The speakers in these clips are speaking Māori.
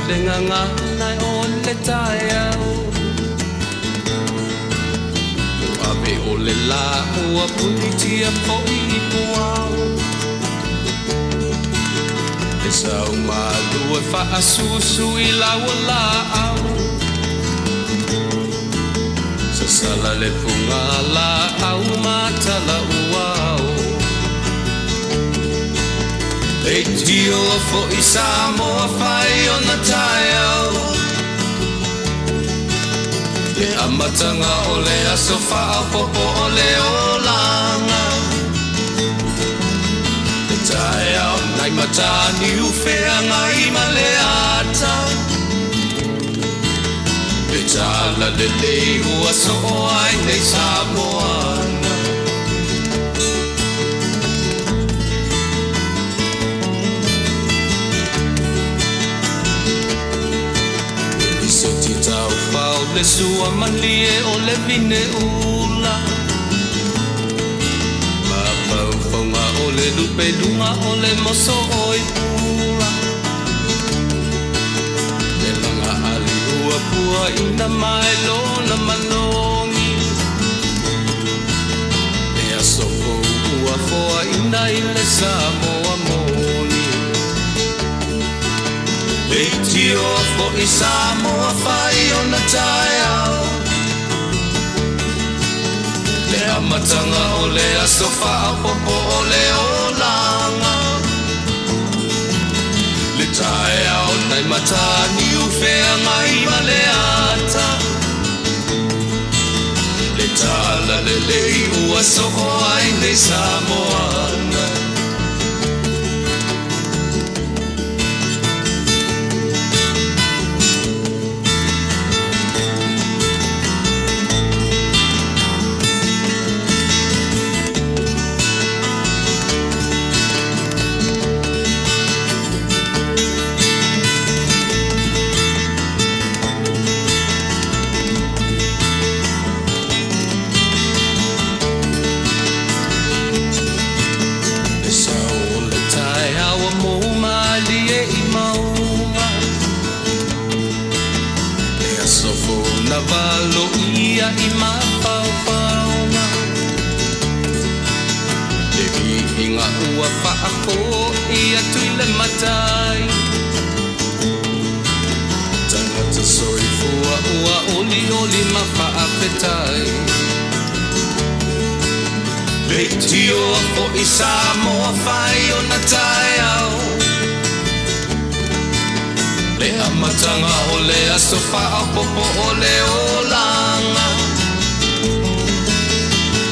le nganga nai o le tai au Abe o le la ua punitia po I puau E sau malu e wha susu I laua la au Sa sala le punga la au matala uau E tio fo I Samoa whai o na tai au Le amatanga o le aso whao popo o le olanga Le tai au nai matani uwhea ngai ma le ata Le tala le leu aso o ai nei Samoana Le sua malie o le vine ula Ma pauwhaunga o le lupe lunga o le moso o I pula Le langa ali ua pua ina mai lona manongi Le asofo ua foa ina I le Samoa moni Le tio fo I Samoa whai o na tai au Le amatanga o le aso whao popo o le olanga Le tai au nai matani uwhea ngai ma le ata Le tala le lei ua soko ai nei Samoana Valo ia I mapaupauna Le vihinga ua whaako ia tuile matai Tangata soifua ua oli oli ma whaapetai Le tio o I Samoa whai o na tai au Le amatanga o le aso whao popo o le olanga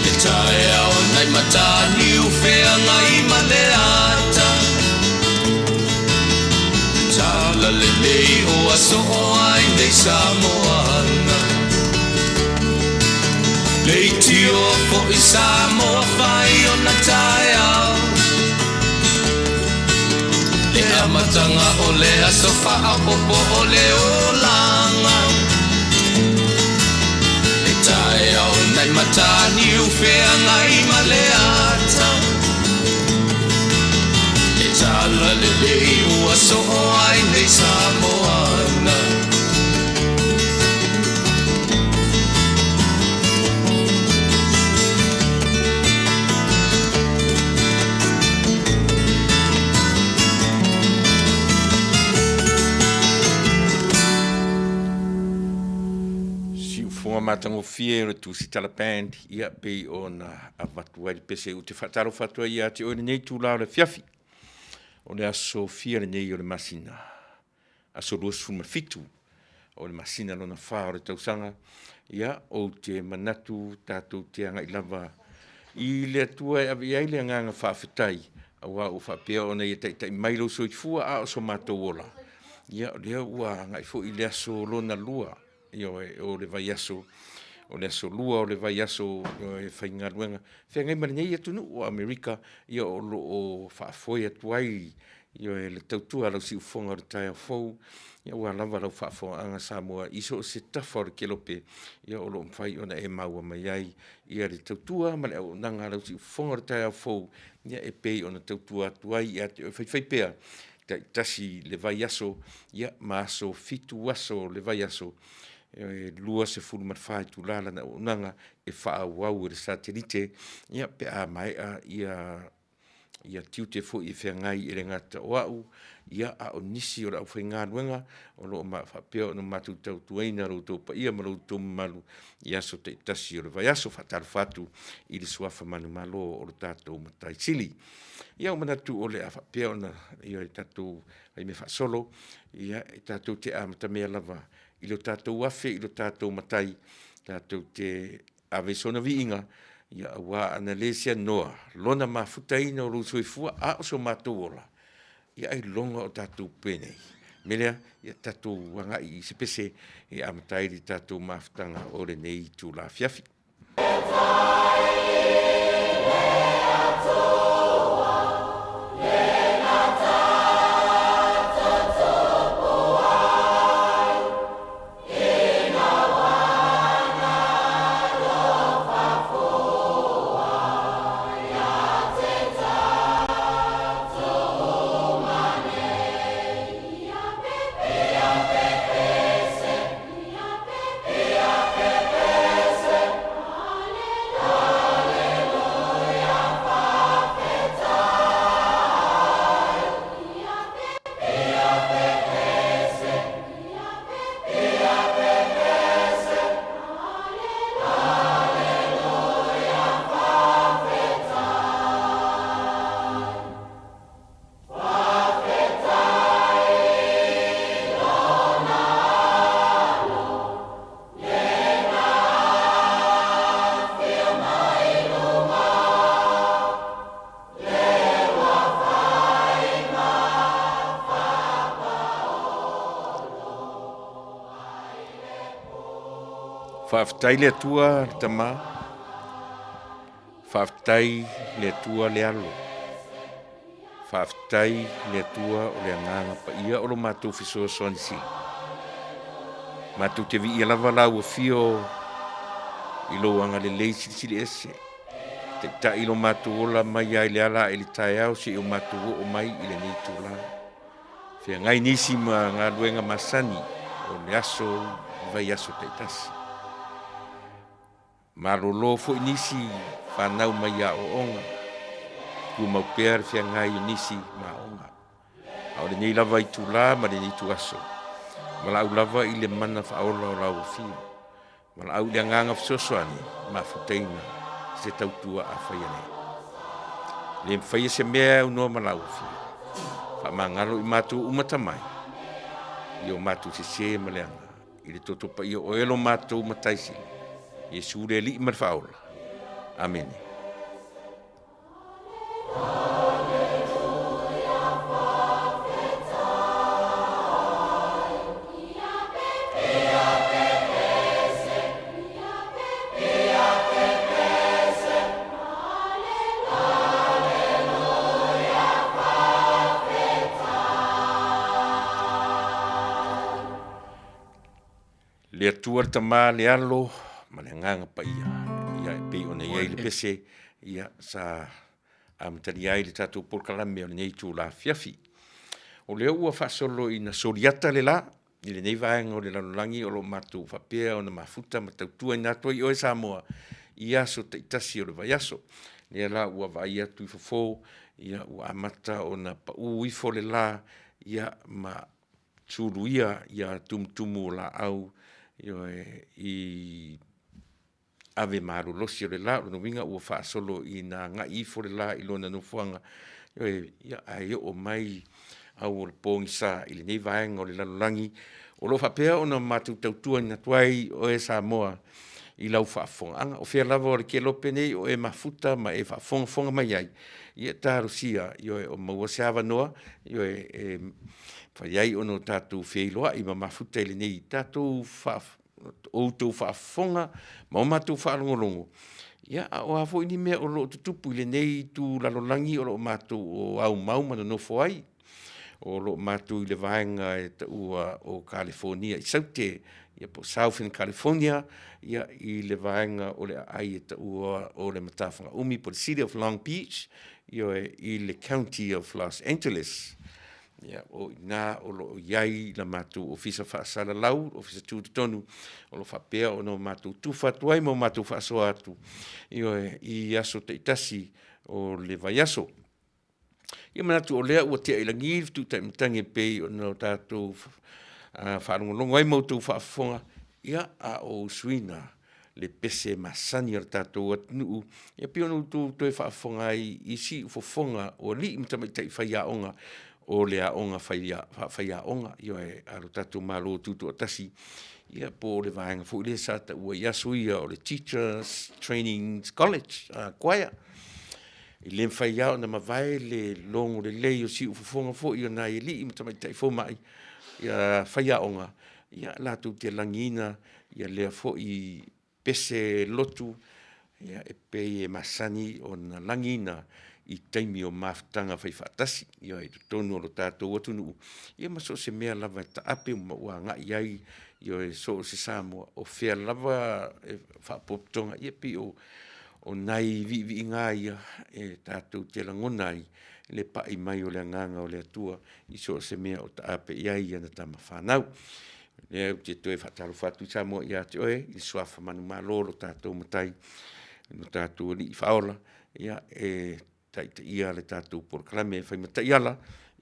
Le tai au nai matani uwhea ngai ma le ata Tala le lei o aso o ai nei Samoana Le tio fo I Samoa whai o na tai au Le amatanga o le aso whao popo o le olanga Le tai au nai matani uwhea ngai ma le ata Le tala le lei ua so o ai nei Samoana Matango fiero tu si tala band ia pe ona avatu ai pese u te fataro fatua ia te o nei tu la le fiafi o le aso fiere nei o le masina aso los fu fitu o le masina lona fa o le tausanga ia o te manatu tatu te anga I lava I le tua avi ai le nganga fa fetai awa o fa pe ona ia tai mailo so fua a o so matola ia le ua ngai fo I le aso lona lua io o le vai aso o le aso lua o le vai aso e whainga luenga whengai marinei atu nu o Amerika io o lo o whaafoi atu ai io e le tautua lau si ufonga o tai a fau ia ua lava lau whaafo anga Samoa iso o se tafa o le kelope ia o lo mwhai ona e maua mai ai ia le tautua ma le au nanga lau si ufonga o tai a fau ia e pei ona tautua atu ai ia te whai pea tasi le vai aso, ia maso fitu aso le vai aso, lua se fulu matwhai tu lala na unanga e whaawau e satelite, ia pe a mai a ia tiute fo I whengai I le ngata o au, ia a o nisi o rau whainga ruenga, o lo ma whapea o no matu tau tuaina ro tau pa ia ma ro tau malu, ia so te tasi o le vai aso whataru whatu I le suafa manu malo o lo tātou matai sili. Ia o manatu o le a whapea o na, ia I tātou ai me whasolo, ia I tātou te amata mea lava, I lo tātou afe, I lo tātou matai, tātou te ave sona viinga, ia awa ana lesia noa, lona mafutaina o rusoi fua, a o so mātou ola. Ia ai longa o tātou penei. Melea, ia tātou wanga I sepese, e amatai di tātou mafutanga o le nei tū la fiafi. Whaftai le atua tama, whaftai le atua le alo, whaftai le atua o le anganga pa ia o lo mātou whisoa sonisi. Mātou te vi ia lava lau a fio I lo anga le leisi sili ese. Te ta ilo mātou ola mai ai le ala e le tae au se o mātou o mai I le nei tūla. Whia ngai nisi ma ngā luenga masani o le aso vai aso te tasi. Marolo fo inisi whanau mai a o onga. Kua mau pēr whia ngai inisi ma onga. Au le nei lava I tu la ma le nei tu aso. Ma lau lava I le mana whaola o lau fio. Ma lau le anganga fsosoani ma futeina se tautua a whaiane. Le mwhaia se mea unua ma lau fio. Wha mangalo I mātou umata mai. I o mātou se ma leanga. I le totopa I o elo mātou mataisi. Yesu le li marfaula. Amen. Le atua tama le alo ma le nganga pa ia pe ona ia le pese ia sa amatari ai le tatu por kalame o nei tu la fiafi o le ua fa solo ina soliata le la I le nei vaenga o le lalolangi o lo matu fa pea ona mafuta ma tautua ina toi o e Samoa ia so te itasi o le vaiaso le la ua vai atu I fofo ia ua amata ona pa uifo le la ia ma tuluia ia tumtumu la au I ave maru losi o le la no winga ua fa solo I na ngai fo le la I lona no fuanga ia ai o mai au o pongi sa I le nei vaenga o le lalolangi o lo fa pea ona matu tautua na tuai o e Samoa I lau fa fonga o fea lava o le ke lope nei o e mafuta ma e fa fonga mai ai ia tarusia o maua se ava noa Whaiai ono tātou wheiloa I mafuta I le nei tātou outou whaafonga ma o mātou whaalongolongo. Ia o hafo ini mea o loo tutupu I le nei tu lalolangi o loo mātou o au mau mana no whai. O loo mātou I le vaenga e ta ua o California I saute ia po Southern California ia I le vaenga o le ai e ta ua o le matawhanga umi po the City of Long Beach I le County of Los Angeles. Ia o ina o lo iai la mātou ofisa whaasala lau, ofisa tūtonu, o lo whapea o no mātou tūwhatuai mo mātou whaasoa atu. I aso te itasi o le vai aso. Ia manatu o lea ua tea ilangi tu tai mtangi pei o no tātou whaarongolongo ai mautou whaafonga. Ia a o suina le pese masani ar tātou atnuu. Ia pio no tu toi whaafonga i si ufofonga o li mtamai tai whaiaonga o le aonga whaiaonga. Ia aro tātou malo tutu atasi. Ia po le vaenga fu le sata ua iaso ia o le Teachers Training College, Kwaia. I le whaiao na mawai le longo le lei o si ufofonga fo i o nai li i mtamai tai fo mai. Ia whaiaonga. Ia lātou te langina, ia lea fo i pese lotu, ia e pei e masani o na langina i taimi o maftanga whai whaatasi, ia e tonu o lo tātou atunu. Ia maso se mea lava ta ape ua ngai ai, ia e so se Samoa, o whea lava e whaapoptonga, ia pi o nai vi ngā ia e tātou te langonai, le pai mai o le nganga o le atua, i so se mea o ta ape iai ana tama whanau. Lea te toe whataro whatu Samoa ia te oe, i swafa manu malolo tātou matai, no tātou ni i whaola, ia e taita ia le tātou porkalame e whai matai ala,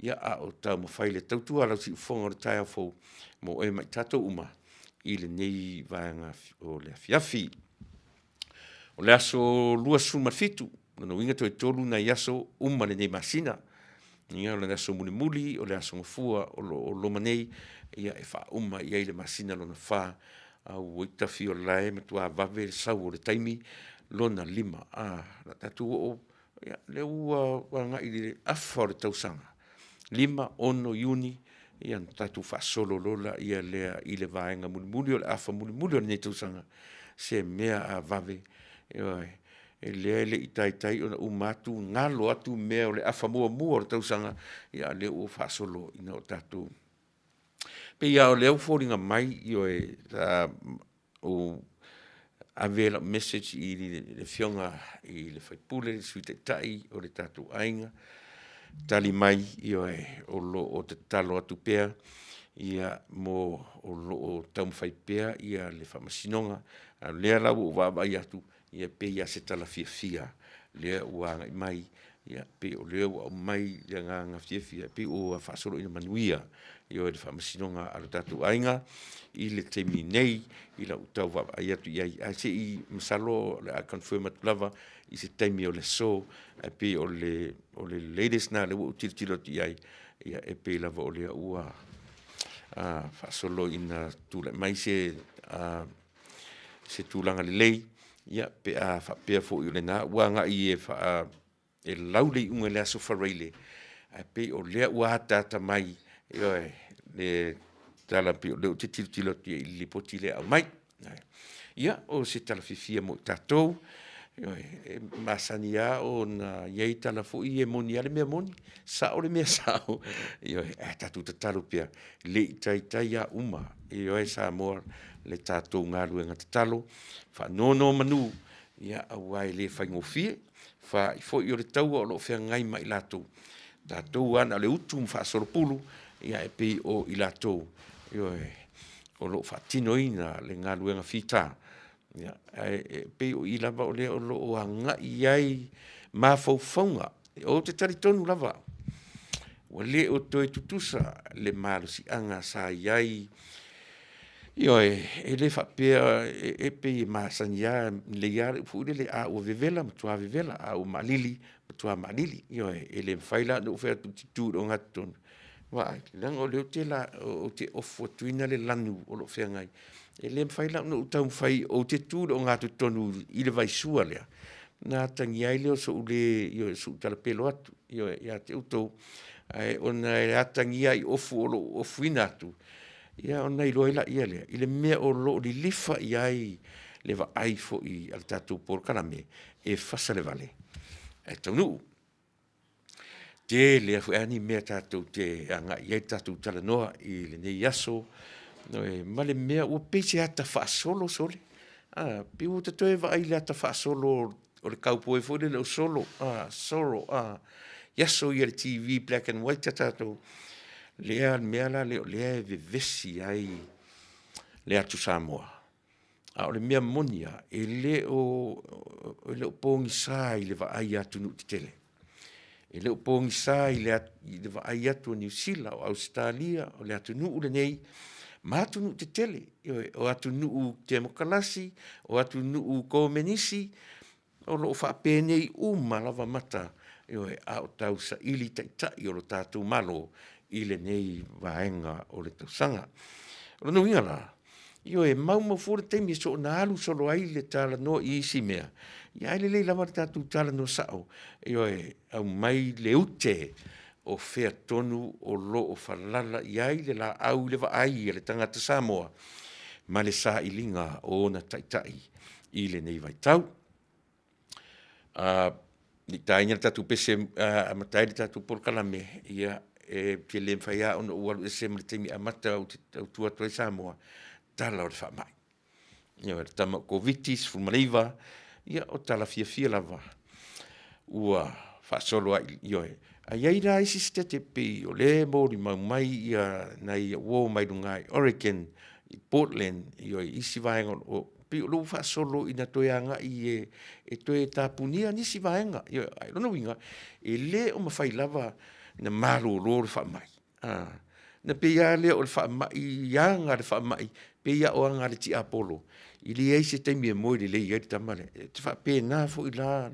ia a o tau mawhai le tautua lau si ufonga o le tai afo, mo e mai tātou uma, i le nei vaenga o le afiafi. O le aso lua suma fitu, no inga toi tolu na iaso uma le nei masina, ia o le aso muli, o le aso ngafua, o lo manei, ia e wha uma ia i le masina lona wha, au oitafi o lae, matua vave sau o le taimi, lona lima, na tatu o, ia le ua wanga i le afa o le tausanga, 5 ono Iuni, ia tatu wha solo lola, ia lea i le vaenga muli o le afa muli o le nei tausanga, se mea a vave, ia e lea le itai o na umatu, ngalo atu mea o le afa mua o le tausanga, ia le ua wha solo ina o tatu. Pe ia o leo fōringa mai i o avela message i le fionga i le whaipule, suite tai o le tātou ainga. Tali mai i o te talo atu pea, ia mo o lo o tau mwhaipea, ia le whamasinonga, lea lau o wawai atu, ia pe ia se tala fia, lea ua ngai mai, ia pe o lea ua mai, ia ngā fia, pe o whasoro ina Manuia, i o le whamasinonga alo tātou ainga, i le teimi nei, i la utau wawai atu, ia se i masalo, le a confirm atu lava, i se teimi o le so, pe o le ladies na, le ua utilitilo ti ai, ia e pe lava o lea ua, whasolo ina tūla, mai se tūlanga le lei, ia pe a whapea fo i o le nā, ua nga i e laule i unga lea sofa reile, pe o lea ua hatata mai, le tala pe o leo te tilo ti i li poti le au mai. Ia o se tala fifia mo tātou, masania o na iei tala fo i e moni ale mea moni, sa o le mea sao, tātou tatalo pia, le tai a uma, sa moa le tātou ngāru e ngata talo, wha nono manu, ia awai le whaingofie, wha i fo i o le taua o lo whea ngai mai latou, tātou ana le utu mwha soropulu, ia e pei o i latou, o lo whatino ina le ngā luenga whita, pei o i lava o le o lo o anga i ai mā faufaunga, o te taritonu lava, o le o toi tutusa le mālo si anga sa iai, e le whapea e pei māsania le iare, fuure le a ua vevela, matua vevela, a o malili, matua malili, e le mwhaila no whea tutitu o ngatonu, Wai, lang o leo te la o te ofo tuina le lanu o lo whea ngai. E le mwhai la no utau mwhai o te tūra o ngā tonu i le vai sua lea. Nā tangi ai leo so ule so tala pelo atu. Ia te utou. O na e atangi ai ofo o lo ofuina atu. Ia o nei loa ila ia lea. I le mea o lo li lifa i ai le va ai fo i al tātou porkalame e Fasa le Vale. E Taunuu. Te lea fu ani mea tātou te anga iai tātou tala noa i le nei aso, ma le mea ua peise ata whaasolo sole. Pi ua tatoe wa ai le ata whaasolo o le kaupoe fu le o solo, solo, yaso i le TV black and white tātou. lea mea la lea vevesi ai le atu Samoa. A o le mea monia, e le o pongi sa i le vaai atu nu te tele. E le o pongi sa i le vaai atu o New Zealand, o Australia, o le atu nu ule nei, ma atu nu te tele, o atu nu te mokalasi, o atu nu komenisi, o lo whapene uma lava mata, a o tau sa ili taitai o lo tātou malo, i le nei vaenga o le tausanga. O no inga la, mau fore teimi so na alu solo ai le tala no i isi mea. Ia ele lei lama tātou tala no sao. Au mai le ute o fea tonu o lo o falala ia le la au le va ai le tangata Samoa. Ma le sa ilinga o na taitai i le nei vai tau. Ni tainga tātou pese amatai le tātou porkalame ia te le mwhaia ono ualu e se mre teimi amata au tua toi Samoa. Tala o le whamai. Ia le tama kovitis, fulmareiva, ia o tala fia lava. Ua whaasolo ai, a iaira isi stete pe o le mori mau mai ia nei wō mai rungai, Oregon, i Portland, isi vaenga o pe o lou whaasolo ina toi anga i e toi tāpunia nisi vaenga. Ai rono winga, e le o mawhai lava na maru o le whamai. Na pe ia le o le whamai, ia ngā le whamai, pe ia o anga le ti Apollo. I le eise teimi e moi le le ia di tamale. Te wha pe nā fo i la.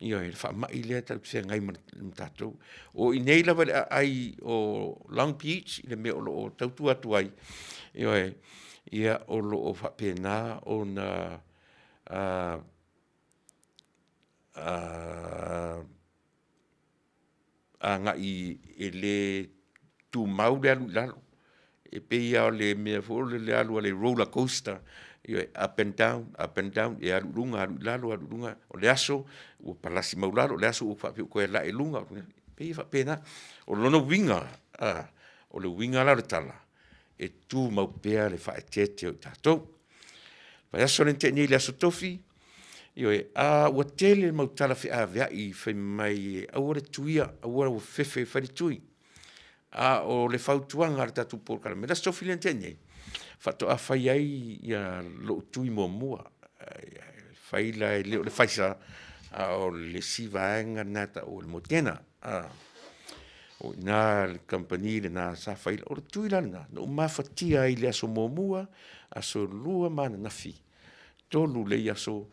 Ia le whamai le tau te ngai matatou. O i nei lawa le ai o Long Beach, i le mea o lo o tautu atu ai. Ia o lo o wha pe nā o na a ngai e le tu mau le alu lalo. E pe ia o le mea fo le alu le roller coaster. Up and down, e alu lunga, o le aso, o palasi maulalo, o le aso o whapio koe la e lunga. Pe ia whapena, o lono winga, o le winga la le tala, e tu mau pea le whaetete o tātou. Pai aso le teni le aso tofi, ua tele mau tala whi avea i whai mai, aua le tuia, aua o whewhe whari tui. O le whautuanga le tātou porkara, me la stofi le teni. Fato a fai ai ia lo tui mua. Fai la le Fasa o le sivaenga nata o le motena. O na le company le na sa fai o le tui lana. No mafatia i le aso mua, aso lua mana nafi. Tolu le aso,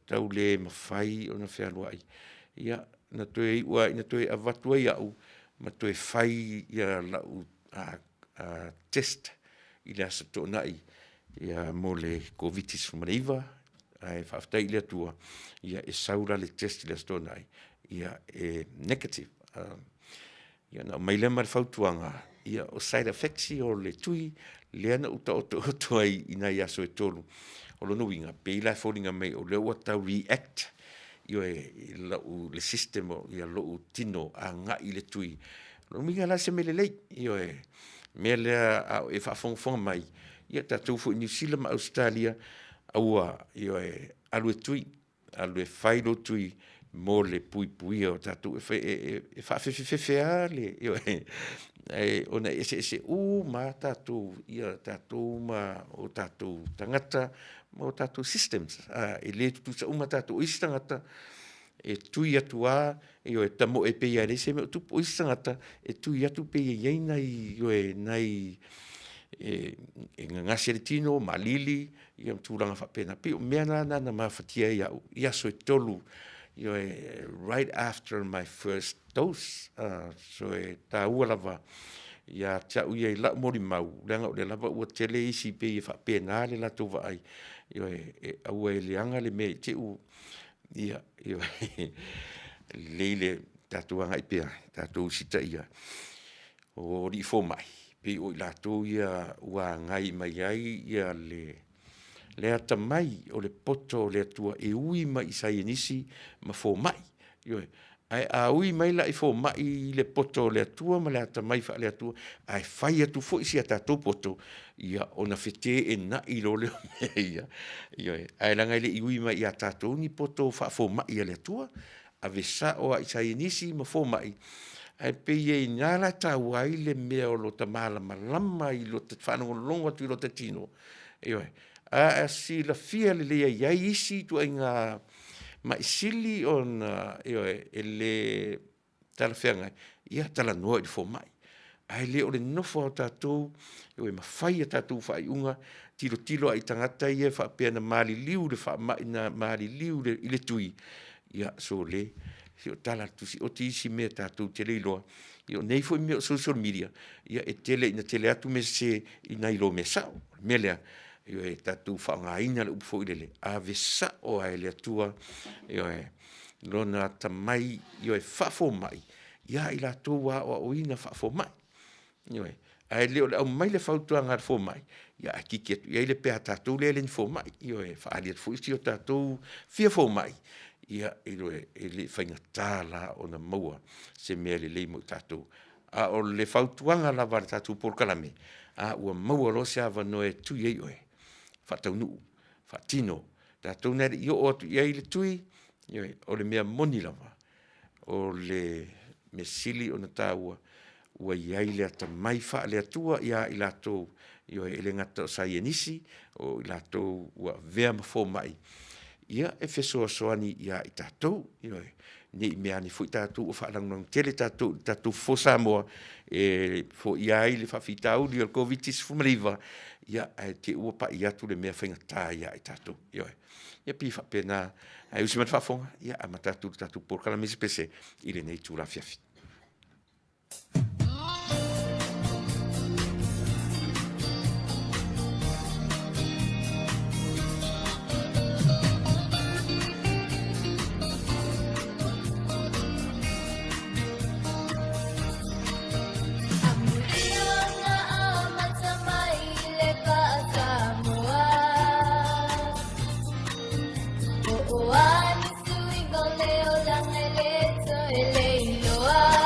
tau le mawhai o na whea lua ai. Ia, na toe ua, na toe avatua iau, ma toe fai ia lau test. I le asa tōnai, ia mo le kovitis fumareiva, ai whaftai le atua, ia e saura le test i le asa tōnai, ia e negative. Ia na mai le mara whautuanga, ia o side effects o le tui, le ana uta o ai ina ia so e tolu. O lono winga, pe ila fōringa mai o le ua tau react, ia e lau le system o ia lau tino a ngā i le tui. Lono winga la se me le lei, ia e me lea e whaafonga mai. Ia tātou fo i New Zealand ma Australia, aua alu e tui, alu e whairo tui, mo le pui o tātou e whaafefefea le, ona ese ma tātou, ia tātou ma o tātou tangata, ma o tātou systems, e le tutu sa uma tātou isi tangata, e tui atu e tamo e peia rese me o tupu isi tangata, e tui atu peia iei nei ngasi tino, malili, ia tūranga whapena. Pio mea na mawhatia ia so e tolu, right after my first dose, so e tā ua lava, ia tia uia i la mori mau, leanga o le lava ua tele isi peia whapena le la tova ai, ua e leanga le mea te u, ia leile tātou angai pia, tātou sita ia, o ri fō mai, pe o i lātou ia ua ngai mai ai ia le ata mai o le poto o le atua e ui mai sai nisi ma fō mai, ai a ui mai la i fō mai le poto o le atua ma le ata mai wha le atua, ai whai atu fō isi a tātou poto, ia ona whete e na i lo leo mea ia, ai langa le i ui mai a tātou ni poto wha fō mai a le atua, a ve sa o a isai nisi ma fō mai, ai pe ye ngala ta wai le mea o lo ta malama I lo te whanongolonga tu lo te tino. Ioi, a si la fia le lea iai isi tu ai ngā mai sili on ioi, e le tala whianga, ia tala noa I fo mai. Ai le o le nofo o tātou, ioi mawhai a tātou whai unga, tilo ai tangata ia whapea na mali liu le wha na mali liu le I le tui. Ia so le, si o tala tusi o ti isi mea tātou te leiloa. Ia nei fo I mea social media. Ia e tele ina tele atu me se ina ilo me sao. Melea, ia e tātou whaongaina le upfo I lele. A ve sa o ai le atua. Ia e lona tamai, ia e whafo mai. Ia I la tō o ina whafo mai. Ia e. Ai leo le au mai le whautua ngar fo mai. Ia a kiki atu. Ia I le pēa tātou le len fo mai. Ia e whaali atu fo isi o tātou fia fo mai. Ia e le whainga tāla o na maua se mea le leimo tātou. A o le whautuanga la wale tātou porkalame. A ua maua lo se awa noe tui ei oe. Taunuu, tino. Tātou nere I o atu iai le tui. Ia o le mea moni lava. O le me sili o na tāua. Ua iai le ata mai wha le atua ia I lātou. Ia e le ngata o saienisi. O I lātou ua vea mafo mai. Ia e fesoa soani ia I tātou, ia ni mea ni fui tātou o whaalangang tele tātou fosa moa e fo ia I le whawhitau li o COVID-19 fumariva, ia e te ua pa ia tu le mea whainga tā ia I tātou, ia pi whapena, ai usi mat whafonga, ia a matātou porkala mesi pese, I le nei tūra whiawhi. Oani sui go leo lang ele to ele iloa.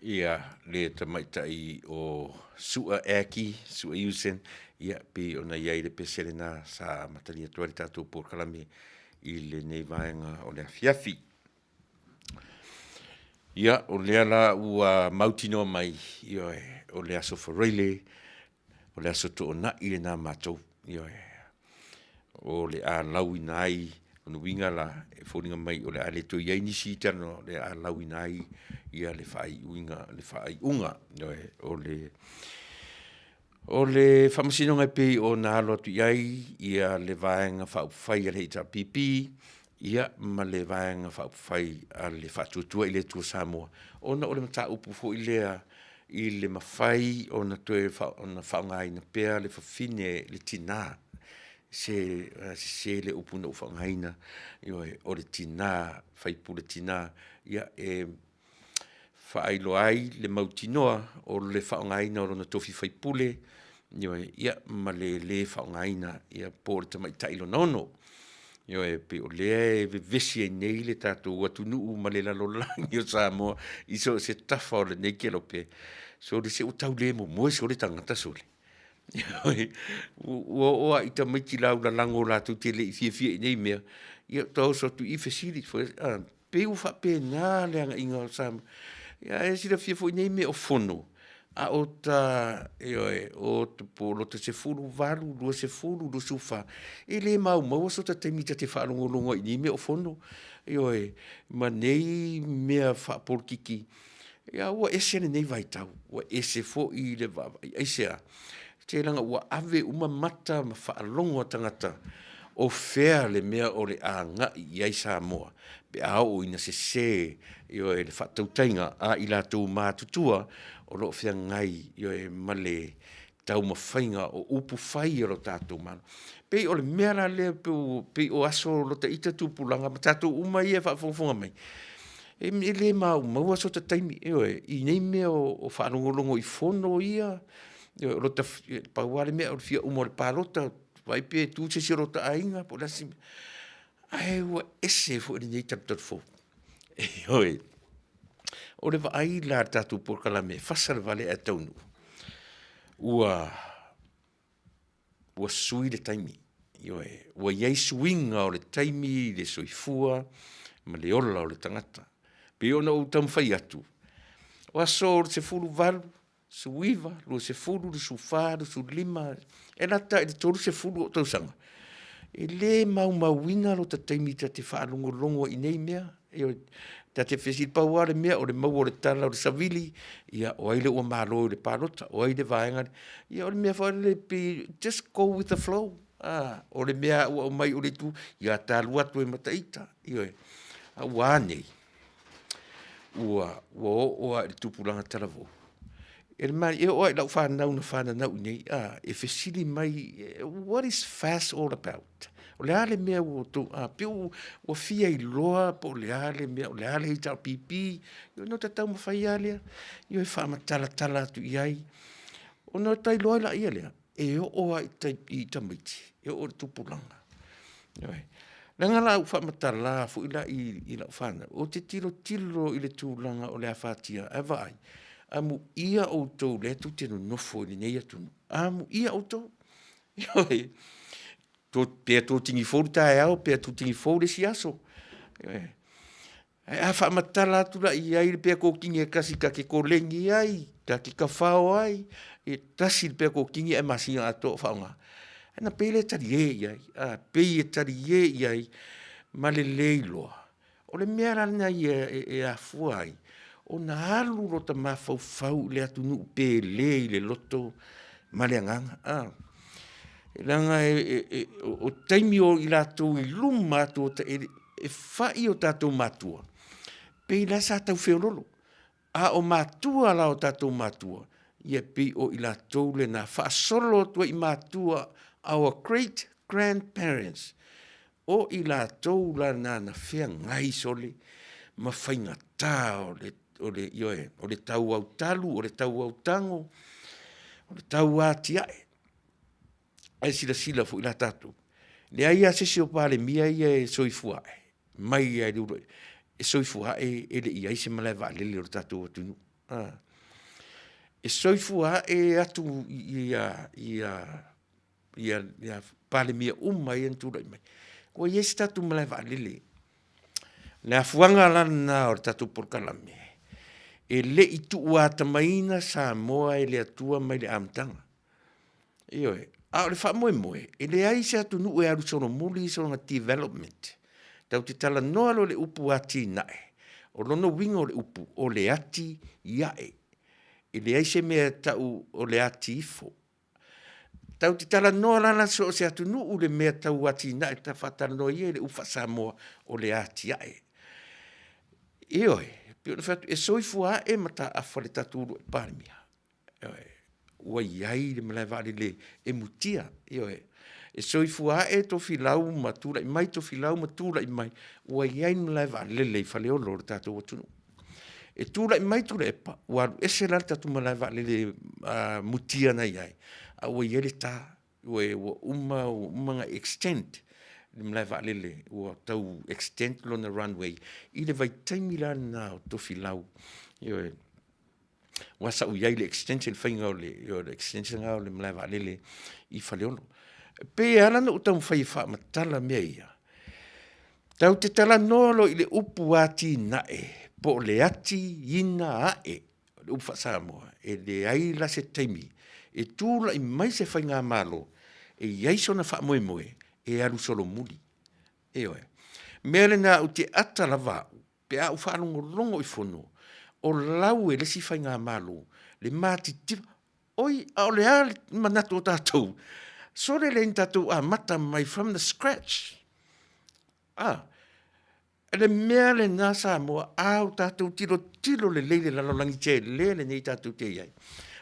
Ia, le tamaitai o sua eki, sua iusen, ia pe ona iai le pesele na sa matalia tuari tātou por kalame i le nei vaenga o le afiafi. Ia, o lea la ua mautino mai, ia o le aso whareile, o le aso to o na i le nā mātou, ia o le a lau inai, ono winga la e whoringa mai o le a le to iai nisi tano le a lau inai ia le whai uinga, le whai unga o le whamasino ngai pe o nā lotu iai ia le vaenga whau whai a le ita pipi ia ma le vaenga whau whai a le whatutua i le tua Samoa ona o le mata upu fo i lea i le mawhai o na toe na whaungai na pea le whawhine le tina se le upu na uwhangaina o le tina whaipu le tina ia whaailoa ai le mautinoa o le whaungaina o na tofi whaipule ia ma le whaungaina ia po le tamai tailo nono pe o lea vesi e nei le tātou atunuu ma le lalolangi o Samoa i so se tafa o le nei kelope so le se utau le mo moe so le tangata so le o a ita mai ki lau la lango la tu te le i fie nei mea ia tau so tu i fesiri pe u fa pe na le anga inga o Samoa ia e sira fie fo nei mea o fono a o ta o te polo te se fulu valu lua se fulu lu sufa e le mau so ta te mita te whaalongolongo i ni mea o fono ma nei mea whaapolkiki ia ua ese nei vai tau ua ese fo i le vava ese a te langa ua ave uma mata ma whaalongo tangata o fea le mea o le a nga i ai Samoa pe au ina se le whatautainga a i la tau mātutua o lo fea ngai male tau mawhainga o upu whai o lo tātou mano. Pe o le mea la le pe o aso lo ta ita tūpulanga ma tātou uma ia whafonga mai. E le maua so ta taimi i nei mea o whaanongolongo i fono ia o lo ta pauare mea o fia uma o le pālota vai pe tu se siro ta ainga po la sim ai wa ese fo ni nei tap fo o le vai la tatu por kalame Fasa le Vale a Taunuu ua sui le taimi ua iai suinga o le taimi le soifua ma le ola o le tangata pe ona o tam fai atu o so se fulu valu suiva lo se fulu le sufa le sulima e la ta le tolu se fulu o tau sanga e le mauina lo ta taimi ta te whaalongolongo i nei mea ta te whesil pauare mea o le mau o le tala o le savili ia o aile ua malo o le palota o aile vaenga ia o le mea whaile pe just go with the flow o le mea ua o mai o le tu ia talu atu e mataita a ua nei ua o le tupulanga talavo e mai e o lau whanau nei e whesili mai what is fast all about o le ale mea o to pe o fia i loa po le ale mea o le ale i tau pipi no ta tau mawhai alea i e whaamatala tu iai o no tai loa la ia lea e o i tamaiti e o le tupulanga Nanga la whaamatala fu ila i la whana o te tilo i le tūlanga o le awhatia e vai amu ia o tau le tu te nofo i nei atu amu ia o tau pea tō tingi fōru tae au pea tō tingi fōru si aso a whaamatala atu la i ai pea kō kingi e kasi ka ke kō lengi ai ka ke ka whao ai e tasi pea kō kingi e masinga ato whaonga ana pele tari e iai pei e tari e iai ma le leiloa o le mea rana e a fuai o na halu rota mawhau le atu nu pe le loto ma le anganga langa o taimi o i latou i luma atua e whai o tātou matua pei la sa tau whiololo a o matua la o tātou matua ia pei o i latou le na whaasolo atua i matua our great grandparents o i latou la na whea ngai sole ma whainga tā o le tau au talu o le tau au tango o le tau atiae ai sila fu ila tatu le ai a se o pale mia ia e soifua mai ai duro e soifua e le ia se mala vale le tatu tunu E soifua e atu ia pale mia mai en tula mai. Ko yes tatu malai valele. Le afuanga lana o tatu porkalame. E le itu ua tamaina sa moa e le atua mai le amtanga. Io e. A le fa moe. E le aise atu nu e aru sono muli sono development. Tau te tala noa lo le upu ati nae. O lono wingo o le upu o le ati iae. E le aise mea tau o le ati ifo. Tau te tala noa lana so se atu nu u le mea tau ati nae ta fatala noa ie le ufa Samoa o le ati iae. Io e. Pio fatu e soifua e mata afa le taturu e parimia. Ua iai le malai vale le e mutia. Io e. E soifua e to filau matula i mai to filau matula i mai. Ua iai le malai vale le fale o lor tatou atunu. E tula i mai Tuilaepa. Ua ese lal tatu malai vale le mutia na iai. A ua iai le ta. Ua umanga extend. Le malai vale le. Ua tau extend lo na runway. I le vai taimi la na o to filau. Io e. Ua sa u iai le extension whainga o le. Io le extension ngā o le malai vale le. I fale ono. Pe ala na utau whai wha matala mea ia. Tau te tala nolo i le upu ati nae. Po le ati ina ae. Le upa Samoa. E le aila se taimi. E tūla i mai se whai ngā malo. E iaiso na wha moe moe. E aru solo muli. E oe. Mea le nā u te ata lava. Pe a u whanongo longo i whono. O lau e le si whai ngā malo. Le māti tipa. Oi, au le a manatu o tātou. Sore le tātou a mata mai from the scratch. Le mea le nā Samoa au tātou tilo le leile lalolangi te le nei tātou te iai.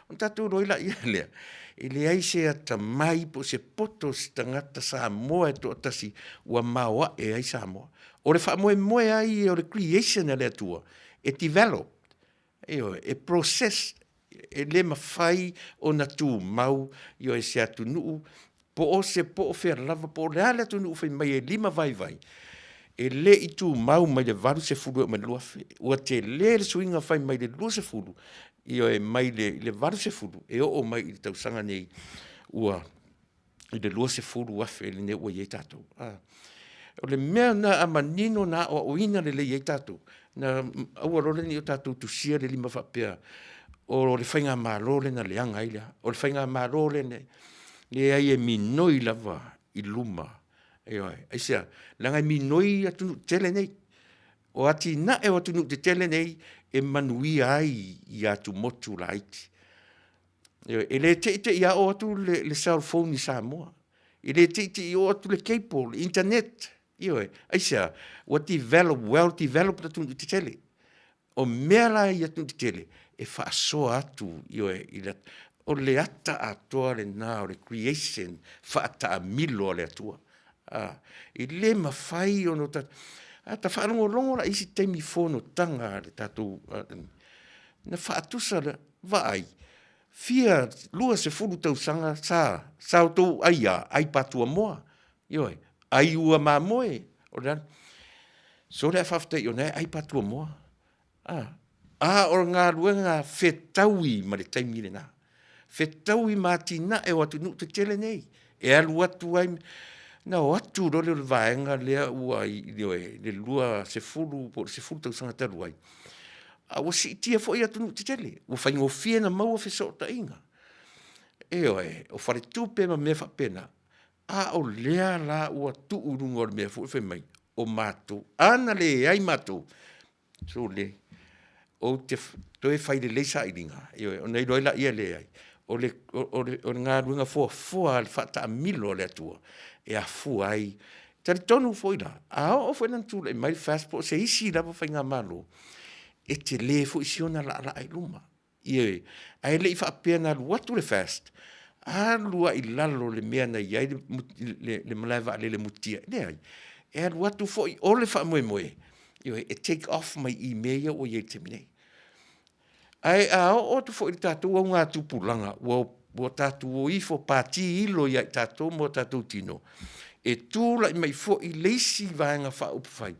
On tātou roila ia lea. E le aise ata mai po se poto si tangata Samoa e to atasi ua maua e ai Samoa. O le wha moe ai o le creation a le atua. E developed. E process. E le mawhai o na tū mau i o e se atu nuu. Po o se po o whea lava po o le ale atu nuu whai mai e 5 vai. E le i tū mau mai le varu se fulu e mai luafe. Ua te le suinga whai mai le lua se fulu. I o e mai le varu se fulu. E o mai i tausanga nei ua i le lua se fulu wafe le ne ua iei tātou. O le mea na a manino na o ina le iei tātou. Na aua role ni o tātou tusia le 5 whapea. O le whainga mārole na le anga ila. O le whainga mārole le ai e minoi lava i luma. Aisea, langa i minoi atunu tele nei. O ati na e atunu te tele nei e Manuia ai i atu motu la iti. E le te ia o atu le cell phone i Samoa. E le te i o atu le cable, internet. Aisea, what well developed atunu te tele. O mea la i atunu te tele. E whaasoa atu o le ata atoa le nā o le creation whaata a milo le atua. I le mawhai o no ta whaanongo longo la isi teimi whono tanga le tātou na whaatusa le vai. Fia lua se furu tau sanga sa o tau aia, ai patua moa. Ai ua mā moe. So le whaftai o nei ai patua moa. O ngā ruenga whetaui ma le taimi le nā. Whetaui mā tina e watu nuk te tele nei. E alu atu ai, na o atu role le vaenga lea ua i le lua se fulu tau sanga taru ai. A wasi itia fo i atu nuk te tele. Ua whaingo fie na maua whesota inga. O whare tupe ma mea whapena. O lea la ua tuurunga o le mea fo i mai. O mātou. Ana le ai mātou. So le. O te toe whai le leisa i ringa. O nei roila ia le ai. O ngā ruinga fua le whata a milo le atua. E a fua ai. Tari tonu foila. O whainang tūla i mai fast po se isi lava whai ngā malo. E te le fo isi ona la ai luma. Ai le i whaapea nā luatu le fast. Lua i lalo le mea na iai le malaiva le mutia. Ne ai. E luatu fo i ole wha moe. E take off mai i mea o iei te minei. Ai o tu fo i tātou au ngā tupulanga, o tātou o ifo pāti ilo i tātou mo tātou tino. E tūla i mai fo i leisi vāenga wha upawhai.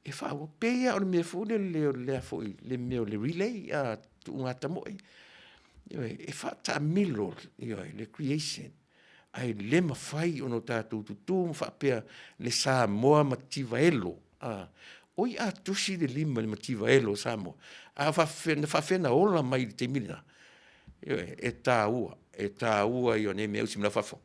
e fa o peia o le mea fu le fo le mea le relay a tu ngata mo e fa ta milo le creation ai le mafai ono tātou tutu fa pea le sa moa mativa elo oi a tusi de lima le mativa elo sa mo a fa fena ola mai te mina e tā ua i o ne mea usi mna fafo.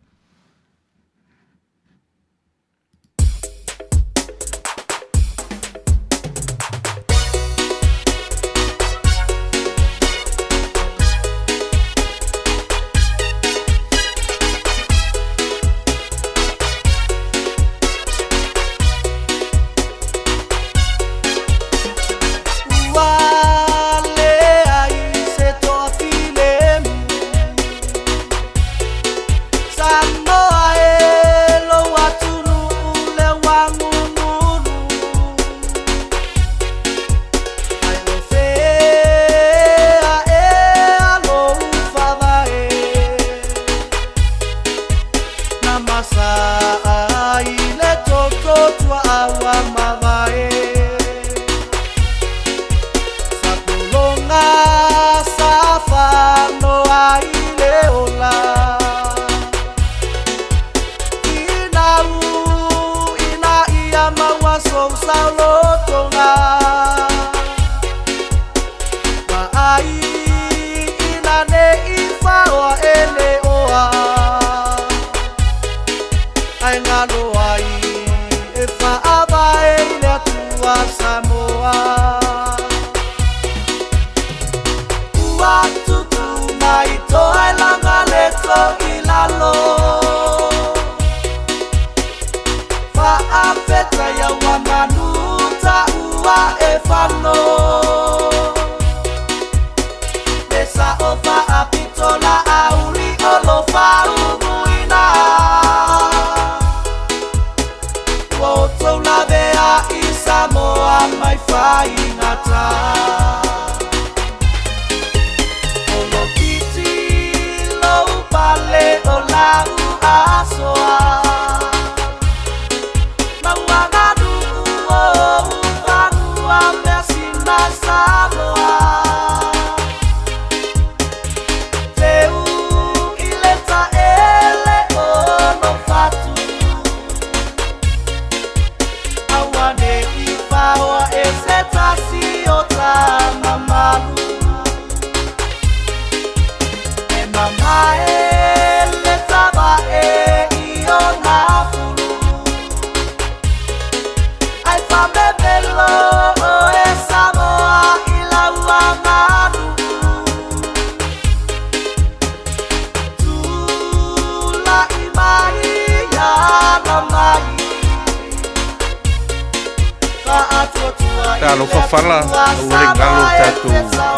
Talo fafala ure ngalo tatu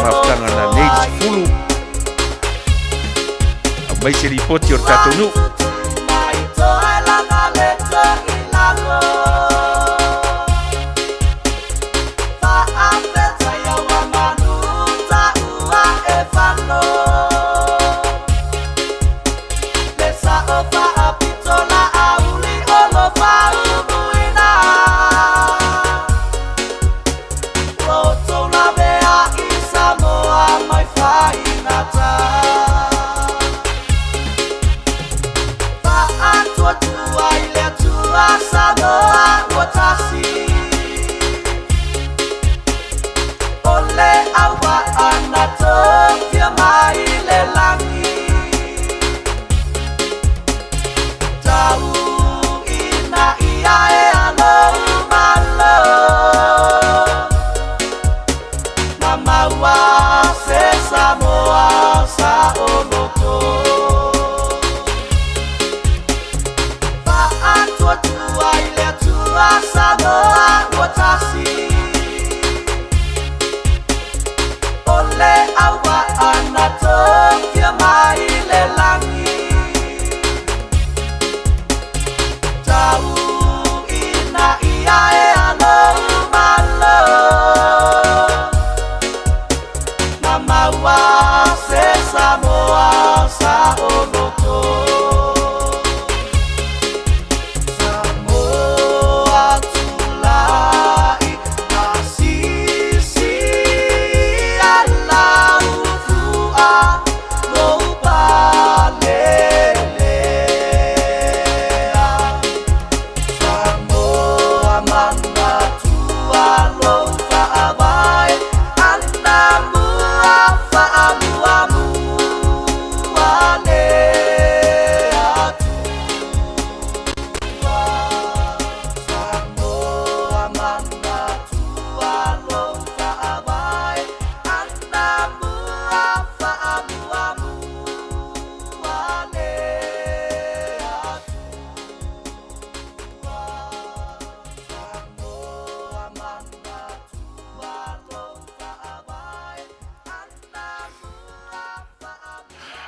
maftanga na neji fulu mai se ripoti o Taunuu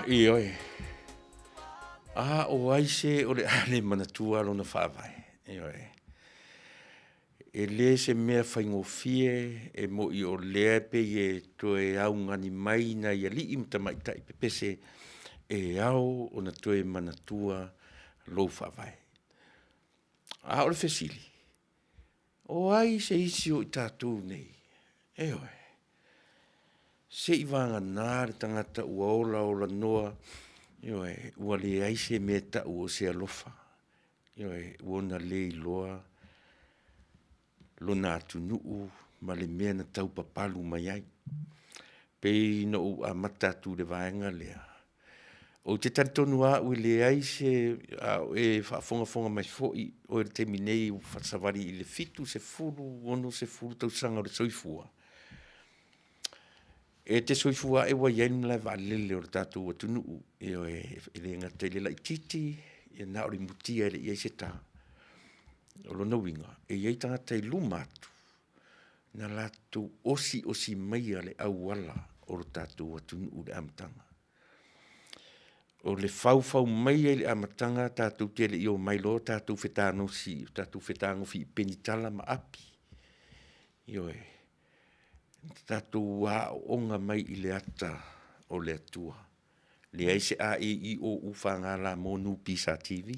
Ioi. O ai se o le ale manatua lona whaavai. Ioi. E le se mea whaingofie, e mo i o lea pe e toe au ngani mai na ia li imta mai tai pepese e au o na toe manatua lo whaavai. O le fesili. O ai se isi o i tātou nei. Ioi. Se i wanga nāre tangata ua ola o la noa, Ioe, ua le aise me ta o se alofa. Ioe, uona le iloa, lona atu nuu, ma le mea na tau papalu mai ai. Pei no u a matatu le vaenga lea. O te taritonu a ue le aise, e whaafonga mai foi, o e te minei u whatsavari i le fitu se furu, ono se furu tau sanga o le soifua. E te soifua e wa ienu lai waalele o tātou wa tunu e o e le ngata le lai titi e na ori mutia e le iei se tā o lo winga e iei tangata i lumatu na latu osi mai le au wala o lo tātou wa tunu le amatanga o le fau mai e le amatanga tātou te le i o mai lo tātou whetano si tātou whetano fi penitala ma api i o e Tātou wā onga mai i le ata o le atua. Le aise a e i o ufanga la monu Pisa TV.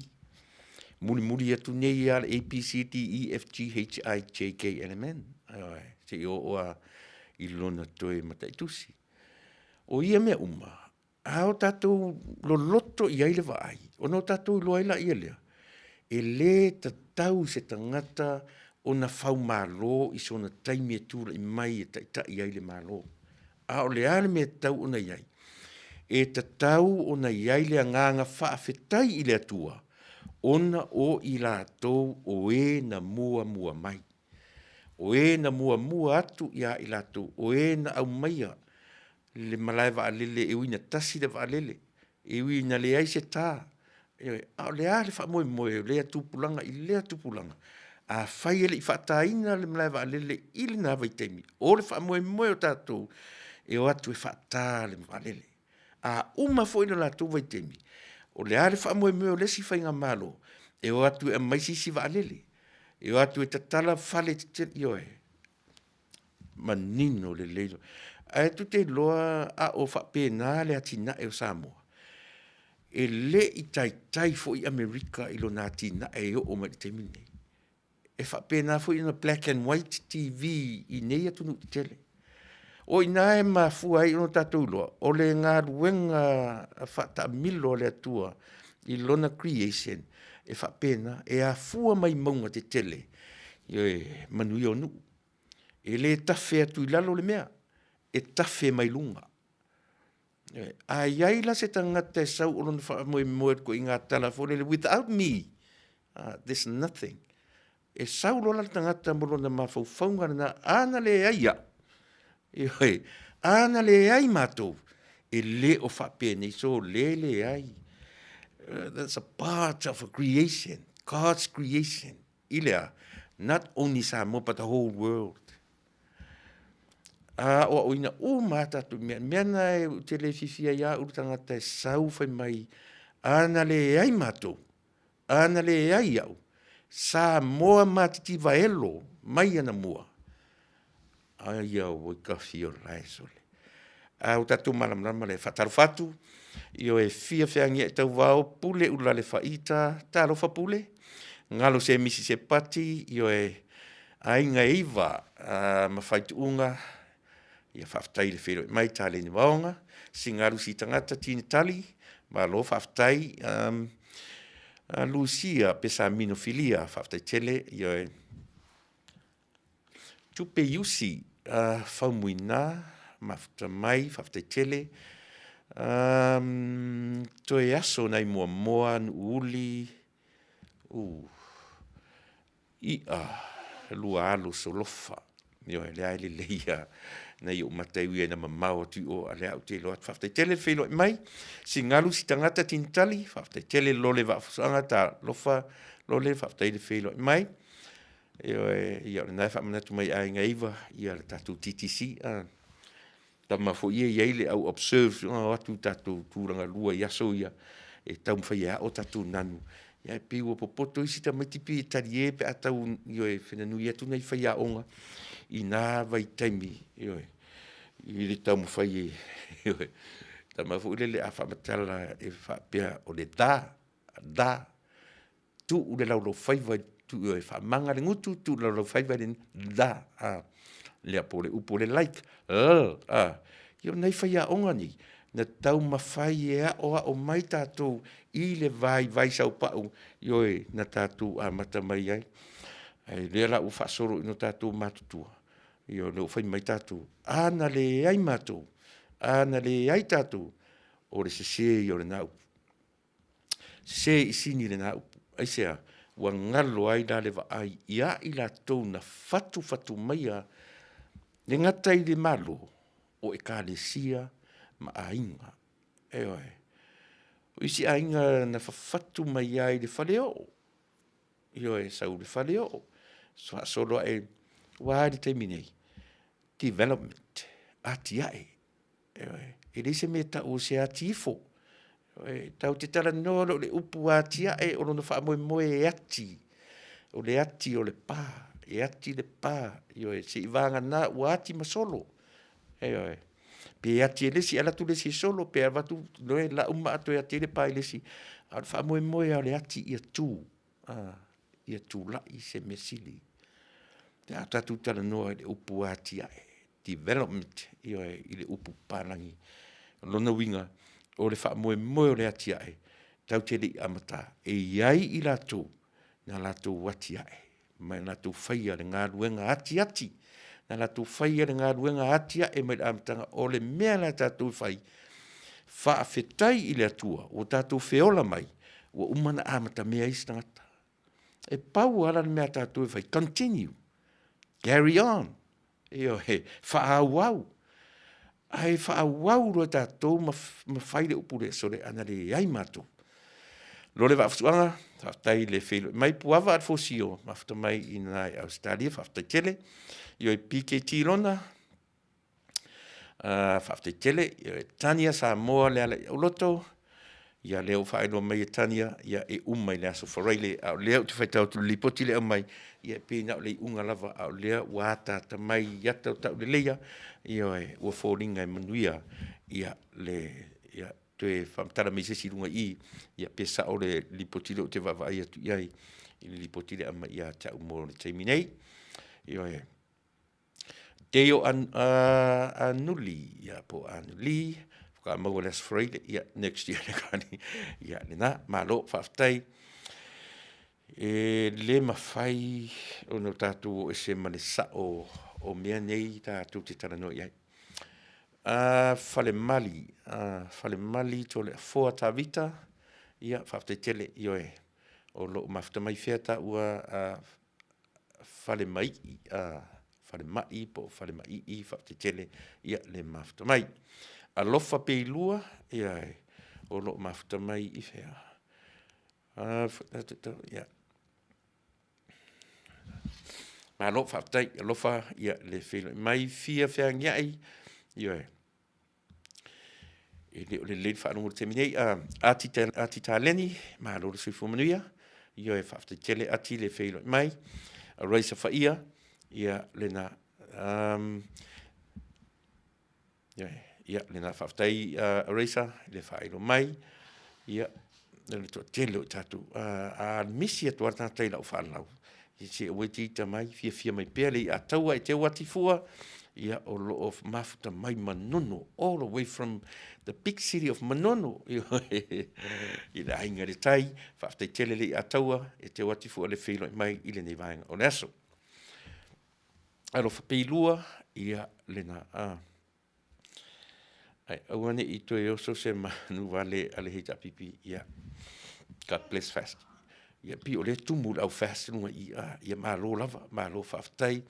Muri atu nei a ABC, D, E, F, G, H, I, J, K, L, M, N. Se i o oa i lona toe matai tusi. O ia mea uma. Ao tātou lo loto i aile wa ai. O no tātou lo aila i lea. E le tatau se tangata o na whau mālo i sona taimi e tūra i mai e tai i aile mālo. A o le ale me tau o na iai. E ta tau o na iai le nganga whaafetai i le atua. Ona o i la tau o e na mua mai. O e na mua atu ia i la tau. O e na au maia. Le malai wa alele e uina tasi le wa alele. E uina le aise tā. A o le ale wha moe lea tupulanga i lea tupulanga. A whai ele i whataina le mlai wa alele ili nā waitemi. O le wha moe o tātou e o atu e whatā le mwalele. A foi na lātou waitemi. O le ale wha moe o lesi whainga malo e o atu e maisisi wa alele. E o atu e tatala whale te te ioe. Manino le leilo. A tu te loa a o whapena le atina e o Samoa. E le i tai fo i Amerika ilo nā tina e o mai te mine. E whapena fo i na black and white TV i nei atu nu tele. O i nā e ma fua i ono tātou loa. O le ngā ruenga whata milo le atua i lona creation. E whapena e a fua mai maunga te tele. E Manuia o nu. E le tawhe atu i lalo le mea. E tawhe mai lunga. A iaila se tangata e sau o lona wha moe ko i ngā tala fo le without me. There's nothing. E sau lola tangata mo lona mawhauwhaunga na ana le aia. Ana le ai mātou. E le o whapene so le ai. That's a part of a creation. God's creation. Ilea. Not only Samoa, but the whole world. O ina o mātatu mea. Mea nai te le fifia ia urutangata e sau whai mai. Ana le ai mātou. Ana le ai au. Sa moa matiti vaelo. Mai ana moa. Ai au i ka fio lai sole. O tatu malamrama le whataru whatu. Io e fia whiangia e tau wao. Pule ula le whaita. Taro wha pule. Ngalo se misi se pati. Io e ainga iwa. Mawhaitu unga. Ia whaftai le whero mai tale ni waonga. Singaru si tangata tini tali. Ma lo whaftai. Lucia pesa minofilia whaftai tele. Io e tupe yusi. Whaumuina. Mafta mai. Whaftai tele. Toe aso nei moa uli. Lua alu solofa. Io e le aile leia. Nei o matai ui na mamau tu o ale au te loa whaftai tele whelo mai. Si ngalu si tangata tintali. Whaftai tele lole wafusanga ta lofa lole whaftai le whelo mai. Ia o nai whamanatu mai ai ngaiva. Ia le tatu TTC. tama fo ia ile au observe atu tatu turanga lua ia so ia e tau mwhaia o tatu nanu ia pe ua popoto isi ta matipi tarie pe atau yo e whenanu ia tu nei whaia onga i nā vai taimi yo e i le tau mwhaia yo e tama fo ile le a whamatala e whapea o le da tu ule lau lo whaiva tu yo e whamanga le ngutu tu lau lo whaiva le da lea po le upo le like yo nei whaia onga ni na tau mawhai e o mai tātou i le vai sau pau yo e na tātou a mata mai ai lea la u whasoro ino tātou matutua yo leo whai mai tātou ana le ai mātou ana le ai tātou o le se yo le nau se isini le nau ai sea ua ngalo ai la le va ai ia i la tau na fatu mai a le ngata i le malo o e ka le sia ma ainga oe o isi ainga na fatu mai ai le faleo io e sau le faleo solo e wa di terminei development atiae e le se meta o se atifo tau te tala no le upu atiae o no fa moe e ati o le pa e ati le pa io e se vanga na o ati masolo pe ati le si ala tu le si solo pe avatu no e la uma to ati le pa le si al fa moe le ati ia tu la i se mesili te ata tu tala no le upu atiae development io e le upu palangi lona winga o le fa moe o le atiae tau te li amata e iai i lato na lato watiae mai lato whaia le ngā ruenga ati na lato whaia le ngā ruenga atiae mai amtanga o le mea la tatou whai whaafetai i le atua o tatou feola mai o umana amata mea istangata e pau ala mea tatou whai continue carry on io he whaawau ai whaawau roa tatou ma whaile upure so le ana le ai matou lo le whaftuanga whaftai le whelo mai puava at fosio mafta mai i nai Australia whaftai tele io e PKT lona whaftai tele io e Tania Samoa le ala o loto ia leo whaelo mai e Tania ia e umai le aso whareile au leo te whaitau tu lipoti le umai ia pēna o le unga lava au lea wata ta mai iata o tau le leia ia e ua fōringa e Manuia ia le ia te whamtara me se sirunga ia pesa o le lipoti le o te wawai atu iai i le lipoti le ama ia tau mō le teimi nei ia e Deo anuli ia po anuli ka mau le Friday ia next year le kani ia le na malo whaftai le mawhai o no tātou e se mane sa o mea nei tātou te tara no iai fale mali to le foa tā vita ia whaftai tele io e o lo mafta mai whiata ua fale mai po fale mai i whaftai tele ia le mafta mai alofa peilua ia o lo mafta mai i whea ia ma lo whaftai alofa ia le whelo mai fia ngiai ia le le whanongo te minei ati taleni ma lo le suifu manuia ia e whaftai tele ati le whelo mai a reisa whaia ia le na ia le na whaftai reisa le whaelo mai ia le to tele tatu a misi atu arta taila o whanau i se weti ta mai fia mai pele a taua e te watifua ia o lo of mafuta mai Manono all the way from the big city of Manono i le ainga le tai whaftai tele le a taua e te watifua le whelo mai i le nei vaenga o le aso alo whapeilua ia le na ai awane i toi oso se manu Vale ale heita pipi ia God bless fast ia pi o le tumu au fast nunga ia malo lava malo whaftai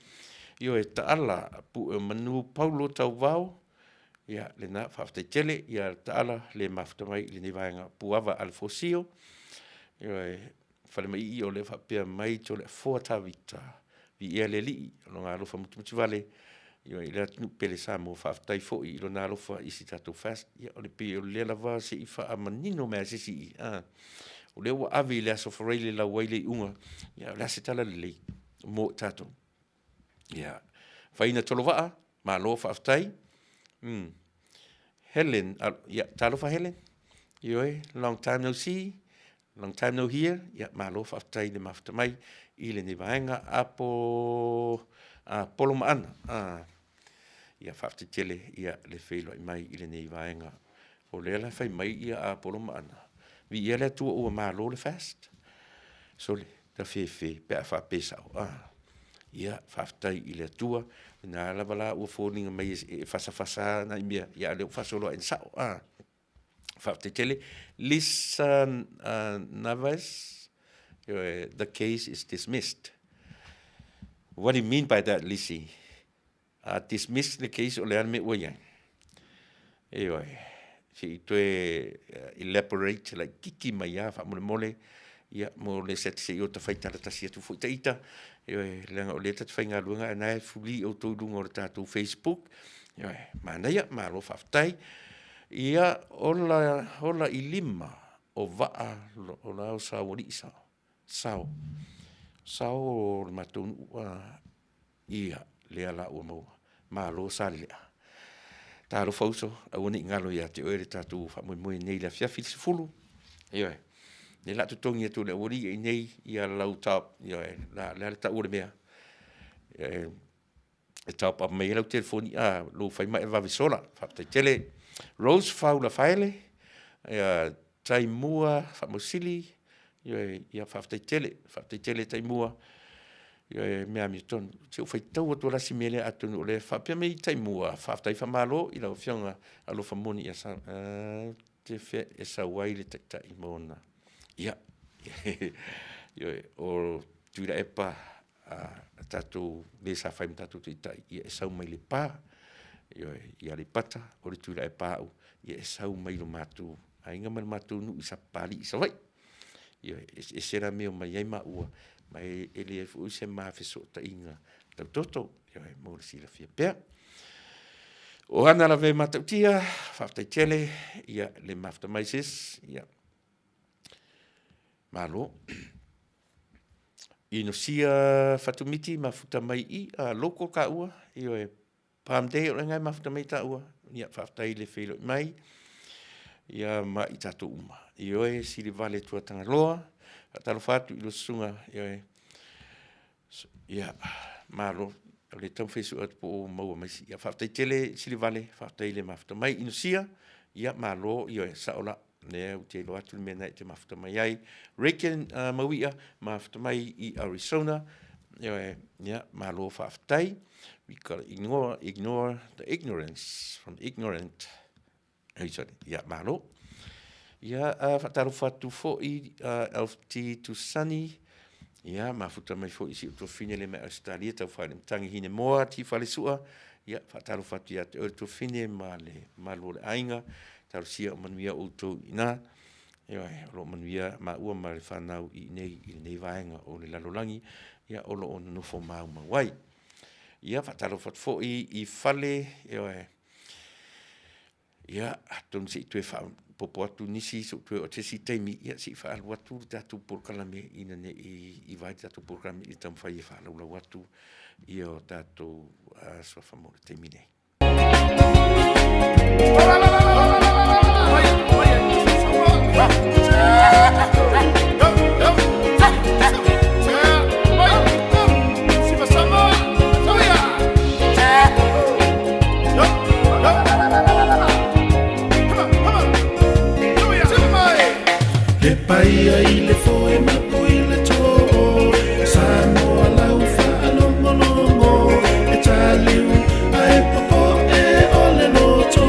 io e taala pu manu Paulo tau vau ia le na whaftai tele ia taala le mafta mai le nivaenga puava alfosio io e whale mai i o le whapea mai to le fuata vita vi ia le li no ngā rofa mutu Vale Ia le tunu pele sa mo whaftai fo I lona alofa isi tatou fast. Ia o le pe o le lava se I wha amanino mea se si I. O le ua awe le aso whareile la waile I unga. Ia le ase tala le lei. Mo tatou. Ia. Whaina tolo waa. Ma lo whaftai. Helen. Ia talofa Helen. Ia long time no see. Long time no hear. Ia ma lo whaftai le mafta mai. I le ni vaenga apo polo maana. Ia whafta tele ia le whailo I mai I le nei vaenga. O le la whai mai ia a polo maana. Vi ia le tua ua maa lo le fast. So le, ta whewhe, pea whapesau. Ia whaftai I le tua. Nā la wala ua whōninga mai e whasa na imia. Ia leo whasolo en sao. Whafta tele. Lisa Navas. The case is dismissed. What do you mean by that, Lisi? Dismiss the case o le ane me ua yang. Si toe elaborate like kiki mai a wha mole ia mo le set se o ta whaitara tasi atu fui taita. Lenga o le tatu whainga luanga e nai fuli o tō lunga o le tātou Facebook. Manuia, maro whaftai. Ia ola I lima o waa o lao sao o risa. Sao o le matonu ia lea la ua maua. Malo sali lea. Taro fauso, a wane ngalo ia te oere tātou whamoimoe nei la fiafi se fulu. Ne la tutongi atu le ori e nei ia lau taup. La le ta ore mea. E taup a mei lau telefoni lo whai mai vawe sola. Whaptai tele. Rose faula whaele. Tai mua whamosili. Ia whaptai tele tai mua. Mea mi ton se o fai tau atu rasi mele atu no le whapia mei tai mua whaftai whamalo I lau whionga alo whamoni ia sa te whea e sa waile tai mona ia o Tuilaepa tātou le sa whaim tātou tai ia e sau mai le pā ia le pata o le Tuilaepa au ia e sau mai lo mātou a inga mai mātou nu I sa pāli I sa wai ia e sera meo mai ai ma ua mai ele fu se ma fe so ta inga ta toto mo si la fia pe o ana la ve matatia fafta tele ia le mafta mai sis ia malo ino sia fatumiti mafuta mai I a loko ka ua io e pam de o ngai mafta mai ta ua ia fafta ile felo mai ia ma I tatu uma io e si le vale tua tanga loa talo fatu ilo sunga ia malo le tau fesu at po mau mai ia faftai tele sili vale faftai le mafta mai inusia ia malo ia saola ne u te lo atu me na te mafta mai ai Reckon Manuia mafta mai I Arizona ia malo faftai we gotta ignore the ignorance from ignorant ia malo ia fataro fatu fo I LT to Sunny ia mafuta mai fo isi to fine le me Australia tau fale tangi hine moa ti fale sua ia fataro fatu ia te to fine male malo le ainga tau sia Manuia o to ina ia lo Manuia ma ua male fanau I nei vaenga o le lalolangi ia o lo ono fo mau mawai ia fataro fatu fo I fale ia ton si tu fa popo atu nisi so tu o te si teimi ia si fa al watu tatu por kalame ina ne I vai tatu por kalame I tam fai fa la watu io tatu so fa mo teimi nei Paia I le foi ma pui le to sa mo la ufa longo e taliu ai popo e ole lo to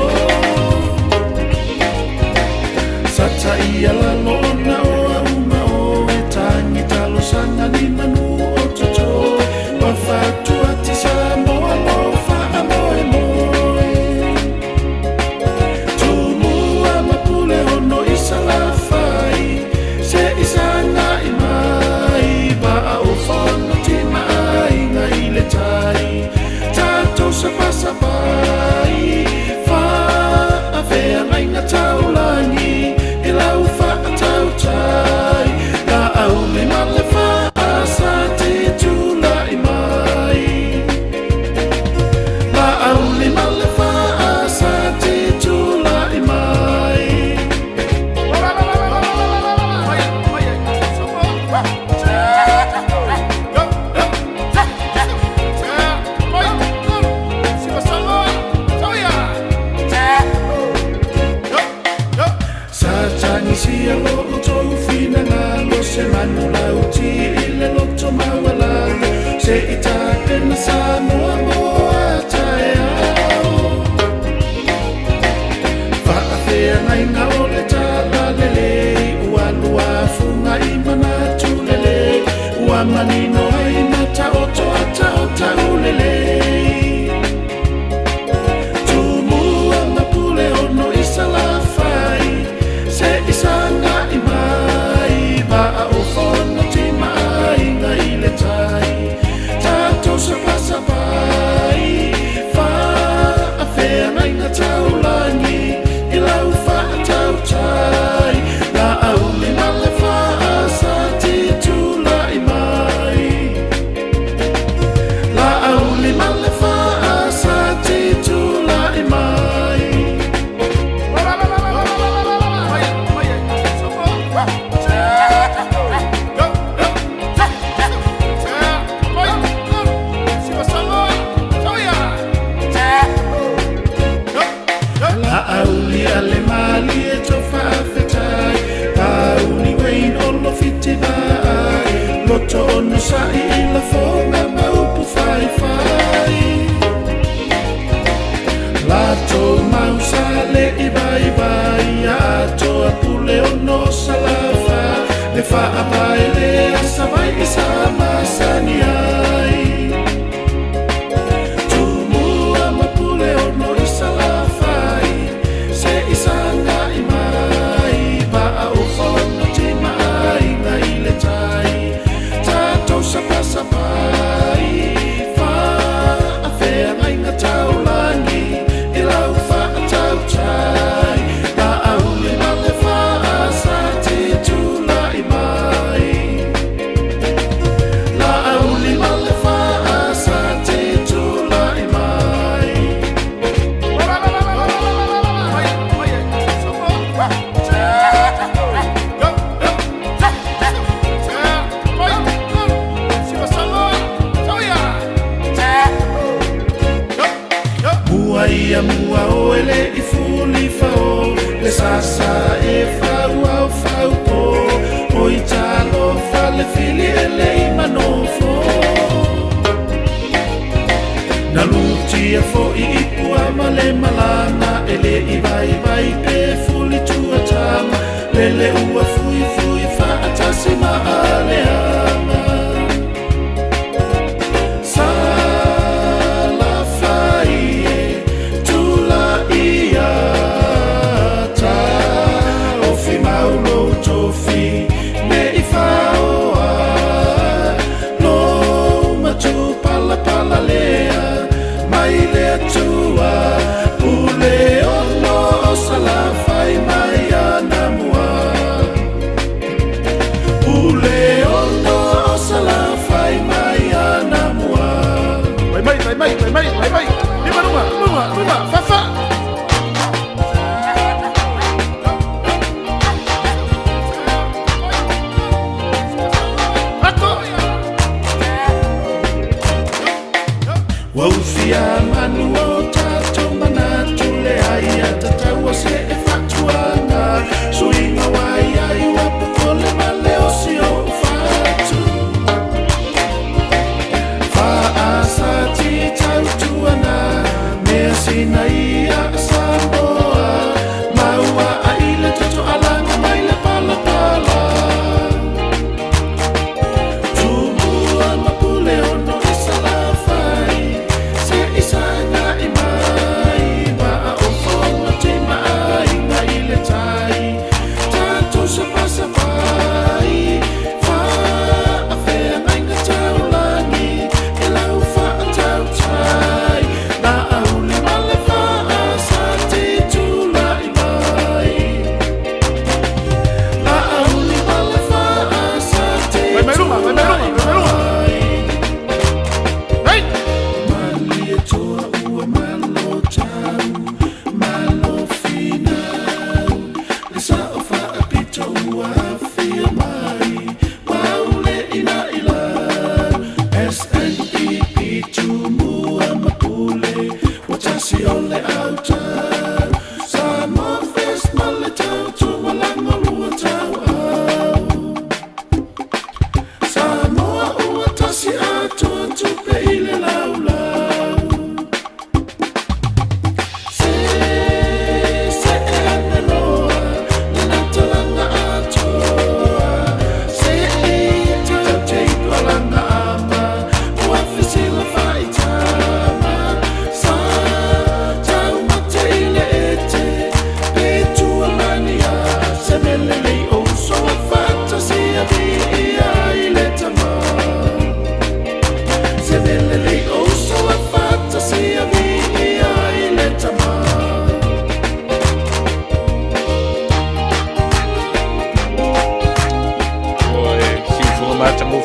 sata ia la lona o uma o e tangi talo sanga ni manu o to wa fatu ati sa mo lo fa mo tu mu ama pule ono isala fai se isa ngai nga ole tala lele ua lua funga I manatu lele ua manino ai na ta ota ulele tumua mapule ono isa la fai se isa nga I mai ba o fono ti mai nga ile tai tato sa pai fa a fe ngai nga taulangi I lau fa tau tai la au le male fa sa ti tu la I mai la au le male fa sa ti tu la I mai la auli ale mali e tofa afetai pauni wein ono fiti vai loto ono sai I la fonga maupu fai fai lato mau sale I vai ato apule ono salafa le fa apai le asa vai I sama sani ai tumua mapule ono I salafai se isanga I mai ba o fono ti mai nga ile tai tato sapai fa a fe ngai nga taulangi I lau fa tau tai la au le male fa sa ti tu la I mai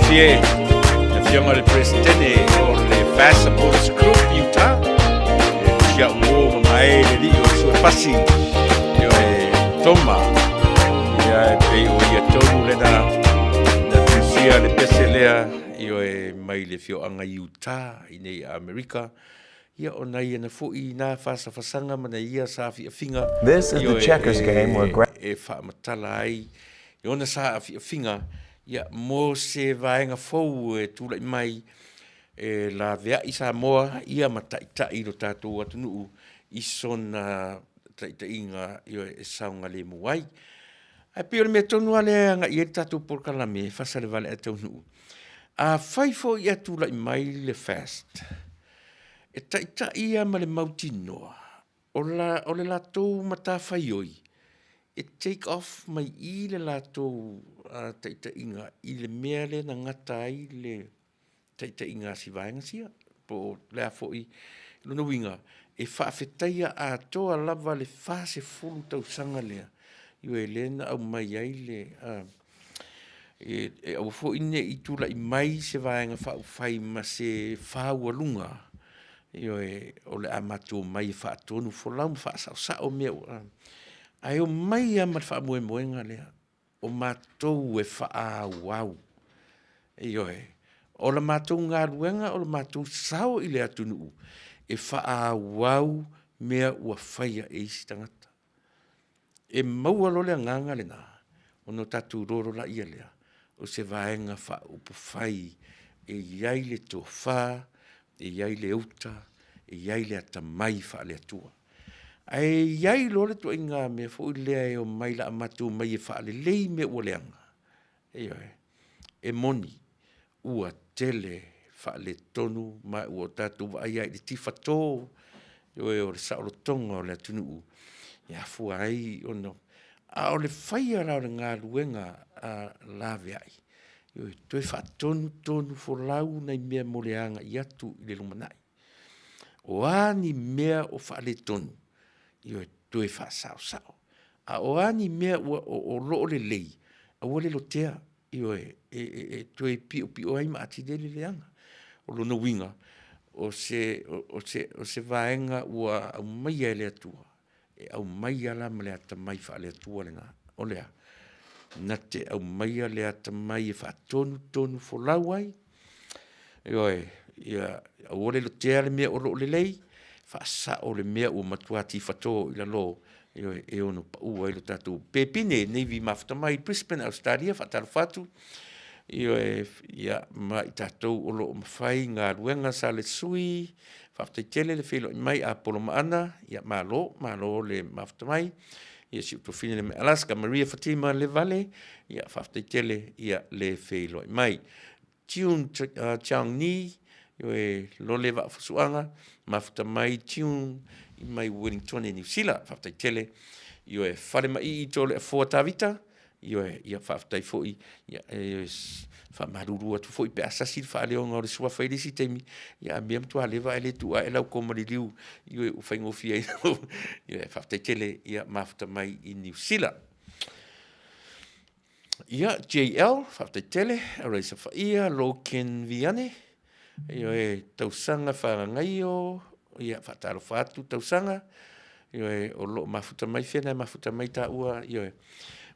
fie na fianga le presidente o le Fasa Boys Group Utah ia uo mai le li o so pasi io e toma ia pe o ia tonu le na tusia le peselea io e mai le fio anga Utah i nei Amerika ia ona ia na foi na fasa fasanga mana ia sa finga. This is the checkers game where e fa matala ai ia ona sa finga ia mo se vaenga fou e tula mai e la vea isa moa ia mataʻitaʻi lo tatou atunuu i sona taʻitaʻiga io e saoga lemu ai ae pei o le mea tonu a le agaʻi ai le tatou polokalame fasa le vale a taunuu a fai foʻi ia tulaʻi mai le fast e taʻitaʻi ia ma le mautinoa o le latou matafaioi e take off mai i le latou taʻitaʻiga i le mea le na gata ai le taʻitaʻiga sivaega sia po lea foʻi lona uiga e faafetaia atoa lava le fasefulu tausaga lea io e lē na aumai ai le e aua foʻi neʻi tulaʻi mai se vaega faaufai ma se faualuga io e o le a matua mai e faatonu folau ma faasaʻosaʻo mea ua ae o mai a ma le faamoemoega lea o matou e faaauau io e o le matou galuega o le matou sao i le atunuu e faaauau mea ua faia e isi tagata e maua lo le agaga lenā ona tatou lolo laʻia lea o se vaega faaupu fai e iai le tofā e iai le uta e iai le atamai faaleatua ae iai lo le tuaiga mea foʻi lea e o mai la matou mai e faalelei mea ua leaga e moni ua tele faaletonu ma ua tatou vaai ai le tifatō io e o le saʻolotoga o le atunuu ia fua ai ona a o le faia la o le galuega a laveaʻi io e toe faatonu folau nai mea moleaga i atu i le lumanaʻi o ani mea o faaletonu io e toe faasaʻosaʻo a o ani mea ua o loo lelei aua le lotea io e toe piʻopiʻo ai ma atilele leaga o lona uiga o se vaega ua aumaia e le atua e aumaia la ma le atamai faaleatua lenā o lea na te aumaia le atamai e faatonu folau ai ia aua le lotea le mea o loo lelei faasaʻo le mea ua matuā tifatō i lalo e ono paʻua ai lo tatou pepine neivi mafutamai Brisbane Australia faatalofa atu ia ma i tatou o loo mafai galuega sa le sui faafetaitele le feiloʻi mai a polomaana ia malo le mafutamai ia siʻutofina le mea Alaska Maria Fatima le Vale ia faafetaitele ia le feiloʻi mai Tune Changi e lole vaafosuaga mafutamai Tune i mai Wellington e New Zealand faafetaitele io e fale mai i tole e foa tavita ia faafetai foʻi ia faamalulu atu foʻi pe asasi le faaleoga o le suafa i lesi taimi ia mea matualeva e le tuʻa e lau komaliliu io e ua faigofia ai ia e faafetaitele ia mafutamai i New Zealand ia JL faafetaitele araisa faia Loken Viane io e tausaga faagaio ia faatalofa atu tausaga io e o loo mafutamai fena mafutamai taʻua io e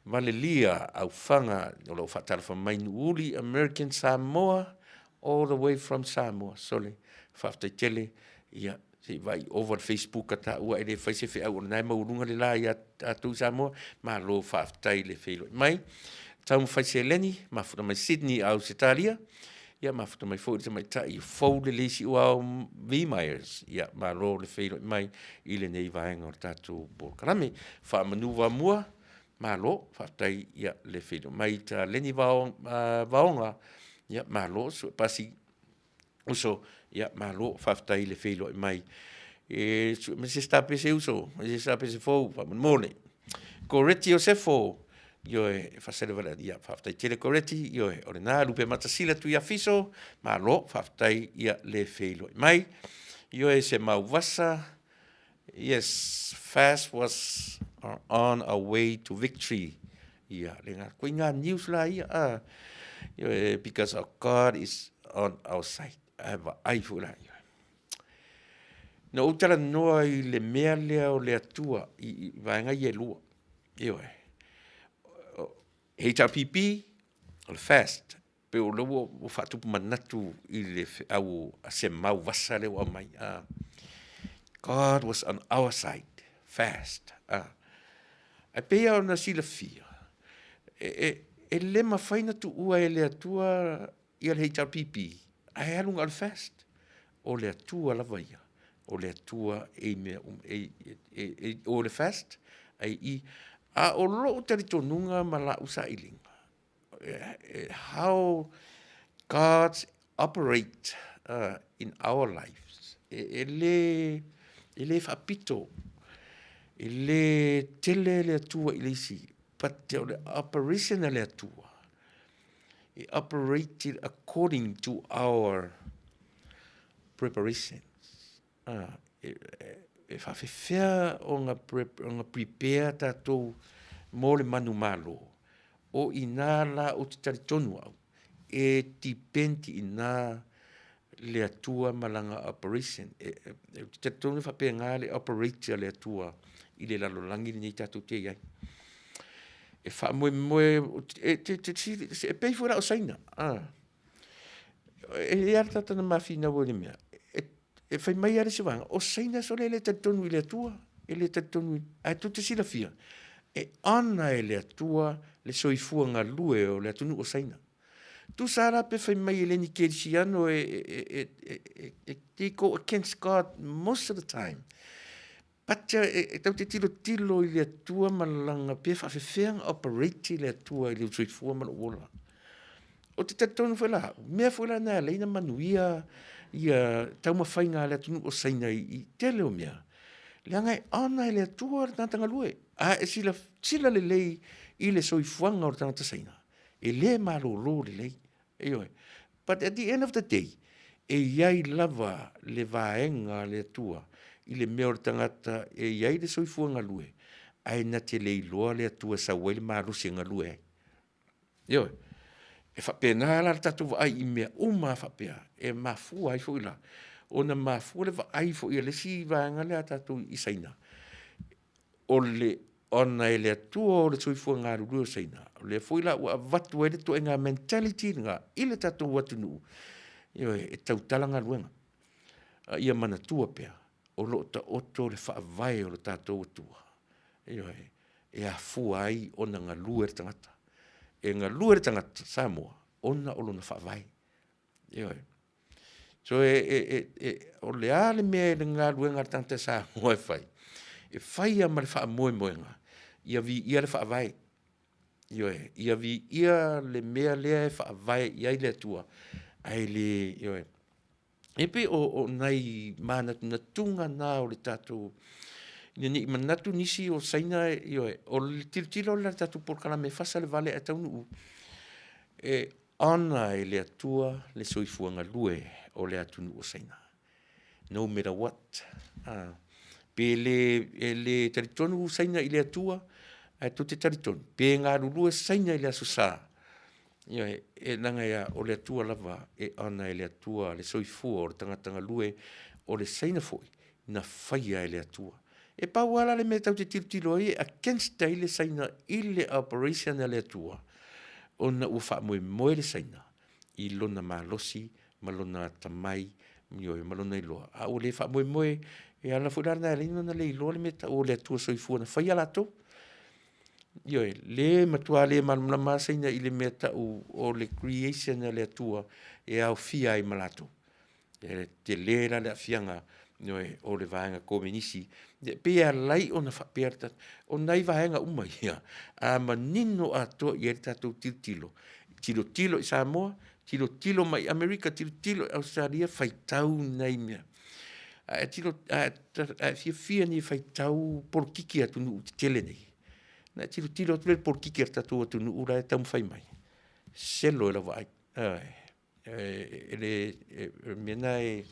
Valelia aufaga o loo faatalofa mai nuuli American Samoa all the way from Samoa sole faafetaitele ia se vai over Facebook a taʻua e le fai se feʻau o lanai mauluga le la ia tatou Samoa malo faafetai le feiloʻi mai taumafai seleni mafutamai Sydney Ausitalia ia mafutamai foʻi le tamaitaʻi fou le leisi ua V-Myers ia malo le feiloʻi mai i lenei vaega o le tatou polokalame faamanuva mua malo faafetai ia le feiloʻi mai taleni vaoga ia malo sue pasi uso ia malo faafetai le feiloʻi mai e sue ma se stapese uso ma se stapese fou faamanamole koreti Josefo io e fasele vale ia faafetaitele koreti io e o lenā lupe matasila tu ia fiso malo faafetai ia le feiloʻi mai io e se mauvasa yes fast was on our way to victory ia le gakoiga news la ia Because our God is on our side. Ai fula. Na utala noa I le mea lea o le atua I vaenga I e lua. HRPP, o le fast. Pe o lua o whatupu manatu I le au se mau vasa le wa mai. God was on our side. Fast. A pea o na sila fia. E le mawhaina tu ua e le atua I al HRPP. Ai alunga al fast. O le atua lava ia. O le atua e mea o le fast. Ai a o lo taritonunga ma la usa ilinga. How God operate in our lives. Ele whapito. Ele tele le atua I si. But the operation le atua. It operated according to our preparations. E whawhewhia o ngā prepare tātou mō le manu malo. O I nā la o te taritonu au. E tipenti I nā le atua malanga operation. Te taritonu whapea ngā le operator le atua I le lalolangi ni tātou te iai. E wha moe, e pei fura o saina. E ar tatana mawhina wo le mea. E whai mai are se wanga, o saina so le taritonu I le atua. E le taritonu, ai tu te sila fia. E ana e le atua, le soifua ngā lue o le atunu o saina. Tu sara pe whai mai le ni kerisiano they go against God most of the time. Pacha e tau te tilo I le atua malanga pe whawhewhenga operate le atua I le soifua mana ola. O te taritonu whela, mea whela nā leina Manuia ia tau mawhainga le atunu o saina I tele o mea. Le angai ana le atua le tanganga lue. E sila le lei I le soifuanga o le tangata saina. E le malolo le lei. But at the end of the day, e iai lava le vaenga le atua I le mea o le tangata e iai le soifuanga lue. Ai na te lei loa le atua sa wele marusi nga lue. E whapea nā la tatu wa ai I mea uma whapea. E mafua ai fo ila. O na mafua le wa ai fo ila. Le si vaenga le tatu I saina. O le ona e le atua o le soifua ngā ruru o saina. O le fo ila ua vatu e le to e ngā mentality ngā. I le tatu watu nuu. E tau talanga luenga. Ia mana tua pea. O lo ta oto le whaavai o le tatu watua. E a fua ai o na ngā lua e tangata. E ngā lua e tangata Samoa, ona o lona whaavai. So o le ale mea le ngā lua ngā tangata Samoa e whai. E whai a mare wha moe ngā. Ia vi ia le whaavai. Ia vi ia le mea lea e whaavai ia I le atua. Ai le, e pe o nai manatu na tunga nā o le tātou ni manatu nisi o saina o le tilo le tatu porkala me Fasa le Vale a Taunuu. E ana e le atua le soifuanga lue o le atunu o saina. No matter what. Pe le taritonu saina I le atua, a to te taritonu. Pe ngā rurua saina I le asusa. E nanga ia o le atua lava, e ana e le atua le soifua o le tangatanga lue o le saina foi, na whaia e le atua. E pauala le me tau te tilo against I le saina I le operation le atua. O na ua wha moe le saina. I lona malosi, malona tamai, malona iloa. A o le wha moe, e ala furana e leina na le iloa le me tau o le atua soifua na whaia lato. Le matua le malama saina I le me tau o le creation le atua e au fia I malato. Te lera le afianga, o le vaenga komenisi. Pea lai o na whaperta, o nai vaenga uma ia. A manino ato I e tatou tilo. Tilo I Samoa, tilo mai Amerika, tilo Australia, whaitau nei mea. Fia ni whaitau porkiki atu nuu te tele nei. Na tilo tule porkiki atu atu nuu ura e tamu whai mai. Selo e la vai. Mena e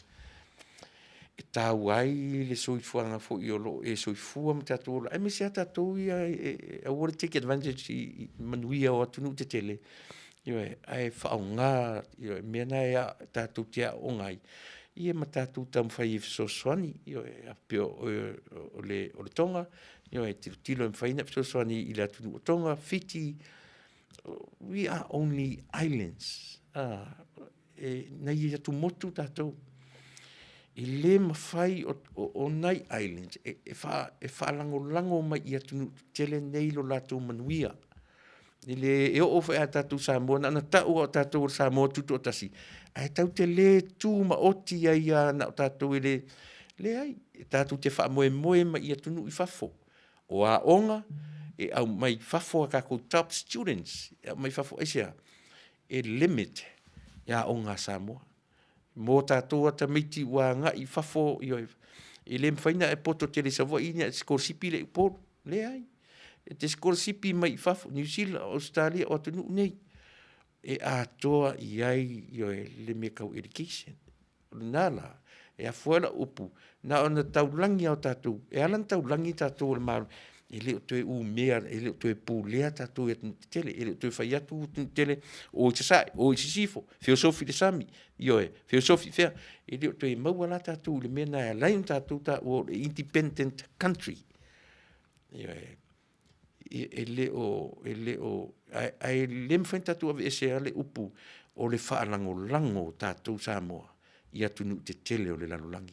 tau ai le soifuanga fo I olo e soifua ma tatou ola. Me se tatou ia I want to take advantage I Manuia o atu nuu te tele. ai whaonga, mena ea tātou tia o ngai. Ia ma tātou tam whai so swani, a pio o le tonga, tilo im whaina so swani I la tunu o tonga, Fiji, we are only islands. Nei ia tu motu tātou. I le mawhai o nai islands, whalango mai ia tunu tele nei lo lātou Manuia. I le o whai a tātou Samoa, na tau o tātou Samoa tuto o tasi. Ai tau te le tū ma oti ai na o tātou I le ai, tātou te wha moe mai ia tunu I whafo. O a onga, au mai whafo a kako top students, mai whafo esia, limit ia onga Samoa. Mō tātou ata miti wa nga I whafo, I le mwhaina poto te le savo I nia skorsipi le uporo, le ai. Te skorsipi mai whafo, New Zealand, Australia, o tunu nei. A toa iai le me kau education. Nala, a fuela upu. Na ona taulangi au tātou. Alan taulangi tātou le maru. Ele o tue mea, ele o tue pūlea tātou e tele. Ele o tue whaiatu tele. O I tasai, o I sisifo. Filosofi le sami. Filosofi fea. Ele o tue mauala tātou le mea na lai tātou o independent country. Ele o ai le mwhainta tu ave ese ale upu o le whaalango tātou Samoa ia tunu te tele o le lalolangi.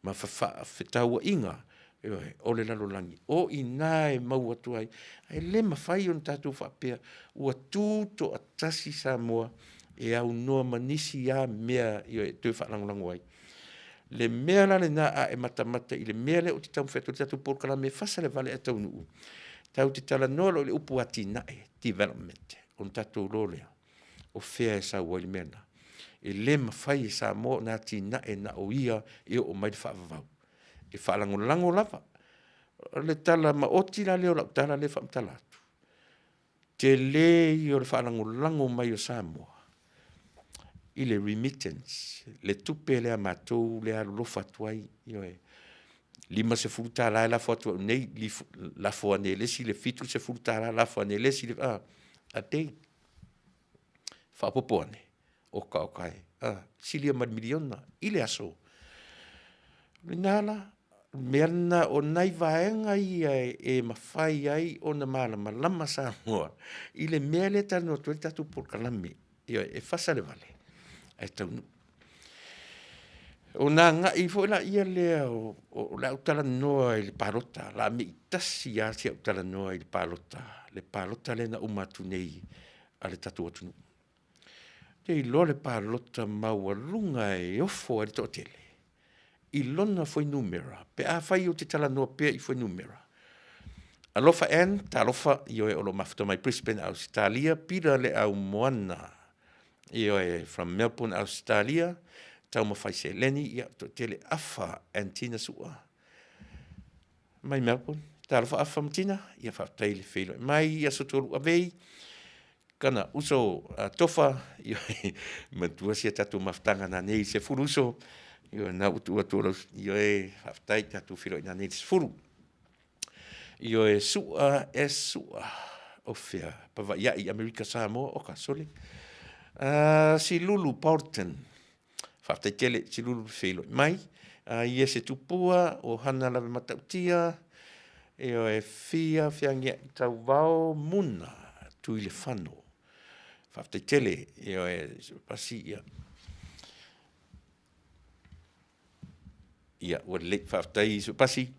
Ma whetaua inga o le lalolangi. O I nae mau atu ai le mawhai on tātou whapea ua tūto atasi Samoa e au noa manisi a mea tue whaalango ai. Le mea la le na a matamata I le mea le o te tau whetu te tatu porkala me Fasa le Vale a Taunuu. Tau te tala nolo le upu ati nae, development, on tatou lolea, o fea e sa wai mena. E le mawhai e sa mo na ati nae na o ia e o mai whaavavau. E whaalango lava. Le tala ma oti la leo la tala le whaamtalatu. Te le I o le whaalango mai o Samoa. I le remittance, le tupe le amatou, le alofa tuai, lima se futa la foto nei la fo ne le si le fitu se futa la fo ne le si le a te fa popone o kai si le mad miliona ile aso nala merna o nai vaenga e mafai ai o na malama sa mo ile mele ta no tu tu por kalame e Fasa le Vale ai Taunuu. O nā ngā I fo la ia lea o la utala noa I le palota, la me itasi a sia utala noa I le palota le na umatu nei a le tatu atunu. Te I lo le palota maua lunga e ofo a le totele. I lona foi numera, pe a fai o te tala noa pe I foi numera. Alofa ta alofa I o lo mafto mai Brisbane, Australia, pira le au moana. I from Melbourne, Australia, tau mawhai se leni ia to tele afa antina sua. Mai Melbourne, talofa afa matina, ia whaftai le whelo. Mai ia sotoru avei, kana uso tofa, ia matua sia tatu maftanga na nei se furu uso, ia na utu atura, ia whaftai tatu whelo na nei se furu. Ia sua o whea, pawa ia I Amerika Samoa, oka sole. Si Lulu Porton, whaftai tele si lulu whelo. Mai, ia se tupua o hana lawe matautia, e fia whiangia I tau wao muna tui le whano. Whaftai tele, pasi ia. Ia, ua le whaftai so pasi.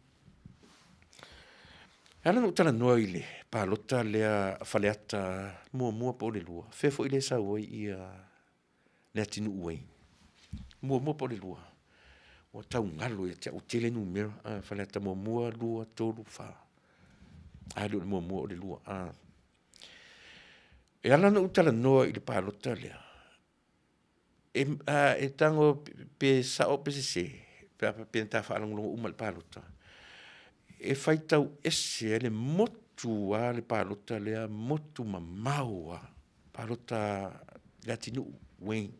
Ala no tala noa I le, pālota lea whaleata mua po le lua. Whefo I le sa oi ia lea tinu uei. Mua po le lua. O tau ngalo e te o tele numero. Whaleata mua lua tolu wha. Alu le mua o le lua. E ala no utala noa I le pālota lea. E tango pe sa o pe se. Pe ta whaalango uma le pālota. E whaitau ese le motu a le pālota lea motu mamaua. Pālota lea tinu wei.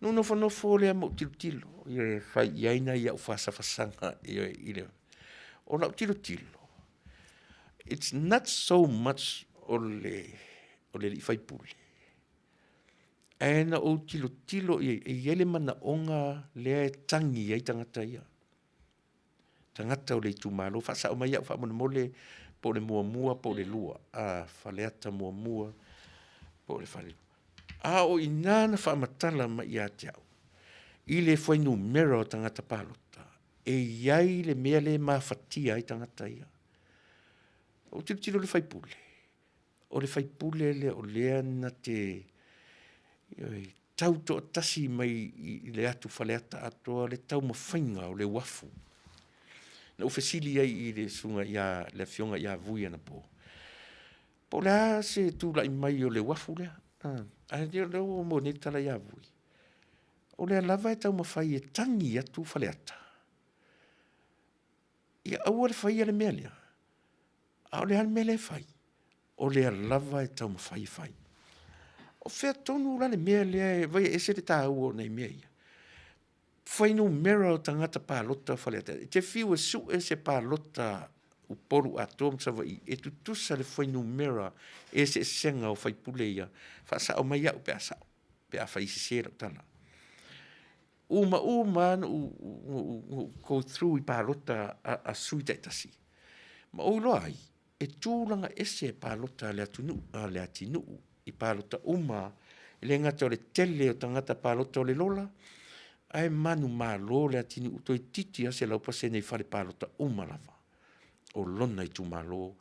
No nofo lea mo tilo. Ia whai iaina ia u fasanga I le. O lau tilo. It's not so much o le li whaipule. E na o tilo i ele mana onga lea tangi ai tangata ia. Tangata o le tumalo, whasa o mai au wha mole po le mua po le lua. Whaleata mua po le whale. O inana wha matala ma ia te au. I le whainu mera o tangata palota. E iai le mea le mawhatia ai tangata ia. O tilo le whaipule. O le whaipule le o lea na te tau to tasi mai i le atu whaleata atoa le tau mawhainga o le wafu. Na ufesili ai i le sunga ia le fionga ia vuia na po. Po la se tu la mai o le wafu lea. Le o mo ne tala ia vui. O le lava e tau mawhai e tangi atu whaleata. Ia aua le whai le mea lea. O le han mele whai. O le lava e tau mawhai. O whea tonu la le mea lea vai e se te tā ua nei mea ia. Whainu mera o tangata pālota whaleata. Te whiu e su e se pālota uporu a tōm sawa i. E tu tusa le whainu mera e se senga o whaipule ia. Whasa o mai au pe asao. Pe a whaisi sera tala. Uma go through i pālota a sui taitasi. Ma o loa ai. E tūlanga ese pālota le atinu i pālota le ngata o le tele o tangata pālota o le lola. Ai manu malo le atini utoi titi ase lau pase nei whare pālota lava. O lona i tu malo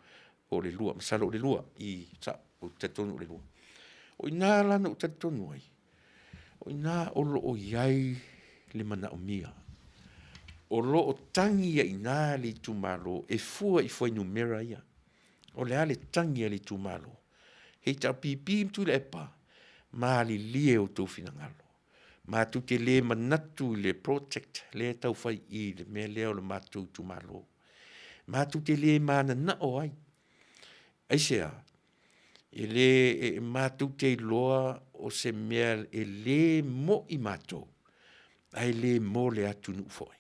o le lua. Masalo o le lua i o te tonu o le lua. O ina lana o te tonu ai. O ina olo o iai le mana o mia. O lo o tangi ia ina le tu malo e fua i fua numera ia. O le ale tangi ia le tu malo. Hei tau pipi Tuilaepa ma li lie o tau finangalo. Ma tu te le manatu le protect le tau fai i le mea leo le matu tu malo. Ma tu te le mana na o ai. Ai sea, e le matu te loa o se mea e le mo i mato. Ai le mo le atu nu foi.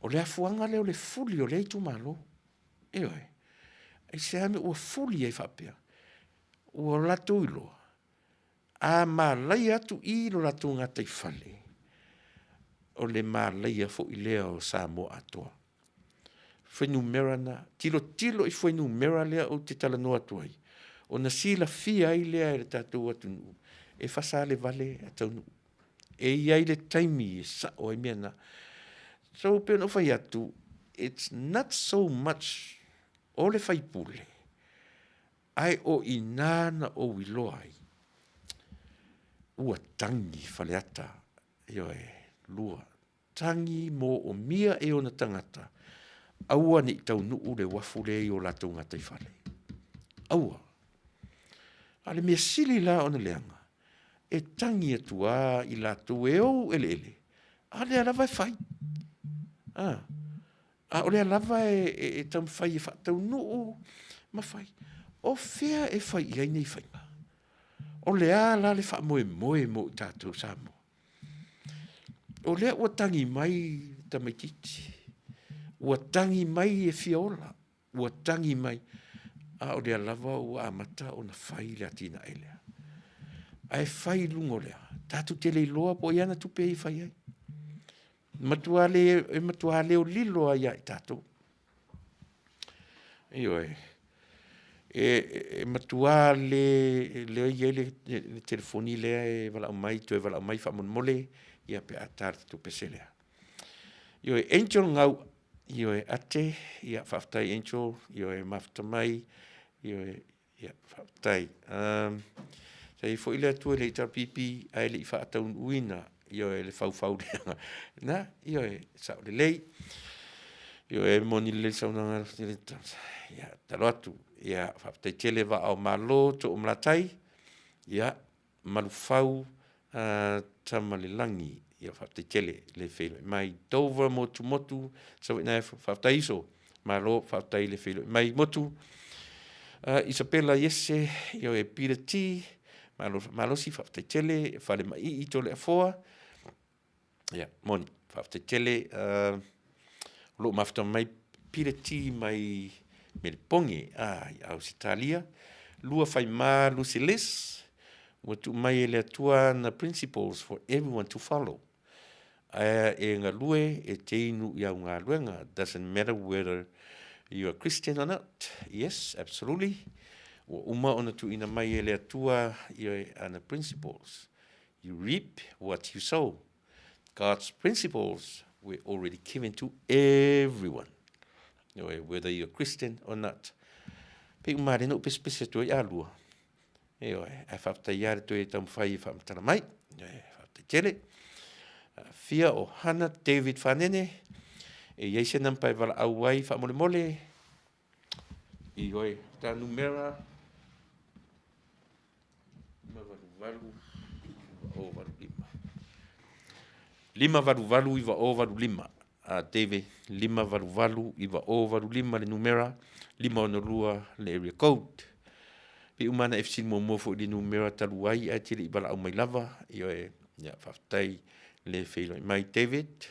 O le afuanga leo le fuli o le tu malo. E oi. Ai sea me ua fuli ai whapea. Ua latu i loa. A malai atu i lo latu ngata i whale. O le malai a fo i lea o Samoa atoa. Whainu mera na. Tilo i whainu mera lea o te tala noa tuai. O na sila fia i lea e le tātou atu nu. E Fasa le Vale a Taunuu. E iai le taimi e sa o e mea na. So pe no whai atu. It's not so much o le whaipule. Ai o inana o wiloa ai. Ua tangi whaleata. Io e lua. Tangi mo o mia e o na tangata. Aua ni Taunuu le wafu le i o lato ngata i whale. Aua. Ale mea sili la o na leanga. E tangi atua i lato e o ele. Ale alava e whai. O le alava e tam whai e wha Taunuu ma whai. O fea e whai i nei whai. O lea la le wha moe mo tātou Samoa. O lea ua tangi mai tamaititi. Ua tangi mai e fiola. Ua tangi mai. O lea lava ua amata o na whai le atina e lea. Ai whai lungo lea. Tātou tele loa po iana tupe i whai ai. Matua le o lilo ai ai tātou. Ioi. E matua le telefoni lea e wala o mai, tu e wala o mai whamon mole, ia pe atarte tu pese lea. Io e Angel ngau, io e ate, ia whaftai Angel, io e maftamai, io e whaftai. Sa i fo ilea tua le ita pipi, ai le i whaataun uina, io e le whau lea. Na, io e sao le lei, io e moni le saunanga, ia talo atu. Ia whaptai tele wa au malo to umlatai. Ia malufau tamalilangi. Ia whaptai tele le whelo. Mai Dover motu. So ina whaptai iso. Malo whaptai le whelo. Mai motu. Isabella Yese. Ia e pira ti. Malo si whaptai tele. Whale mai i tole a foa. Ia moni. Whaptai tele. Lo mafta mai pira ti mai... Me le pongi, au Italia, lua fai mā lusiles, ua tu mai e le atua na principles for everyone to follow. Aia e ngā lue e te inu i au ngā luenga. Doesn't matter whether you're a Christian or not. Yes, absolutely. Ua uma ona tu ina mai e le atua i ana principles. You reap what you sow. God's principles were already given to everyone. Whether you're a Christian or not. Pe umare no pespese tu i alua. E whaftai iare tu e tam whai whamtara mai. Whaftai tele. Fia o Hana David Whanene. E yeise nampai wala au wai whamole mole. I hoi ta numera. Lima valu iwa o valu lima. David, lima valu iwa o valu lima le numera. Lima ona lua le area code. Pe umana FC mo mofo di numera talu ai a tiri ibala au mai lava. Io e whaftai le whelo mai David.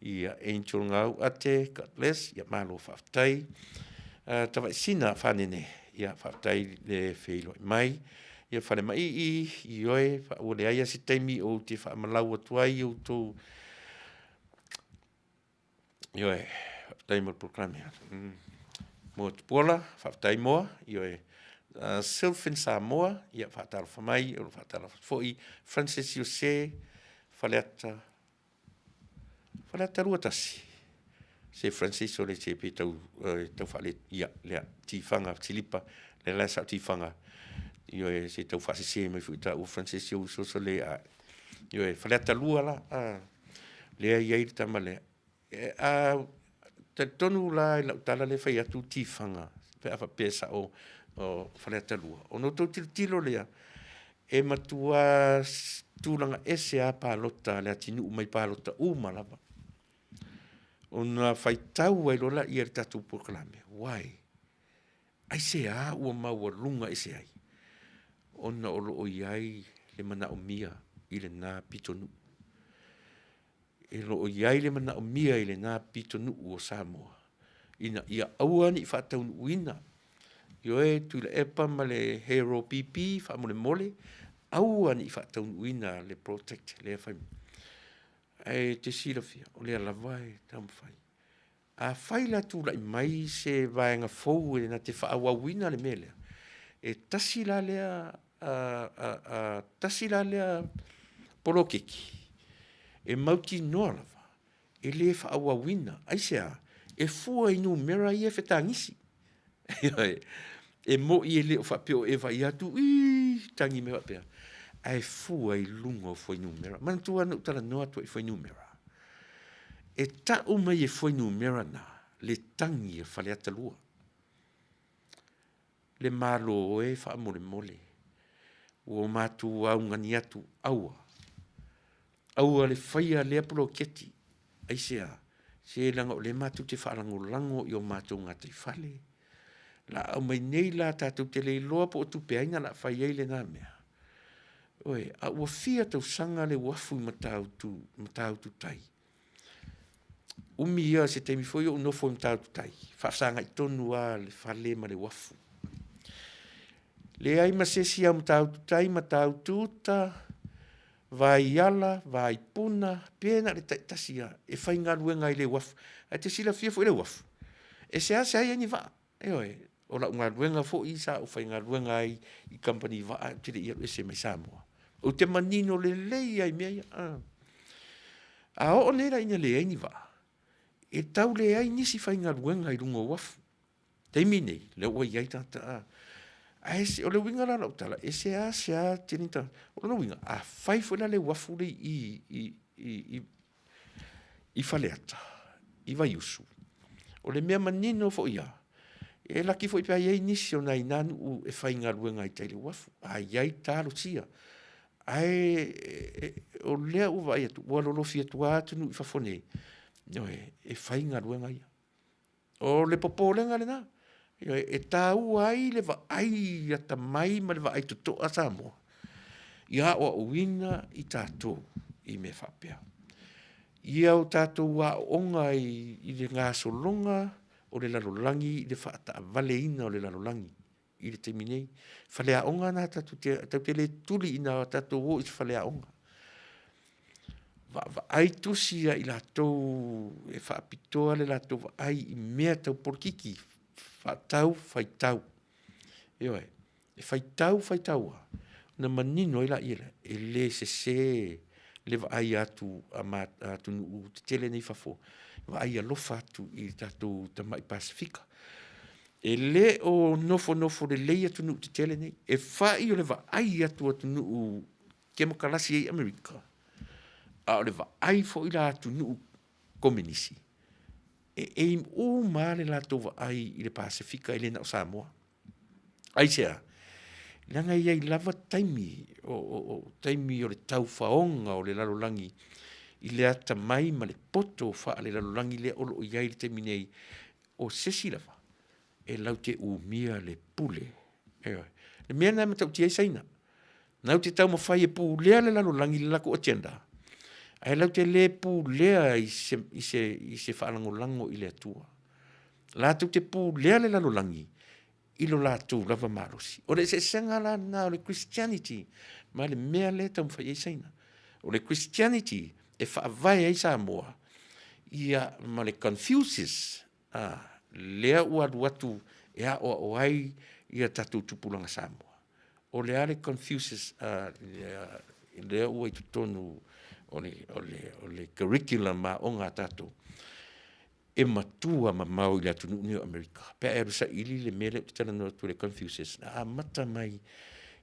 Ia angel ngau ate, God bless. Ia malo whaftai. Tawa sina whanene. Ia whaftai le whelo mai. Ia whare mai i oe. Wale aia si teimi o te whaamalau atuai o tō. Io e whaftai mo proklame. Mo te pola, whaftai moa. Io e Sylvan Samoa, ia whaatara whamai, o whaatara whoi, Francis Jose, whaleata ruatasi. Se Francis o le te pe tau whale, ia, lea, tifanga, tilipa, le lasa tifanga. Io e se tau whase se mai fuita o Francis Jose so le a. Io e whaleata lua la, lea iai tama lea. Te tonu la, ila utala le whai atu tifanga, pe awa pesa o whaleata lua. O no tau tilo lea, e matua tūlanga ese a pālota, lea tinu umai pālota umalava. O na whaitau ai lola i er tatu proklame. Wai? Ai se a ua maua lunga ese ai. O na olo o iai le mana o mia i le nā pitonu. E lo o iai le mana o mia i le nā pitonu o Samoa. Ina ia auani i whātau uina. Io e Tuilaepa ma le hero PP, whamole mole, auani i whaatau uina le protect, le whaim. E te sirafia, o le alawai, tam whai. A whai la tūla i mai se vaenga fau e na te whaawawina le melea. E tasila lea porokeki. E mauti noa lava. E le whaawawina. Aisea, e fua inu mera i e whetangisi. E mo i ele o whapeo e vai atu, tangi me wapea. Ai fua i lunga o foi numera. Mantua no tala noa tu i foi numera. E ta uma i e foi numera na, le tangi e whaleata lua. Le malo o e wha mole mole. O matu au ngani atu aua. Aua le whaia le apolo keti. Aisea, se langa o le matu te wharango lango i o matu ngata i whale. La au mai nei la tātou te lei loa po o tupeaina la whai eile nā mea. Oe, a ua fia tau sanga le wafu matau tu tai. Umi ia se teimi foi o no foi matau tu tai. Whafsanga i tonu a le whale ma le wafu. Le ai ma se si au matau tu tai, matau tuta, vai ala, vai puna, pēna le taitasia, e whai ngā ruenga i le wafu. A te sila fia foi le wafu. E se a se ai ani vaa. E oe, o la ngā ruenga fo i sa o whai ngā ruenga i company vaa tire i alo ese mai Samoa. O te manino le lei ai mea ia. A o nera ina le ai ni vaa. E tau le ai nisi whai ngā ruenga i rungo wafu. Teimi nei, le ua iai tata a. A ese, o le winga la lautala, ese a se a tinita. O le winga, a whai fwena le wafu le i whaleata, i vai usu. O le mea manino fo ia. E laki fo i pia iei nisi o nai nanu u e whai ngā ruenga i teile wafu. A iai tāro tia. Ai, o lea uwa ai atu, ua lolo fia tua atunu i whafone. No, e whai ngā ruenga ia. O le popolenga le nā. E tāu ai le wa ai ata mai ma le wa ai tuto a Samoa. Ia o uina i tātou i me whapea. Ia o tātou wa onga i le ngā solonga o le lalolangi i le whaata vale ina o le lalolangi i le teminei. Whalea onga na tatu te le tuli ina tatu o is whalea onga. Ai tusia i la tau e whaapitoa le la tau ai i mea tau porkiki. Whaatau, whaitau. Eo e whaitau a. Na manino i la ira. E le se le ai atu atu nu te tele nei whafo. Ai alofa atu i tatu tamai Pasifika. E le o nofo le leia tu nu te tele nei. E whai o le ai atu nu kemokalasi ei Amerika. A o le ai fo i la atu nu kominisi. E o male la tova ai i le Pasifika i le na o Samoa. Ai sea. Langa iai lava taimi o taimi o le tau whaonga o le lalolangi i le ata mai ma le poto wha le lalolangi le olo i ai le taimi nei o sesi lava e lau te umia le pule. Le mea na matau tia saina. Nau te tau mawhai e pulea le lalolangi le lako agenda. Ai lau te le pulea i se whaalangolango i le atua. Lātou te pulea le lalolangi i lo lātou lava marosi. O le se senga la na o le Christianity, ma le mea le tau mwhai e saina. O le Christianity e whaavai ai Samoa, ia ma le Confucius, lea ua watu e a o ai ia tatou tupulanga Samoa. O lea le Confucius, lea ua i tutonu o le curriculum ma o ngā tatou. E matua ma mau i le atu nuu Amerika. Pea e rusa ili le mele te tala no tu le Confucius. A mata mai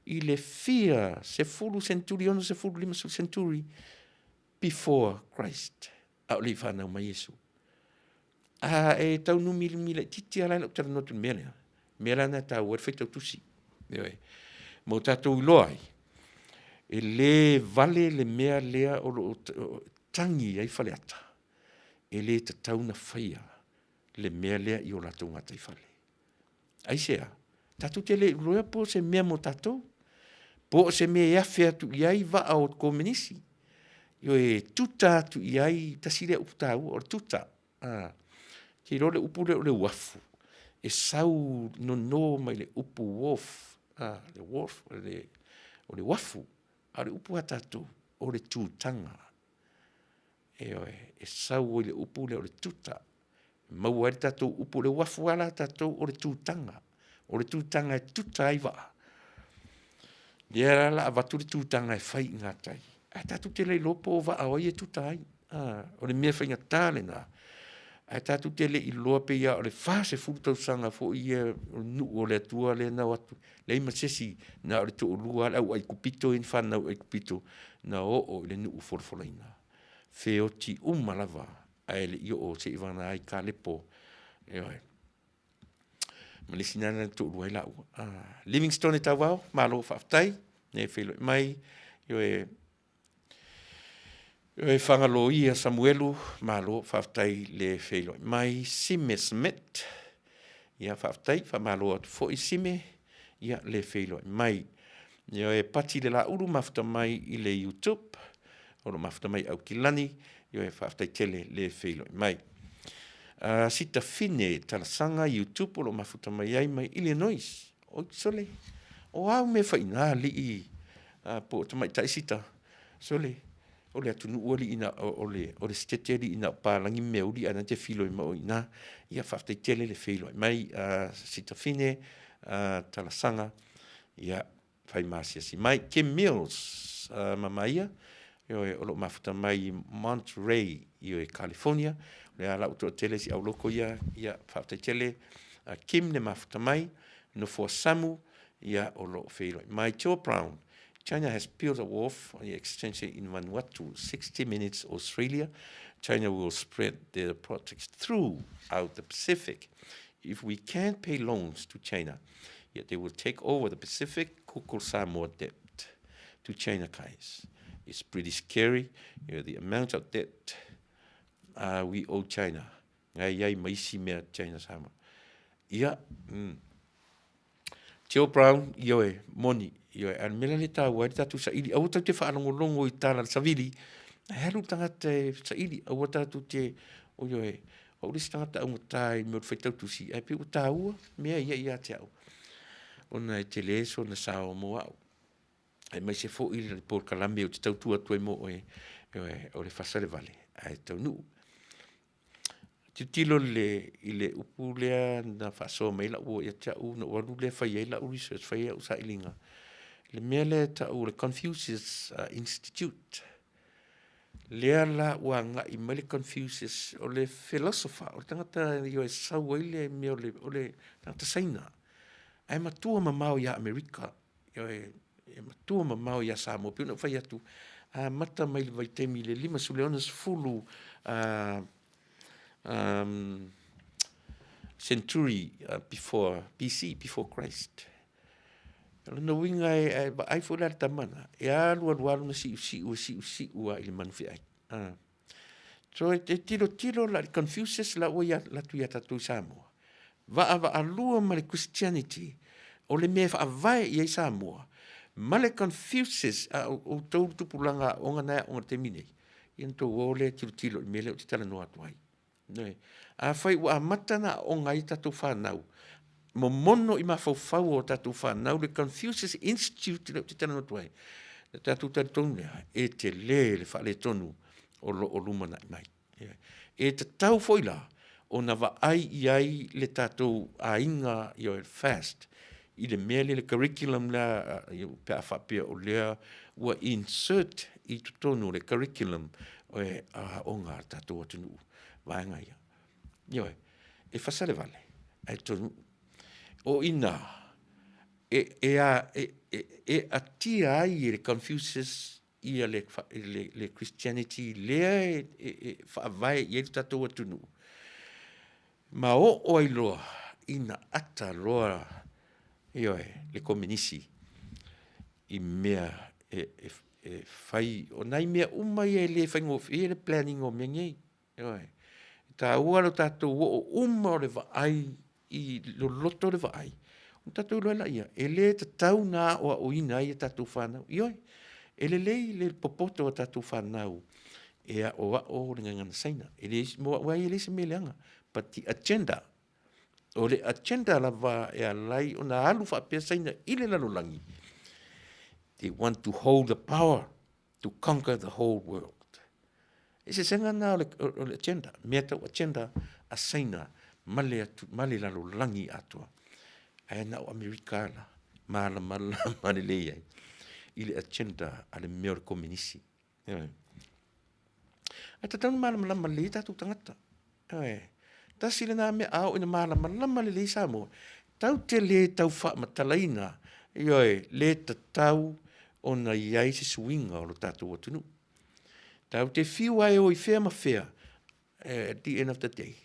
i le fia se fulu centuri ono se fulu lima centuri before Christ. A o le whanau mai Yesu. A e tau nu mili titi ala ila tala no tu mele. Mele ana tau e whaitau tusi. Mo tatou iloai. E le vale le mea lea o tangi ai whaleata. E le te tauna whaia le mea lea i o latou ngata i whale. Ai sea, tatou te le roia po se mea mo tatou, po se mea ia whea tu iai wa o komenisi. Io e tuta tu iai tasire uputau o tuta. Ki role upu le o le wafu. E sau no mai le upu wolf. Le wolf o le wafu. A le upu a tatou o le tūtanga. E sau o le upu le o le tuta. Mau ai tatou upu le wafu ala tatou o le tūtanga. O le tūtanga e tuta ai wa. Lea la avatu le tūtanga e whai ngā tai. A tatou te le lopo o wa awai e tuta ai. O le mea whainga tāle nā. A tatou te le i loa pe ia o le whase furutau sanga fo ia nu o le atua le na watu. Le ima sesi na o le to lua au ai kupito in whanau ai kupito na o le nu uforfolaina. Feoti umalava ai le io o se ivana ai ka lepo. Malisinana to luai lau. Livingstone e tawao, malo whaftai, ne whelo mai, io e whangalo ia Samuelu, malo whaftai le whelo mai, Sime Smet, ia whaftai, whamalo atu fo i Sime, ia le whelo mai. Io e pati le la uru mafta mai i le YouTube, o lo mafta mai au kilani, io e whaftai tele le whelo mai. Sita fine talasanga YouTube o lo mafuta mai ai mai Illinois. O sole. O au me whaina li i po tamai tai sita. Sole. O le atunu ua li ina o le stete li ina pālangi meu li ana te filo i mao ina. Ia whaftai tele le whelo mai sita fine talasanga. Ia whai masia si mai. Kim Mills mamaia. Io e o lo mafuta mai Monterey io e California. Le ala uto tele si au loko ia whaftai tele Kim ne mafuta mai no for Samu ia o lo whelo. Mai Joe Brown, China has built a wharf on the extension in Vanuatu, 60 minutes Australia. China will spread their projects throughout the Pacific. If we can't pay loans to China, yet they will take over the Pacific, Kuko Samoa debt to China, guys. It's pretty scary. The amount of debt we owe China. Ngai maisi mea China sama. Ia. Joe Brown, io e moni. Io e an mela le tau ai tatu sa ili. Au tau te whaanongolongo i tāna savili. Heru tangata e sa ili. Au tatu te o io e. Au risi tangata au ngatai me o whaitau tusi. Ai pe o tāua. Mea ia te au. ona e te leso na sao mo au. E mai se fo i le por kalame o te tautua toi mo o le Fasa le Vale, ai Taunuu. Te tilo i le upu lea na whaso mai la ua ia tia u na wanu le whai la u research whai au sa ilinga. Le mea le ta u le Confucius Institute. Lea la ua nga i mai le Confucius o le philosopher, o le tangata i o e sau ai le mea o le tangata saina. Ai matua mamau ia Amerika, i o e matua mamau ia Samoa, piuna whai atu, mata mai le vaitemi le 5 suleonas fulu century before BC, before Christ. Lana winga ai fo la tamana. E alu na si ua i le manufi ai. So te tilo la Confucius la oia la tuia tatu Samoa. Va alua ma le Christianity o le mea fa vai i Samoa. Ma le Confucius o tau tupulanga o ngana o te mine. Iento o le tilo mele o te tala noa tuai. A fai ua matana o ngai tatu whanau. Mo mono i mawhauwhau o tatu whanau, le Confucius Institute le te tana no tuai. Le tatu tonu e te le whale tonu o lumana i mai. E te tau foila o na wa ai le tatu a inga i o fast. I le mele le curriculum la pe a whapea o lea ua insert i tutonu le curriculum o ngā tatu o tunu. Vaenga ia. Ioi, e Fasa le Vale, ai tonu. O ina, e atia ai le Confucius ia le Christianity, lea whaavai i e tatu atunu. Ma o ai loa, ina ata loa, le kominisi, i mea whai, o nai mea umai e le whaingofi, e le planning o mea ngei. Ta ua lo tātou o o le vaai i lo loto le vaai. O tātou loa la ia. E le tatau nā o ina i tātou whanau. Ioi, e le popoto o tātou whanau. E o le ngangana saina. E le wai e le se meleanga. But the agenda, o le agenda la va e alai o na alu whapea saina i le lalolangi. They want to hold the power to conquer the whole world. E se senga nā o le agenda, mea tau agenda a saina male lalo langi atua. Ae na o Amerikana, mala male leia. I le agenda a le mea o le kominisi. A tatanu mala le tatu tangata. Tasi le nā mea au ina mala le Samoa. Tau te le tau wha matalaina, le tatau o na iai se suinga o lo tatu o tunu. Tau te whiu ai o I whea ma whea at the end of the day.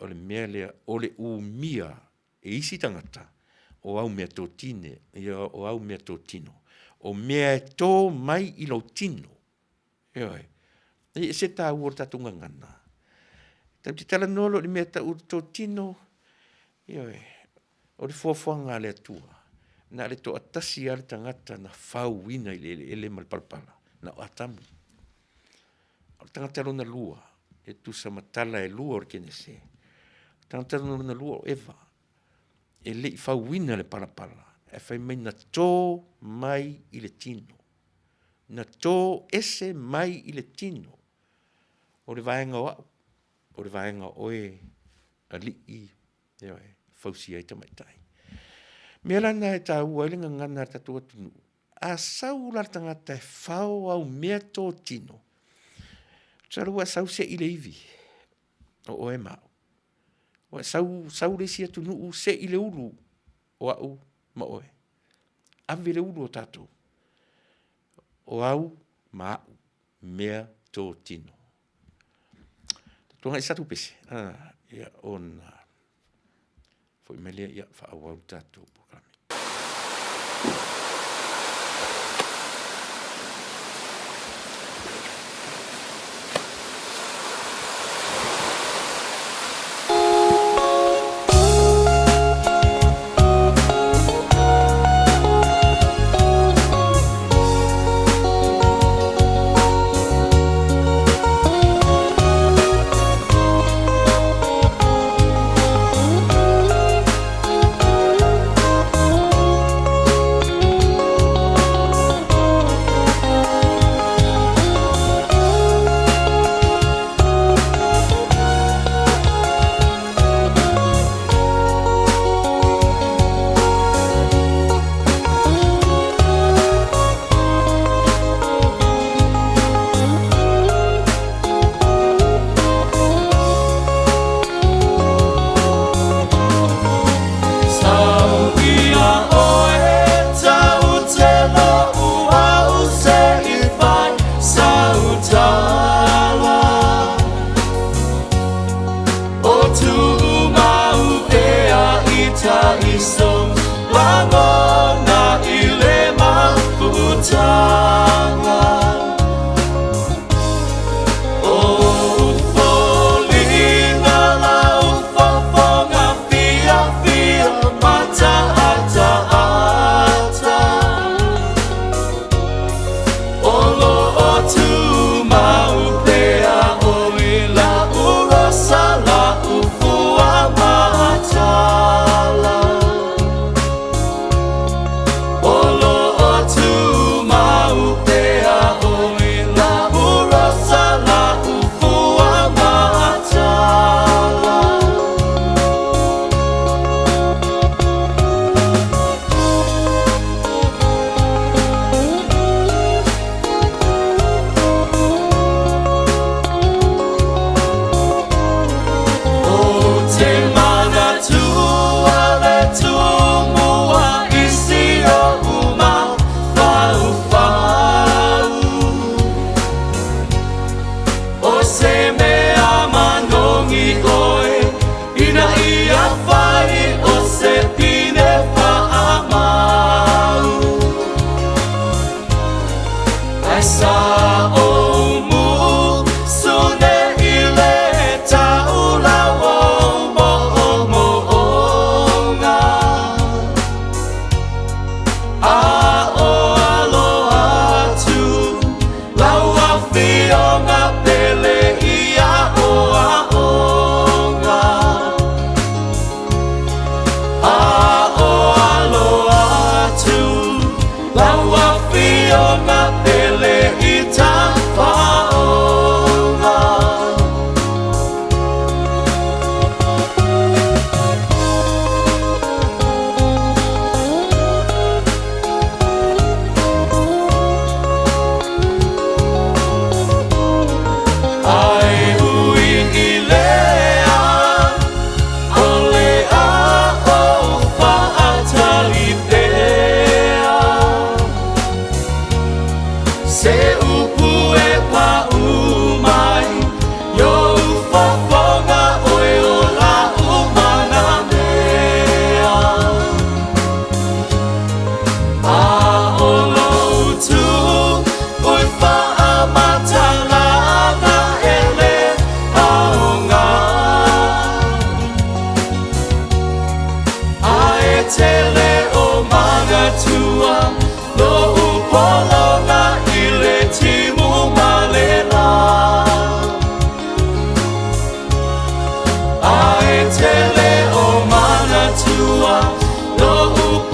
O le mea lea, o le umia e isi tangata o au mea tō tine, o au mea tō tino. O mea tō mai I lo tino. E se tā ua tatu ngangana. Tau te tala nolo le mea tō tino, o le fuafuanga le atua. Na le tō atasi ale tangata na whau ina I le malpalpala, na o atamu. O tangata rona lua, e tu sa matala e lua o kene se. Tangata rona lua o eva, e le I whauina le palapala, e whai mai na tō mai I le tino. Na tō ese mai I le tino. O le vaenga o le vaenga oe a li I, fausi ai tamaitai. Mea lana e tā ua ilinga ngana tatua tunu. A sau la tangata e whao au mea tō tino. Sarua sau se I le ivi. O oe mao. O sau le sia tunu se I le ulu. O au ma oe. Ave le ulu o tātou. O au ma au mea tō tino. Tuanga I satu pese. Ia on. Foi melea ia whaawau tātou programi.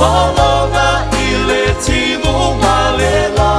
Polonga ile timu malela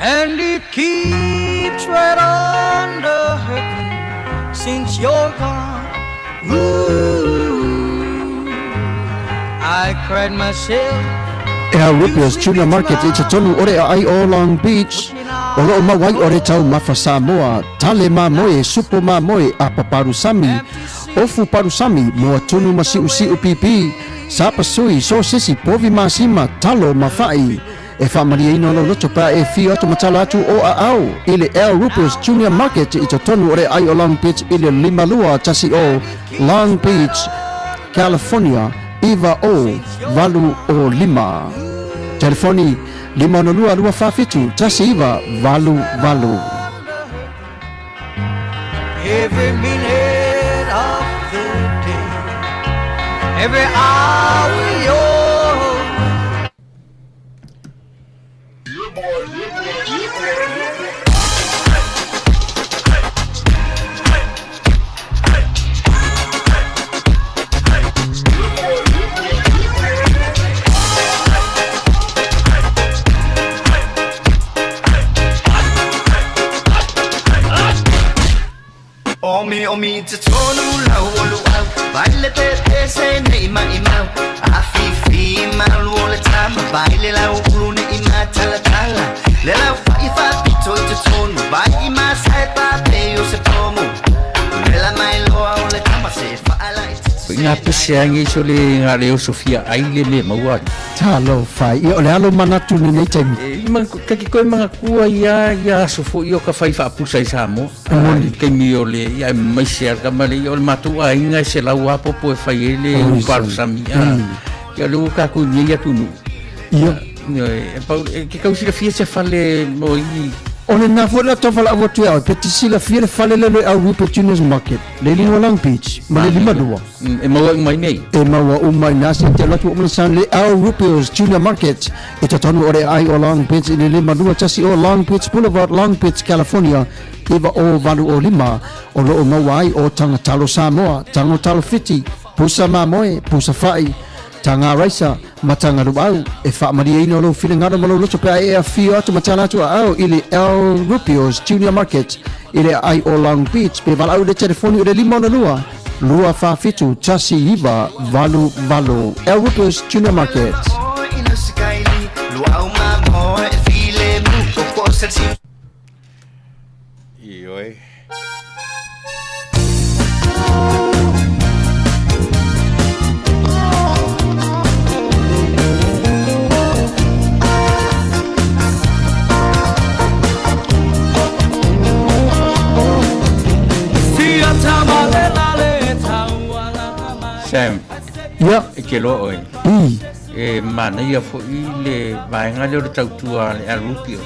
And it keeps right on the hurting since you're gone. Ooh, I cried myself. Ea Rupia's Junior Market i Taunuu ore a ai o Long Beach. O loo mawai ore tau ma Fasa moa, tale ma moe, supo ma moe a paparusami. Ofu parusami moa tunu ma siu pipi. Sa pasui so sisi povi ma sima talo ma fai. E whamaria ino lo loto pa e fi atu matala atu o a au. Ile Ea Rupia's Junior Market i Taunuu ore ai o Long Beach ile limalua tasi o Long Beach, California. Iva o valu o lima. Telefoni 502 tasi iva valu. Every minute of the day, every hour yours. Omi te tonu lau olu au Baile te se ne ima imau Afifi malu ole tama Baile lau ulu ne ima tala tala Le lau fa pito te tonu Vai ima sai pa peo se pomu Le la mai loa ole tama se fa ala Ngā pese angi so le ngā leo Sofia aile le maua. Talo fai, i ole alo manatu ni nei taimi. Kaki koe mga kua ia sofo i o ka whai whaapusa i Samo. Kei mi o le, ia mai se arka male, i o le matua inga se lau apopo e whai e le uparu sami. Ia le uka ku ni ia tunu. Ia. Ke kausira fia se whale mo i Ole na fola tofala awatu ya peti sila fie fale le au Opportunities Market le lingo Long Beach ma le lima dua e maua mai nei e maua umai nasi te latu umlesan le au Rupios Junior Market e tatonu ore ai o Long Beach le lima dua tasi o Long Beach Boulevard Long Beach California iwa o valu o lima o lo o mawai o tangatalo Samoa tangatalo fiti pusa mamoe pusa fai tanga raisa matanga rubau e fa maria ino lo filingado malo lo pe e fio atu matana atu au ili El Rupios Junior Market ile ai o Long Beach pe valau de telefoni ile limona lua fa fitu tasi iva valu El Rupios Junior Market Ioi Sam, ya ke lo oi. Manuia fo i le vaenga le tautua le Rupios.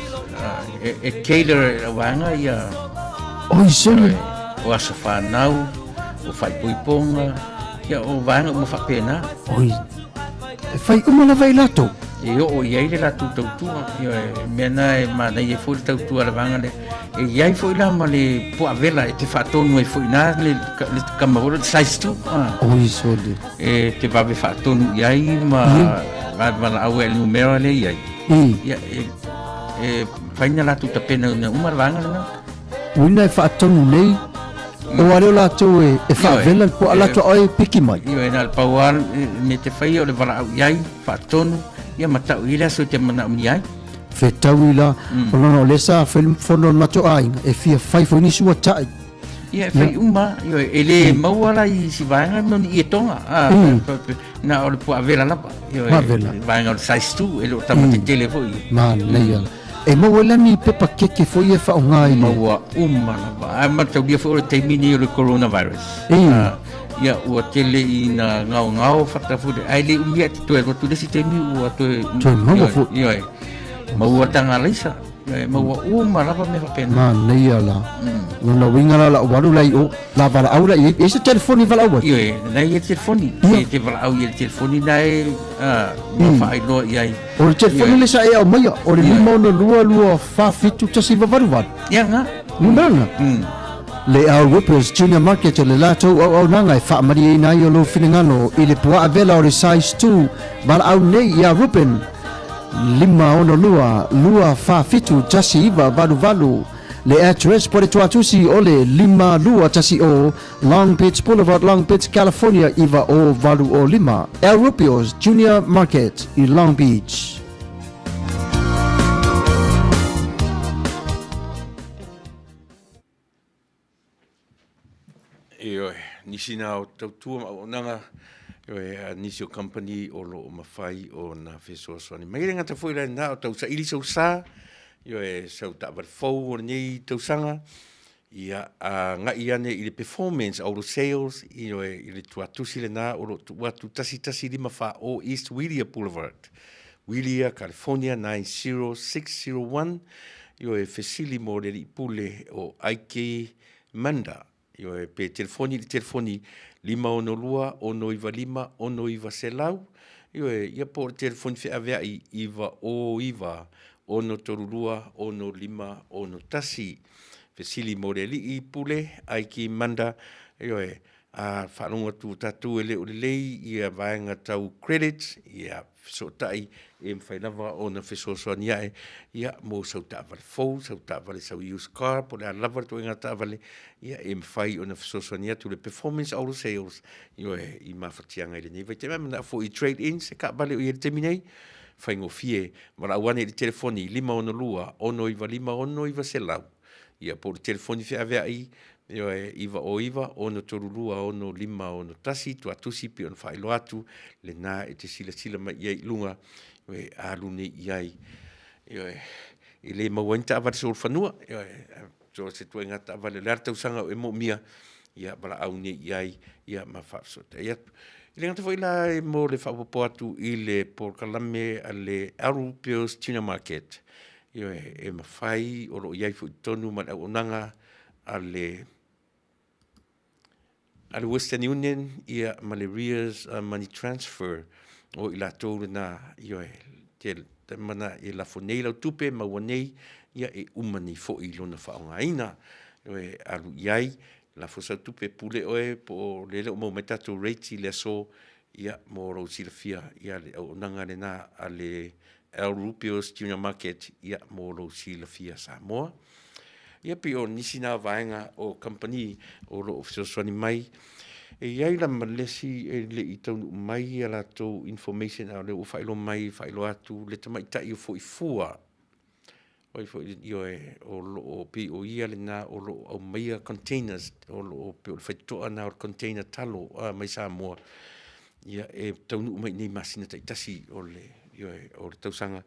Cater vaenga ia. oi soni O aso whanau, o whai puiponga, ia o vaenga mo whapena. oi e fai umala vai lato E o iai le latu tautua, mena e Manuia fo le tautua le vaenga le. E iai fo ila ma le po avela e te whaatonu e fo ina le kamahora le size 2. oi soni E te vawe whaatonu iai ma au e numero le iai. Ia e whaina latu ta pena una umar vanga le na. Wina e whaatonu nei o wale o lato e whaavela po alato oi piki mai Io e nal pauar me te whai o le wala au iai whaatonu ia matau ila so te mana umi iai. Fetau ila o lono lesa fono mato ai e fia fai fo ni sua tai Ia whai uma io e le mauala i si vaenga noni i tonga na o le po avela lapa io e vaenga o le size 2 e lo tamate tele fo i man nei ala e mo wala ni pepa keke fo ia fa ngai maua uma lapa a matau dia fo o le taimini o le coronavirus ia ua tele i na ngau whatafude ai le umia te toe rotu lesi taimi ua toe maua fo io e maua tanga leisa maua uma lapa me whapena man nei ala lona winga la walu lai o la vala au la e se telefoni vala au io e nei e telefoni e te vala au i le telefoni nei ma whai loa iai o le telefoni le sa e au maia o le lima ona lua fa fitu tasi vavaru ia nga Nunanga le au Rupios Junior Market le lato au nanga e wha maria ina i o lo finangano i le pua avela o le size 2 vala au nei ia Rupen lima ono lua fa fitu tasi iva valu le address po le tuatusi o le lima lua tasi o Long Beach Boulevard Long Beach California iva o valu o lima El Rupios Junior Market i Long Beach nisi na o tautua o nanga nisi o company o lo o mawhai o na whesoaswani. Mai renga ta fwoi na o tau sa ili sau sa, sau ta abar fau o nei tau sanga, ia nga iane i le performance au lo sales, i le tuatusi le na o lo tuatu tasi lima wha o East Willia Boulevard. Willia, California 90601, fesili mo le li pule o Aike Manda. Pe telefoni lima ono lua, ono iwa lima, ono iwa selau. Ia po telefoni fe avea iwa o iwa, ono torulua, ono lima, ono tasi. Fesili moreli i pule, aiki manda, a whanonga tu tatu ele o lei ia vaenga tau credits ia so tai e mwhainawa o na whesosoani ae ia mō sau tāwale fau, sau tāwale sau use car, po le a lava tu inga tāwale ia e mwhai o na whesosoani atu le performance auto sales i mawhatianga ele nei. Vai te mea fo i trade in se ka bale o i te minei whaingo fie, mara awane i telefoni 5 ono iwa 5 ono iwa se lau. Ia po le telefoni fia avea iwa o iwa, ono torurua, ono 5, ono tasi, tu atusi pi ono whaelo atu, le nā e te sila mai iai lunga, alune iai. I le mauainta awari sol whanua, so se tuenga ta awari le artau sanga o e mo mia, ia bala aune iai, ia ma whaafsota. Ia I le ngata whaila e mo le whaapopo atu I le Port Kalame a le Arupios Tuna Market. E mawhai, o lo iai fu tonu man au onanga a le Western Union, ia ma le Rears Money Transfer, o I la tōru na, te mana I la fonei lau tupe, ma wanei, ia e umani fo I lona whaonga ina, alu iai, la fosa tupe pule oe, po lele o mau metatu reiti le so, ia moro silafia, ia le au nanga le na a le El Rupios Junior Market, ia moro silafia Samoa. Ia pi o nisi nā vaenga o company o lo ofisoswani mai, e iai la malesi e le I taunu mai a la tau information a le o whailo mai, whailo atu, le tamai tai o fo I fua. O lo pi o ia le nā o lo au maia containers, o lo pe o whaitoa nā o container talo mai Samoa. Ia e taunu mai nei masina taitasi o le tausanga.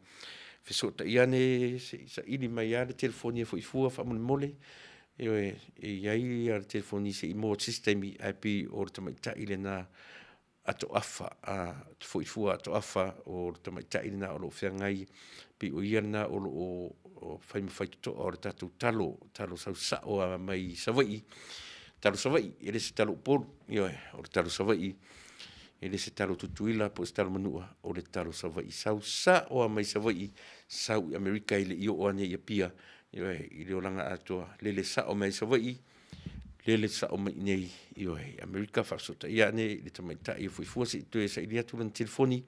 Fesota ia ne sa ili mai ia le telefoni fo I fua whamone mole. E iai a le telefoni se I mo sistemi IP o le tamaitai le nā ato afa, fo I fua ato afa o le tamaitai le nā o lo whiangai pi o ia na o whaimawhaito o le tātou talo sau o mai Sawai. Talo Sawai, ele se talo polu, o le talo Sawai. Ele se talo tutuila po se talo Manua o le talo Sawai. Sau sa o mai Sawai, sau Amerika ile I o ane ia pia, I le olanga atoa. Lele sa o mai Sawai, lele sa o mai nei, Amerika whaksota. Ia ne, le tamaita I fuifua se ito e sa ili atu lan telefoni,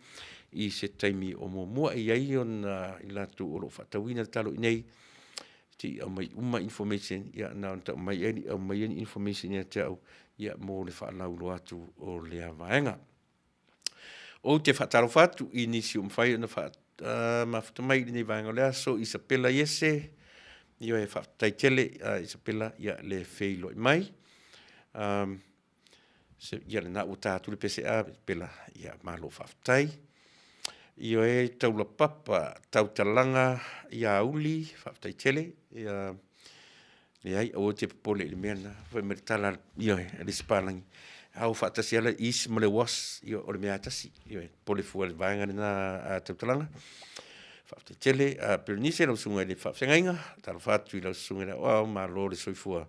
I se taimi o mua I ai on I latu o lo whatawina talo inei, ti au mai uma information, ia na on tau mai eni, au mai eni information ia tau, ia mo le whaalaulo atu o le avaenga. O te whataro whatu I nisi umwhai na mafuta mai nei vaenga lea, so Isabella Yese, ia e whatai tele, Isabella, ia le wheilo I mai. Ia le na o tātu le PCA, Isabella, ia malo whaftai. Ia e taula papa, tau talanga, ia uli, whaftai tele, ia le ai o te popole le mena, whai meritala, ia e le spalangi. Au whaatasi ala isi ma le was, ia o le mea atasi, ia e pole fua le vaenga na tau talanga. Whaftai tele, peronise lau sunga le whafengainga, talo whatu I lau sunga le o ma lo le soifua,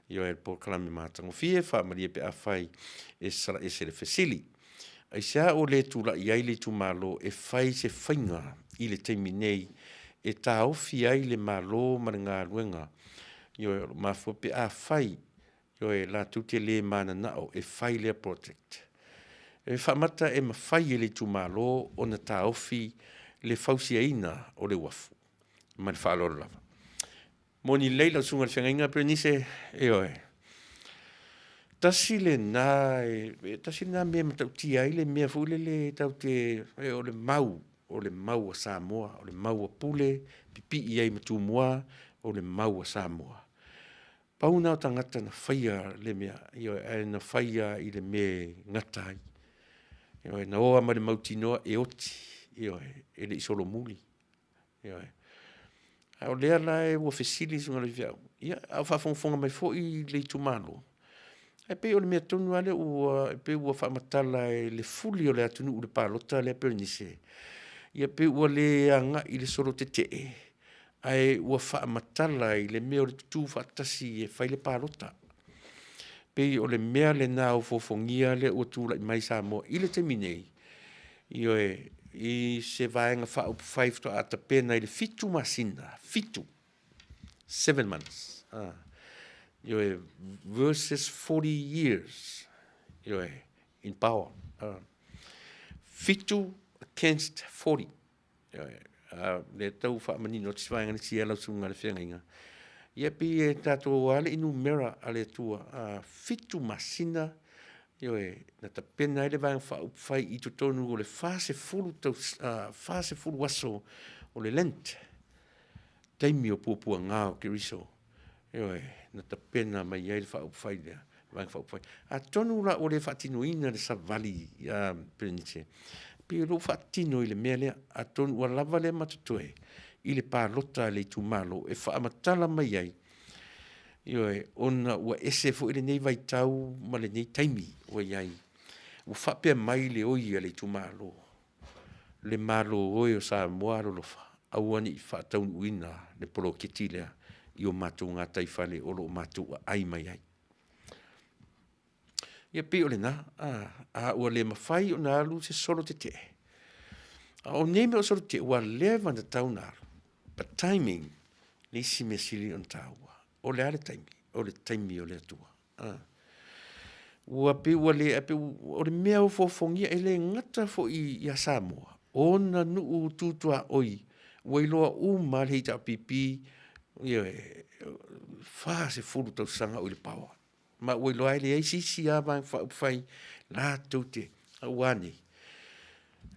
ia e Port Kalame mātango fie, whaamaria pe a whai e sara e se le fesili. Ai sea o le tula iai le tu malo e whai se whainga I le teimi nei e tā ofi ai le malo ma ngā ruenga. Io ma fo pe a whai, io e la tute le mana nao e whai le project. E whamata e ma whai le tu malo o na tā ofi le whausia ina o le wafu. Ma le whaaloro lava. Moni leila sunga le whengainga pero nise e oe. Tasi le nā mea matau tia I le mea fule le tau te o le mau a Samoa, o le mau a pule, pipi iai matu mua, o le mau a Samoa. Pauna o tangata na whaia le mea, na whaia I le mea ngatai. Na oa ma le mautinoa e oti, e le isolo muli. O lea la e ua fesili sunga le viau. Au whafonga mai fo I le tumalo. E pe o le mea tonu ale ua whaamatala e le fuli o le atunu u le pālota le peronise. Ia pe ua le anga I le soro te te. Ai ua whaamatala I le mea o le tutu whaatasi e whai le pālota. Pe o le mea le nā o fofongia le ua tūla I mai Samoa. I le te minei. I se vaenga wha upu whaifto a ta pena I le fitu masina. Fitu. 7 months. Versus 40 years. in power. Fitu against 40. Le tau wha mani no tiswanga ni sia lau sunga le whenga inga. Ia pi e tātou ale inu mera ale tua. Fitu masina, na ta pena ele vang wha upwhai i tu tonu o le fase fulu waso o le lent. Taimi o pupua ngāo ki riso. Na ta pena mai ele wha upwhai lea. Vang wha upwhai. A tonu la o le whatino ina le sa vali prince. Pi lo whatino i le mea lea. A tonu wa lava le matatoe. I le pālota le tumalo e whaamatala mai ai. Ona ua ese fo i le nei vai tau ma le nei taimi ua iai. Ua whapea mai le oi a le tumalo. Le malo oi o sa moaro lofa. Auani i whaataun uina le polo ketilea i o mātou ngā taifale o lo mātou ai mai ai. Ia pe o le na, ua le mawhai o nā alu se solo te te. O neme o solo te ua lewa na tau nā alu. But timing, nisi me sili on taua. O le ale taimi, o le taimi o le atua. Ua pe ua le, o le mea o fofongia e le ngata fo i a Samoa. Ona nuu tutua oi, ua iloa uma le hita pipi, wha se furu tau sanga o le pawa. Ma ua iloa ele eisisi a vang whai, la taute, a wane.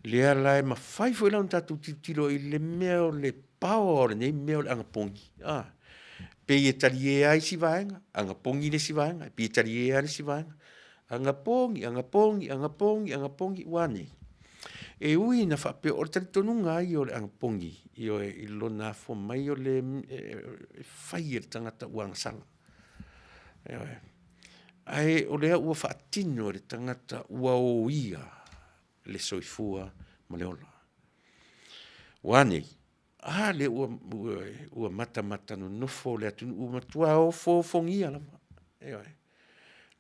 Lea lai ma whai fo ilau tatu tilo i le mea o le pawa o le nei mea o le angapongi. Pe e tali e ai si vaenga, angapongi le si vaenga, pe e tali e ai si vaenga. Angapongi, wane. E ui na whape o le tali tonunga ai o le angapongi, i lo na fo mai o le whai e tangata uang sanga. Ai o lea ua whaatino le tangata ua o ia le soifua ma le ola. Wane, le ua mata no nofo le atu ua matua o fongia lama.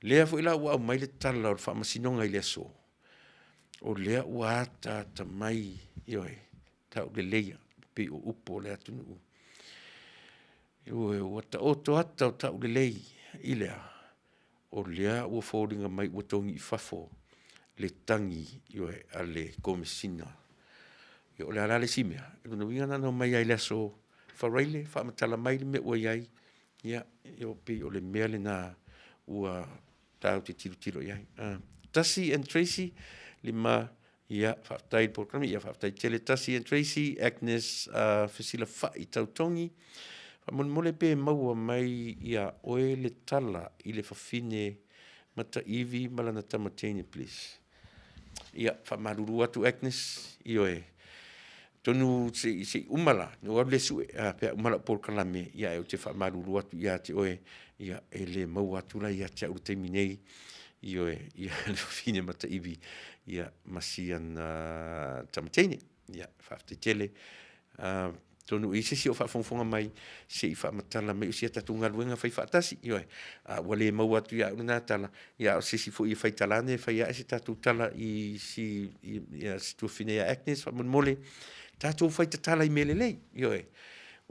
Lea fo ila ua au mai le tala o le whaamasinonga i le aso. O lea ua ata mai, tau le leia, pe o upo le atu nu. Ua ta oto ata o tau le lei i lea. O lea ua fōringa mai ua tongi i fafo le tangi a le komisina. O le alale simea. E kuna winga nana mai ai le aso whareile, whaamatala mai le mea ua iai. Pe o le mea le nā ua tau te tiro iai. Tasi and Tracy, lima, whaatai programi, whaatai tele Tasi and Tracy, Agnes, Fasila Whai Tautongi. Mole pe maua mai ia oe le tala i le whawhine mata iwi malana tamatene, please. Ia, whamaruru atu Agnes, i oe. Tonu se umala, no le sue, pea umala por kalame, ia e o te whamaruru atu, ia te oe, ia e le mau atu la, ia te aurute minei, i oe, ia le whawhine mata iwi, ia masian tamatene, ia whaafte tele, tonu i sesi o whaafonfonga mai, se i whaamatala mai, o sia tatu ngā luenga whai whaatasi, ioe, wale mau atu ia una tala, ia o sesi fo i whai talane, whai a se tatu tala i si tuafine a Agnes, mole, tatu whai tatala i melelei, ioe,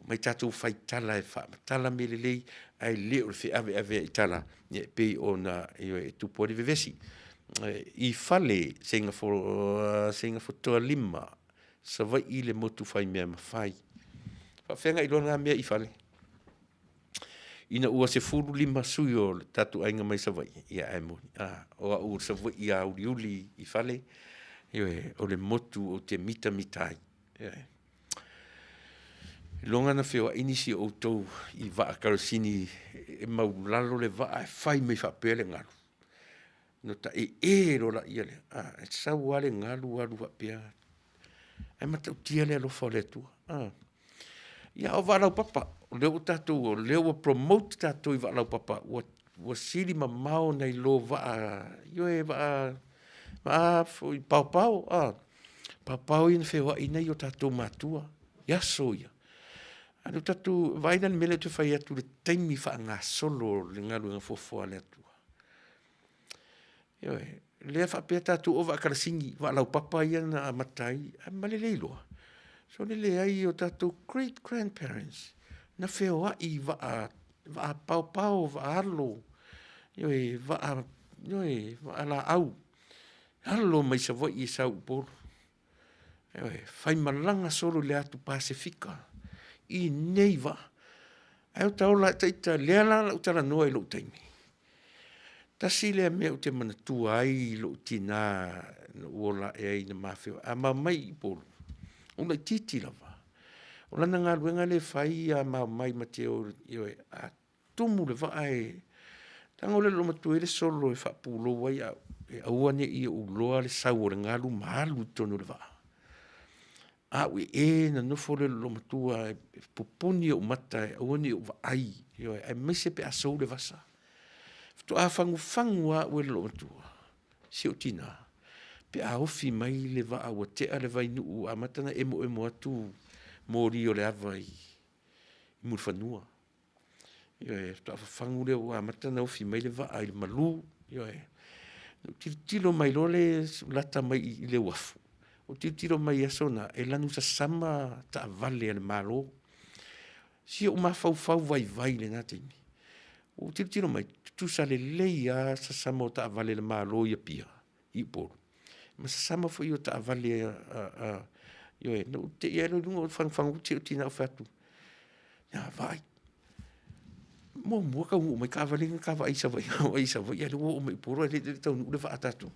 mai tatu whai tala e whaamatala melelei, ai leo le ave i tala, pe o na, ioe, tupori vevesi. I whale, senga fo toa lima, sa vai i le motu whai mea mawhai. Whenga i lona mea i whale. Ina ua se furu lima sui o tatu ainga mai sa vai. Ia e moni. O a ua sa vai i a uli i whale. O le motu o te mita mitai. Longa na whewa inisi o tau i waa karosini e maulalo le waa e whai mai whapele ngalu. No ta e rola ia le. E sa wale ngalu walu wapea. E matau tia le alofa o le tua. Ia o wālau papa, leo tātou, leo promote tātou i wālau papa, ua siri ma mao nei lo waa, ioe waa i pau, pau ina whewa i nei o tātou mātua, ia soia. Anu tātou, vainan mele te whai atu le taimi wha ngā solo le ngaru ngā fofoa le atua. Ioe, lea whapea tātou o wākarasingi, wālau papa ia na matai, male leiloa. So le ai o tātou great-grandparents, na wheo ai waa pau, waa alo, ioe, waa Noi, ala au. Halo mai sa voi I sau polo. Fai malanga solo le atu Pasifika. I neiva. Au taola taita lea la utara noa I lo taimi. Tasi lea mea ute mana tua ai lo tina uola e ai na mawhio. A mai I polo. Una titi lava. O lana ngā ruenga le whai a mai mateo ioe a tumu le vae. Tanga o le lo matu e le solo e whapulo wai a auane I o loa le sau o le ngalu malu tonu le vaa. A ui e na nofo le lo matua e pupuni o mata e auane o vaai. Ioe ai mese pe asou le vasa. Fito a fangu a ue le lo matua. Si o tina. Pe a ofi mai le vaa ua tea le vai nuu a matana emo atu mori o le ava I murfanua. Ioe, fito a fangu le ua matana ofi mai le vaa I le malu. Ioe, tilo mai lo le lata mai I le wafu. O tilo mai asona e lanu sa sama ta vale le malo. Si o mafau vai le na teimi. O tilo mai tu sa le leia sa sama ta vale le malo ia pia. I polo. Ma sa sama fo io ta vale ioe, no te ia no lungo fangu te tina o fatu. Ya vai. Mo ka mo mai ka vale ka vai sa vai. Ai sa vai ia lo mai poro le Taunuu le va atatu.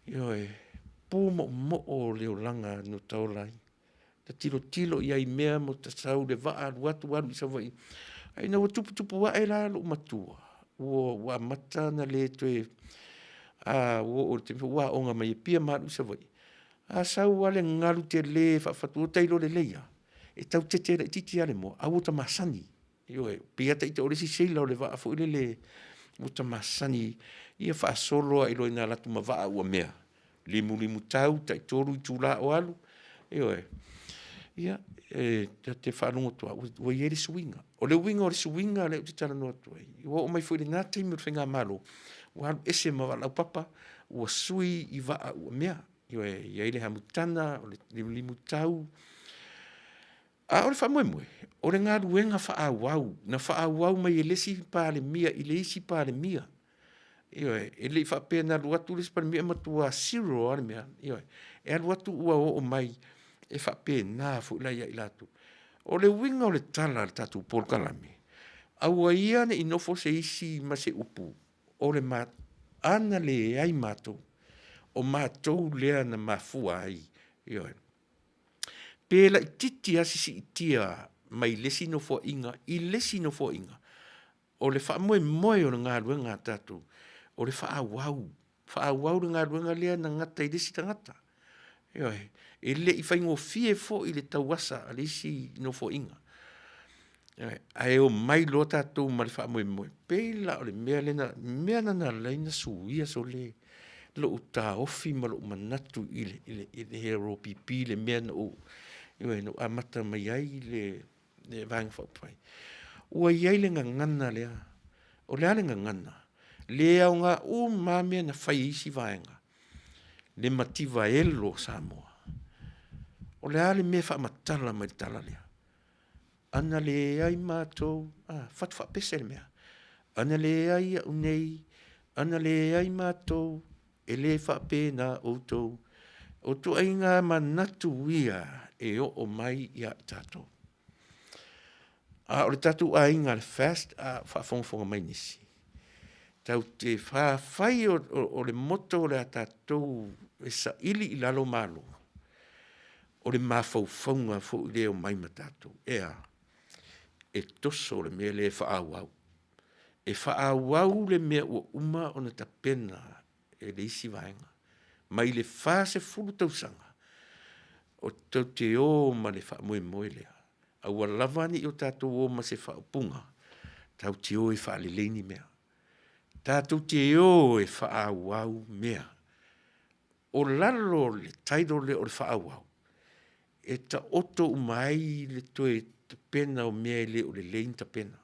Ioe. Po mo o leo langa no taulai. Ta tilo ia I mea mo ta sau le vaa watu I sa vai. Ai na tupu wa e la lo matua. Wa mata na le toe o te wa onga mai pia maru sa vai. A sau wale ngalu te le fatu tailo le leia. E tau tete le titi ale mo. A wota masani. Ioe, pia ta ita oresi seila o le vaa fo le wota masani. Ia fa solo I lo ina latu ma vaa ua mea. Limu tau, tai toru I tūla o alu. Ioe. Ia, te whanongo toa. Ua I ere suinga. O le winga o le suinga le o te tala noa toa. Ua o mai fwere nā teimi o whenga malo. Ua alu ese ma walau papa. Ua sui I vaa ua mea. Ioe, ia ile hamutana, o le limu tau. A o le whamoe. O le ngā ruenga whaawau. Na whaawau mai e lesi pāle mia, I le isi pāle mia. Ioe, e le whapea na ruatu lesi pāle mia matua siro ale mea. Ioe, e a ruatu ua o mai e whapea nā fuilai I latu. O le winga o le tala le tatu polkalami. Aua ia ne inofo se isi ma se upu. O le mat, ana le ai matou. O matou lea na mafua ai. Ioe. Pela I titi asisi I tia mai lesi no fo inga. I lesi no fo inga. O le wha moe o ngā ruenga tatu. O le whaawau. Whaawau le ngā ruenga lea na ngata I lesi tangata. Ioe. E le I whaingo fie fo I le tauasa a lesi no fo inga. Ioe. Ai o mai lo tatu ma le wha moe. Pela o le mea lena. Mea nana leina suia so le. Lo uta ofi ma lo manatu I le hero pipi le mea na o. Ioe no amata mai ai le vang whaupai. Ua iai le ngangana lea. O lea le ngangana. Lea o ngā mamea na whai isi vaenga. Le mativa elo Samoa. O lea le mea whaamatala mai tala lea. Ana le ai mātou. Whatu whapese le mea. Ana le ai a unei. Ana le ai mātou. E le whapena outou. O tu ai ngā manatu ia e o mai ia tātou. O le tātou a inga le fast a whaafonga mai nisi. Tau te whawhai o le moto o le a tātou e sa ili I lalo malo. O le mawhauwhaunga fo I leo mai ma tātou. Ea, e toso le mea le whaawau. E whaawau le mea ua uma o na tapena e le isi vaenga. Mai le fase fulu tausanga. O tau te o ma le whaamoe lea. A ua lavani o tātou o ma se whaapunga. Tau te o e whaaleleini mea. Tātou te o e whaawau mea. O lalo le taido le o le whaawau. E ta oto umai le toe te pena o mea le o le lein ta pena.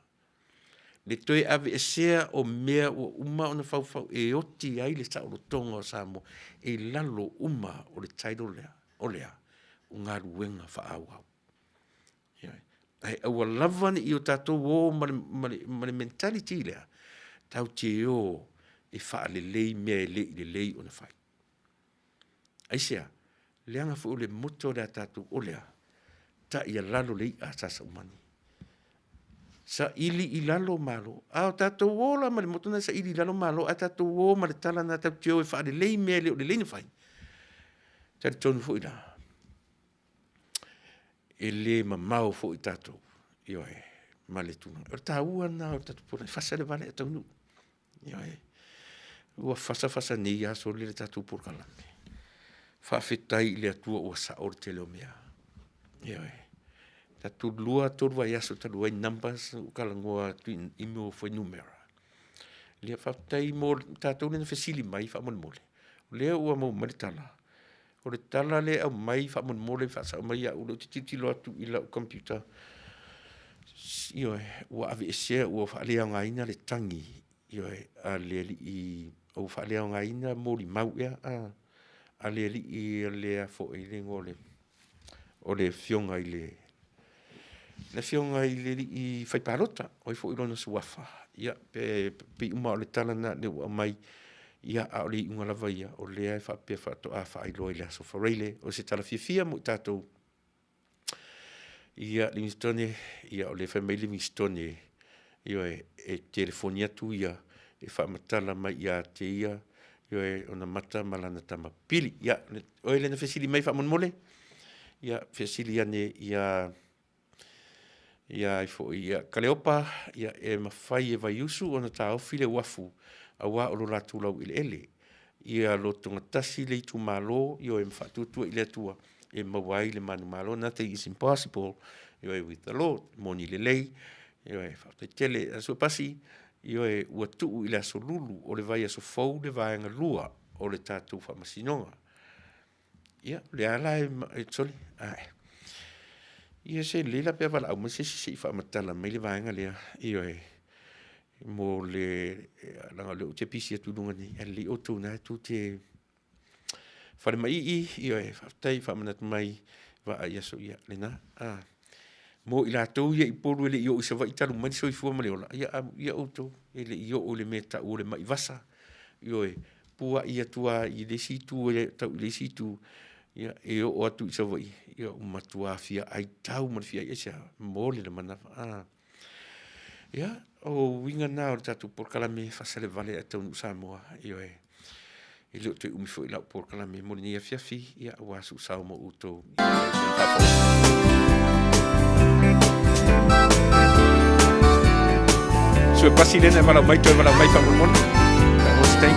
Le toe ave e sea o mea o uma o na whauwhau e oti ai le sao lo tonga o Samoa. E lalo uma o le taido lea. O lea. O ngā ruenga whaawau. Ai aua lavani I o tātou o ma le mentality lea. Tau te o e whaalelei mea lelei o na whai. Aisea, leanga fu ole moto le atatu olea, ta ia lalo lei a sasa umani. Sa ili I lalo malo, a tatu wola ma le moto na sa ili lalo malo, a tatu wo ma le tala na tatu teo e whaalelei mea lelei na whai. Tari tonu fu ila. E le ma mau fu I tatu, io e male tuna. O ta ua na o tatu pura, Fasa le Vale e Taunuu. Io e, ua Fasa nei aso le tatu pura kalame. Whawhetai le atua ua sa or te leo mea. Io e, tatu lua torua iaso talu ai numbers, ukalangoa tu imo foi numera. Lea whawhetai mo tatu le na fesili mai whamon mole. Lea ua mo maritala. O le tala le au mai whamon mole whasa mai a ulo titilo atu ila o computer. Io e, ua ave esea ua whaalea ngaina le tangi. Io e, a le li I, o whaalea ngaina mori mau ea, a le li I lea fo I le ngole. O le fionga I le. Le fionga I le li I whaiparota, o I fo I lona suafa. Ia, pe uma o le tala na le ua mai, ia a o le unga lava ia, o lea e whapea whato a whailo I lea so whareile, o se tala fia mo tātou. Ia Livingstone, ia o le whamai Livingstone, ia e telefonia tu ia, e whamatala mai ia te ia, ia e ona mata malana tama pili, ia, o ele na whesili mai whamon mole, ia whesili ane ia i fo ia Kaleopa, ia e mawhai e vai usu, ona tā aufile wafu, a wā o lo rātu lau ele, ia lo tonga tasi le tu malo, ia e mwhatutua I le atua, e mawai le manu malo, nothing is impossible, ia e with the Lord, moni le lei, ia e whautai tele, aso pasi, ia e ua tuu I le aso lulu, o le vai aso fau le vaenga lua, o le tātou whamasinonga. Ia, le ala e toli, ai. Ia se lela pia wala au mase se I whamatala mai le vaenga lea, ia e, mo le, langa le o te pisi atu lunga ni, e li o tau na tu te, whare mai ia e whaftai whamanatu mai wa a iaso ia le na. Mo I lātou ia I poru ele I o isa wa I taru mani so I fua male ola. Ia o tau, ele I o le mea ta o le mai vasa. Io e pua ia tua I le situ, tau I le situ, ia e o atu isa wa I. Ia o matua fia ai tau man fia ia sia mole le manafa. Ia, o winga na o tatu por kalame Fasa le Vale e Taunuu Samoa. Io e. I leo te umi fo I lau por kalame mo ni fiafi ia wasu sao mo uto. So pasi lena mala mai to mala mai fa mo. Mo stay.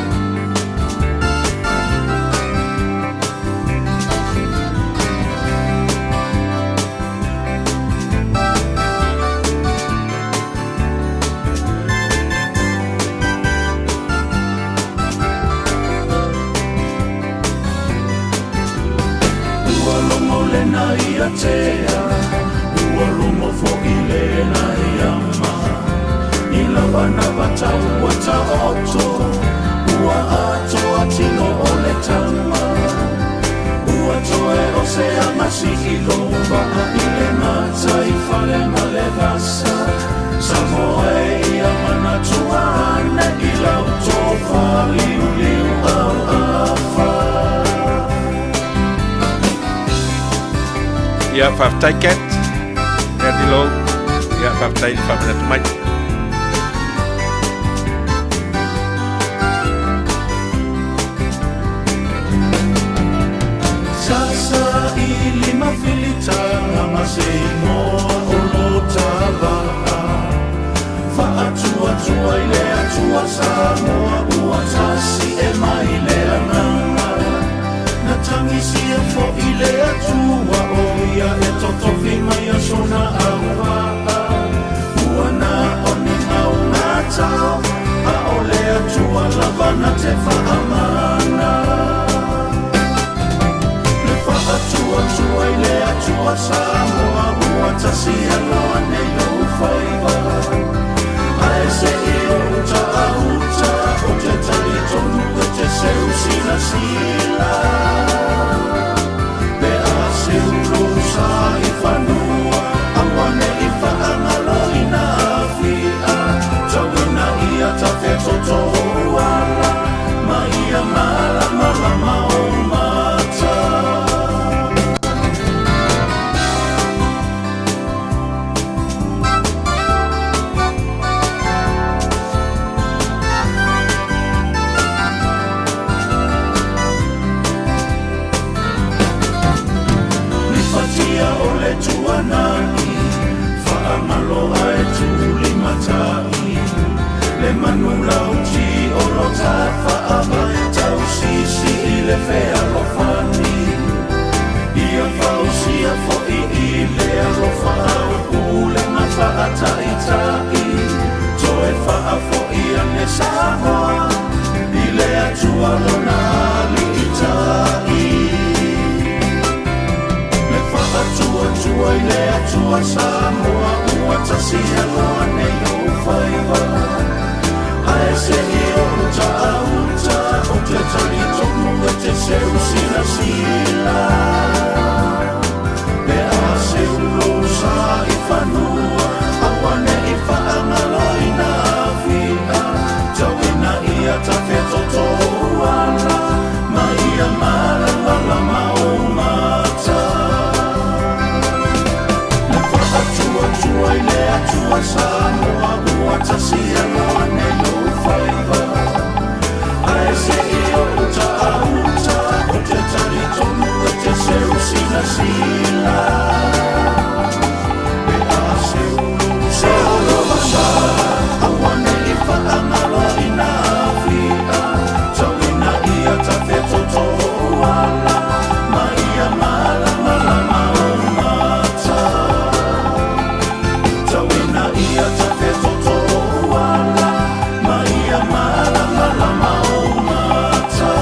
Ua lomo fo I le na iama I lawana watau wata oto Ua ato atino o le tama Ua toe o se amasi I lomba I le mata I whale ma le vasa Samoe ia mana tuane I lau tofa liu liu au afa Ia whaftai ket, ia dilo, ia whaftai whamanatu mai. Sasa I lima filitanga masei moa o lo talaha Whaatua I le atua Samoa ua tasi e mai le ananga Na tangisi e fo I le atua o ia e totofi mai a sona aua Ua na oni au ngatau a o le atua lavana te whaamana Le whaatua I le atua Samoa ua tasi e loa nei o whaiva Ae se I o uta a uta o te tali tonu e te seu sila sila Pe a seu losa I whanua Awane I whaangalo I na awhia Tawina I ata te toto ala avai tau sisi I le fea lo fani Ia fausia fo'i I le alofa au ule ma fa'ata I tai Toe fa'a fo'i ane Samoa I le atua lona ali I tai Le fa'atua tua I le atua Samoa ua tasi aloa ne o faiva Ae se I o uta a uta o te tali tonu e te seu sila sila Me a seu losa I whanua Awane I whaangalo I na awhia Tauina ia ta whetoto uana Ma ia malala ma o mata Le whaatua tua I le atua Samoa ua tasi aloa ne lo whaiva Ae se I o uta a uta o te tali tonu e te seu sila sila Me a seu losa Awane I whaangalo I na awhia Tauina ia ta whetoto uala Ma ia malala ma o mata Tauina ia ta whetoto uala Ma ia malala ma o mata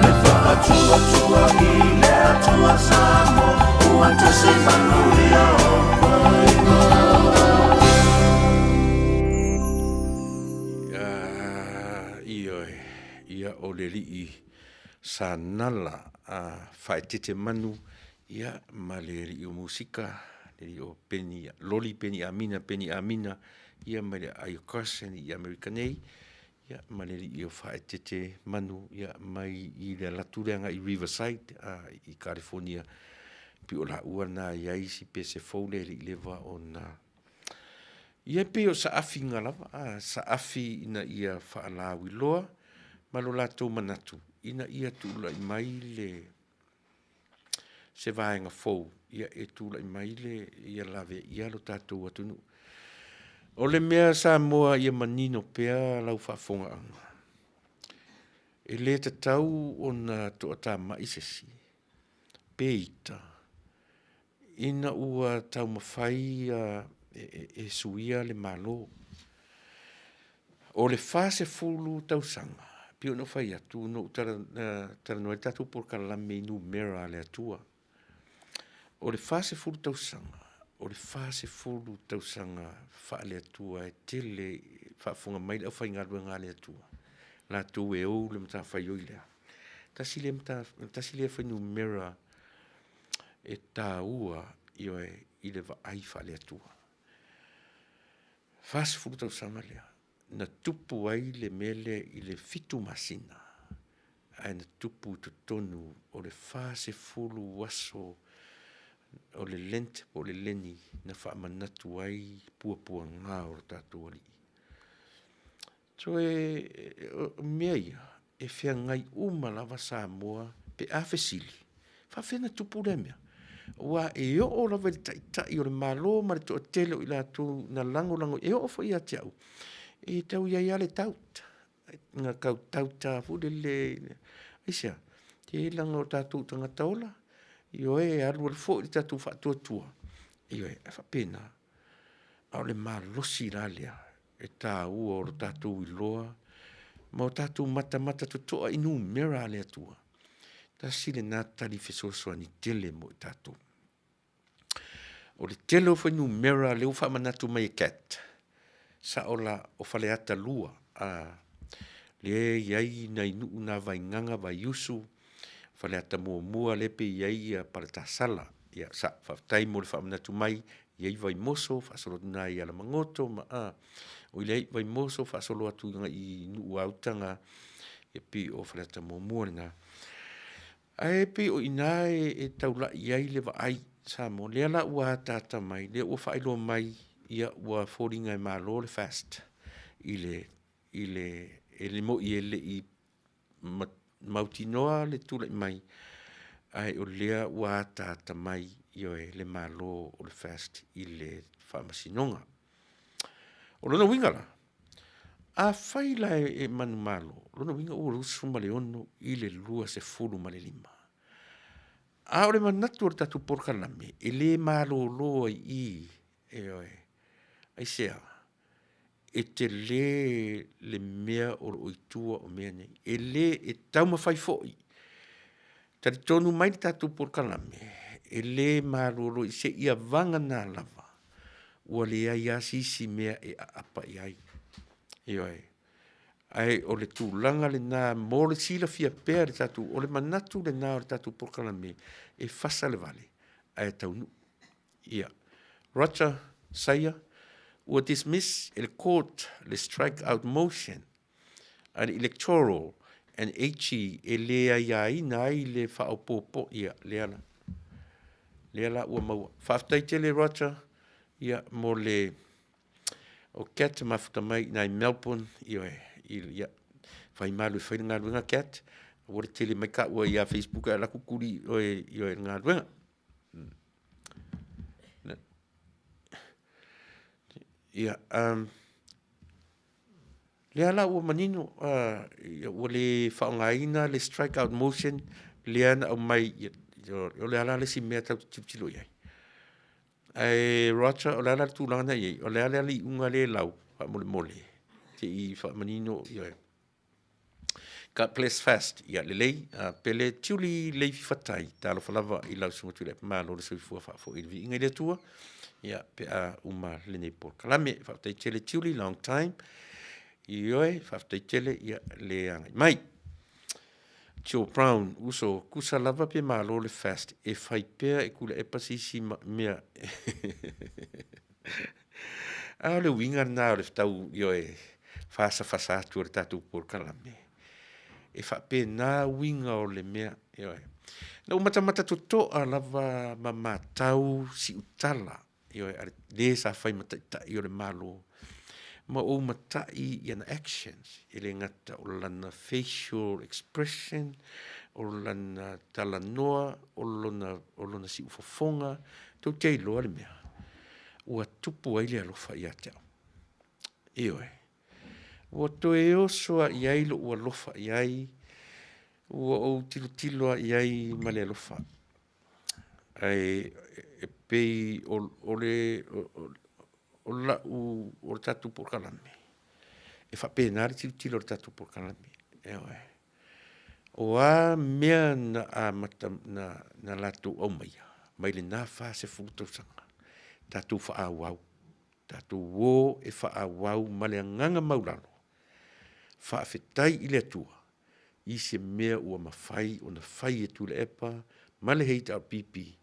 Me whaatua tua I le atua Samo Ua tasi Manuia o waiva Ia o le li'i sa nala whaetete manu ia ma le li'i o musika, le li'i o peni, loli peni amina, ia ma le aiokaseni I Amerikanei, ia ma le li'i o whaetete manu, ia mai I le latureanga I Riverside, I California, pi o la ua na iai si pese faule li lewa o na ia pe o sa afi ngalawa, sa afi ina ia whaalawi loa, malo lato manatu, ina ia tula I mai le se vaenga fou, ia e tula I mai le ia lave ia lo tatou atunu. O le mea sa moa ia manino pea lau whaafonga anga. E le tatau o na toata maisesi, peita, ina ua tau mawhai e suia le malo. O le fase fulu tau sanga, pio no whai atu, no tara noe tatu por kalame inu mera le atua. O le fase fulu tau sanga, o le fase fulu tau sanga wha le atua e tele whaafonga mai le au whai ngadua ngā le atua. La tu e o le mta whai oilea. Tasi le whai nu mera e tā ua I le wa ai wha le atua. Fase fulu tau sanga lea. Na tupu ai le mele I le fitu masina. Ai na tupu to tonu o le fase fulu waso o le lente o le leni na wha manatu ai pua ngā o tātou ali. So mea ia, e whea ngai umalawa Samoa pe awhesili. Wha whena tupu le mea. Wa e o lawa le tai o le malo ma le toa tele o I lātou na lango e o wha ia te au. E tau ia ia le tauta. Ngā kau tauta fude le. Aisia, te lango o tātou tangata ola. Io e aru le fo I tātou whaatua. Io e whapena. Au le malosi ralea. E tā ua o tātou I loa. Ma o tātou mata totoa inu mera le atua. Ta sile nā tali whesosoa ni tele mo I tātou. O le tele o whainu mera le uwha manatu mai cat. Sa ola o whaleata lua. Le iai na inu na vai nganga vai yusu. Whaleata mua lepe iai parata sala. Ia sa whaftai mo le wha manatu mai. Iai vai moso, whasolo tuna I ala mangoto. O iai vai moso, whasolo atu I nuu autanga. E pi o whaleata mua nga. Ai pe o ina e taula iai le wa ai sa mo le ala ua tata mai le ua whailo mai ia ua fōringa I malo le fast ele mo I ele I mautinoa le tula I mai ai o lea ua tata mai io e le malo o le fast I le whamasinonga o lona wingala A whaila e manu malo, lona winga o rusu ma le ono I le lua se fulu ma le lima. A ore manatu o tatu porkalame, e le malo loa I, e oe, ai sea, e te le mea o oitua o mea nei, e le e tau mawhai foi. Tari tonu mai tatu porkalame, e le malo loa I se ia vanga nā lava, ua le ai asisi mea e apa I ai. E oe, ai o le tūlanga le nā mō le sila fia pēr le tatu, o le manatu le nā o le tatu porkalame, e Fasa le Vale, ai Taunuu. Ia. Roger, Saya, ua dismiss el court le strike out motion, an electoral, and HE e lea iaina ai le whaopopo, ia, leala. Leala ua maua. Whaftai tele Roger, ia, mo le o cat mafuta mai nai Melbourne, ia, whai malu e whaina ngā ruenga cat, ua tele mai ka ua ia Facebook a la kukuri i ngā ruenga. Ia, lea la ua manino, ua le whaongaina, le strike out motion, lea na au mai, o lea la le si mea tau tiptilo iai. Ai Roger, o lea la tūlanga iai, o lea li unga le lau, wha mole mole, te I wha manino, God bless fast, ia le lei, pele tiuli lei fifatai, talo whalawa I lau sunga Tuilaepa, maa lore sui fua wha fo ilvi inga le tua, ia pe a uma le nei por kalame, whaftai tele tiuli, long time, Ioe, whaftai tele, ia le angai. Mai, Joe Brown, uso, kusa lava pe maa lore fast, e whai pea e kule e pasisi mea, a le winga nā o le ftau, ioe, Fasa atu o le tatu por kalame. E whape nā winga o le mea, ioe. Na umata totoa lava mamatau si utala, ioe, le sa whai matai o le malo. Ma o matai I ana actions, I le ngata o lana facial expression, o lana talanoa, o lana si ufafonga, tau tei loa le mea. Ua tupu ai le alofa I ateo. Ioe. Ua toe osoa I ai lo ua lofa I ai, ua o tiloa I ai ma le alofa. Ai, e pei o le, o la o tatu por kalame. E whape nāri tilo o tatu por kalame. Ioe. O a mea na a mata na latu o maia. Mai le nā wha se futo sanga. Tatu wha a wau. Tatu wō e wha a wau ma le nganga maulano. Wha a whetai I le atua. I se mea ua mawhai o na whai e Tuilaepa. Ma le heita o pipi.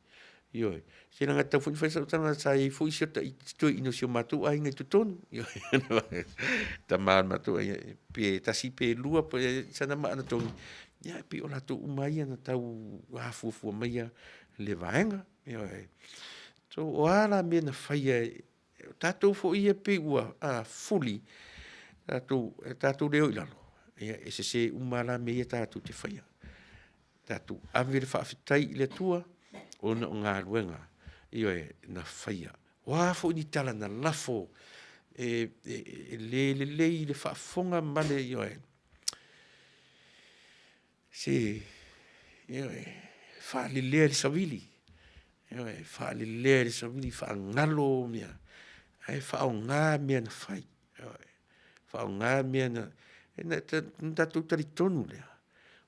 Ioe. Se nga tau funi whaisa utanga sa e fui siota I tui ino sio matu a ingai tutonu. Ioe. Ta maan matu a pe tasi pe lua pa sana maana tongi. Ia pe o lato umai ana tau hafuafua maia le vaenga. Ioe. So o ala mea na whaia tātou fo ia pe ua fully tātou leo I lalo. Ia e se umala mea tātou te whaia. Tātou avere whaafetai I le tua o na o ngā ruenga. Ioe na whaia. Wā fo ni tala na lafo le whaafonga male ioe. Se ioe whaalilea le savili. Ioe whaalilea le savili whaangalo mea. Ai whaau ngā mea na whai. Whaau ngā mea na tātou tari tonu lea.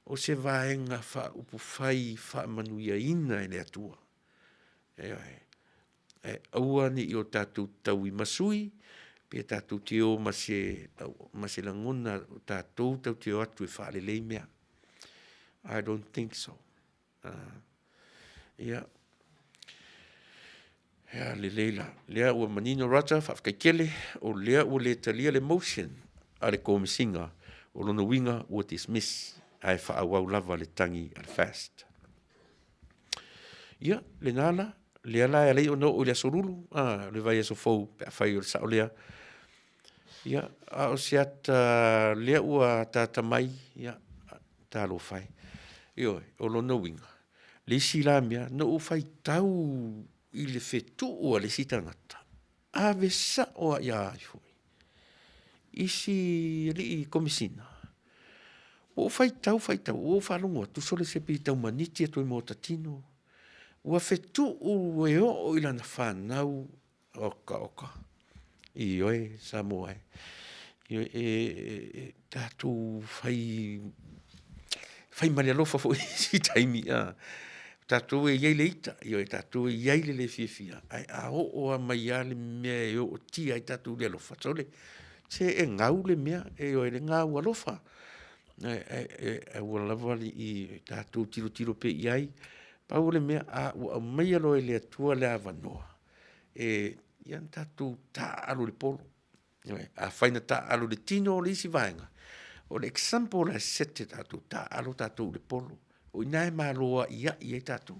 O se vaenga wha upu whai wha Manuia ina e le atua. Aua ni I o tātou tau I masui, pe tātou te o ma se langona o tātou tau te o atu e wha le mea. I don't think so. Ia. Ia le leila. Lea ua manino rata whafkaikele o lea ua le talia le motion a le komisinga o lona winga ua dismiss. Ai whaawau lava le tangi al fast. Ia, le nala, le ala e lei o no o le asorulu, le vai aso fau, pe a whai o le sao lea. Ia, a o se ata lea ua tata mai, ia, tā lo whai. Ia, o lona winga. Le si la mea, no o whai tau I le whetu o le si tangata. A ve sa o a ia ai fui. isi li komisina. O faitau, o whalongo, tu sole se pi tau maniti atu i mo tatino. Ua fetu u e o ilana whanau oka. I oe, Samoa. I oe, tātou whai mari alofa fo si taimi a. Tātou e iei le ita, i oe tātou e iei le fia. Ai a o a mai ale mea e o tia i tātou le alofa. Sole, se e ngau le mea, e oe le ngau alofa. E ua lavali i tātou tiro pe iai. Pau le mea a mai alo e le atua le avanoa. Ian tātou tā alo le polo. A whaina tā alo le tino o le isi vaenga. O le example la sete tātou tā alo tātou le polo. O inae māloa ia i tātou.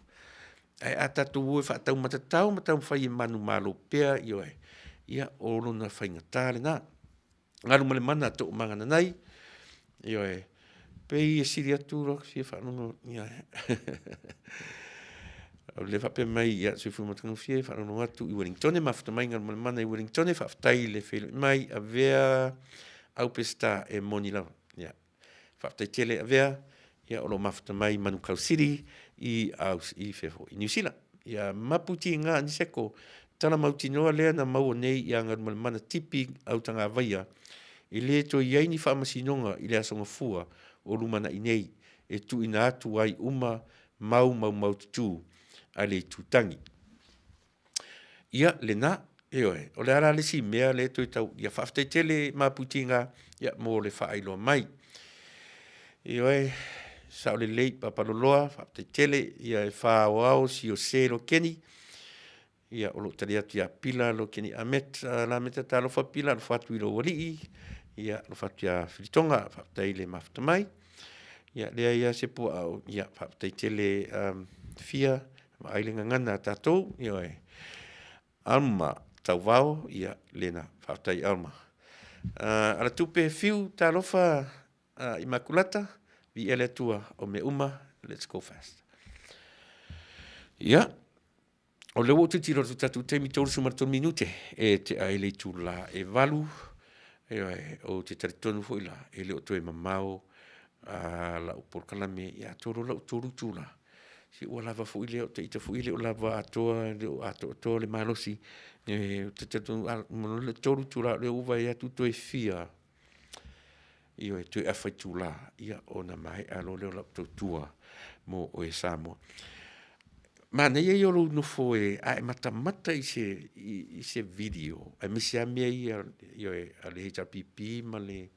A tātou ue whaatau matatau whai e manu mālo pea i oe. Ia olo na whainga tāle nā. Ngaru male mana tō mangana nei. I oe. Pei e siri atu rock fia whanongo. Ia. Le whape mai ia sui fumatanga fia whanongo atu i Wellington. Mafta mai ngaru male mana i Wellington. Whaftai le whelo mai a vea au pesta e moni lava. Ia. Whaftai tele a vea. Ia olo mafta mai Manukau City i aus i whewho i New Zealand. Ia maputi ngā niseko tala mautinoa lea na mau nei i ngaru male mana tipi au tanga vaia. I le to iei ni whaamasinonga i le asonga fua o lumana i nei e tu ina atu ai uma mau tutu a le tutangi. Ia le na e oe, o le ara le si mea le to i tau, ia whaftai tele maputi ngā, ia mō le whaailoa mai. E oe, sao le lei papaloloa, whaftai tele, ia e whaoao si o se lo keni, ia o lo tari atu ia pila lo keni amet, la meta ta lo wha pila, lo whatu i lo walii, ia lo whatu ia whiritonga, whaftai le mafta mai, ia lea ia se pua au, ia whaftai tele fia, ailenga ngana tātou, ia oe, alma tau vau, ia lena whaftai alma. Ala tupe fiu tā lofa Immaculata, vi ele tua o me uma, let's go fast. Ia, o le wotu tiro tu tatu te mitoro sumarton minute, e te aile tu la e valu, o te taritonu fo ila, e le o toe mamao, la uporkalame, ia toro la utoru tula. Si ua lava fo ile o te ita fo ile o lava atoa, le o atoa le malosi, te taritonu, le toru tula, le uva ia tuto e fia, io e tue awhai tūla, ia o na mai alo leo lau tautua mo o e Samoa. Ma nei e olo nufo e a e mata i se video, a misi a mea io e a le HRPP ma le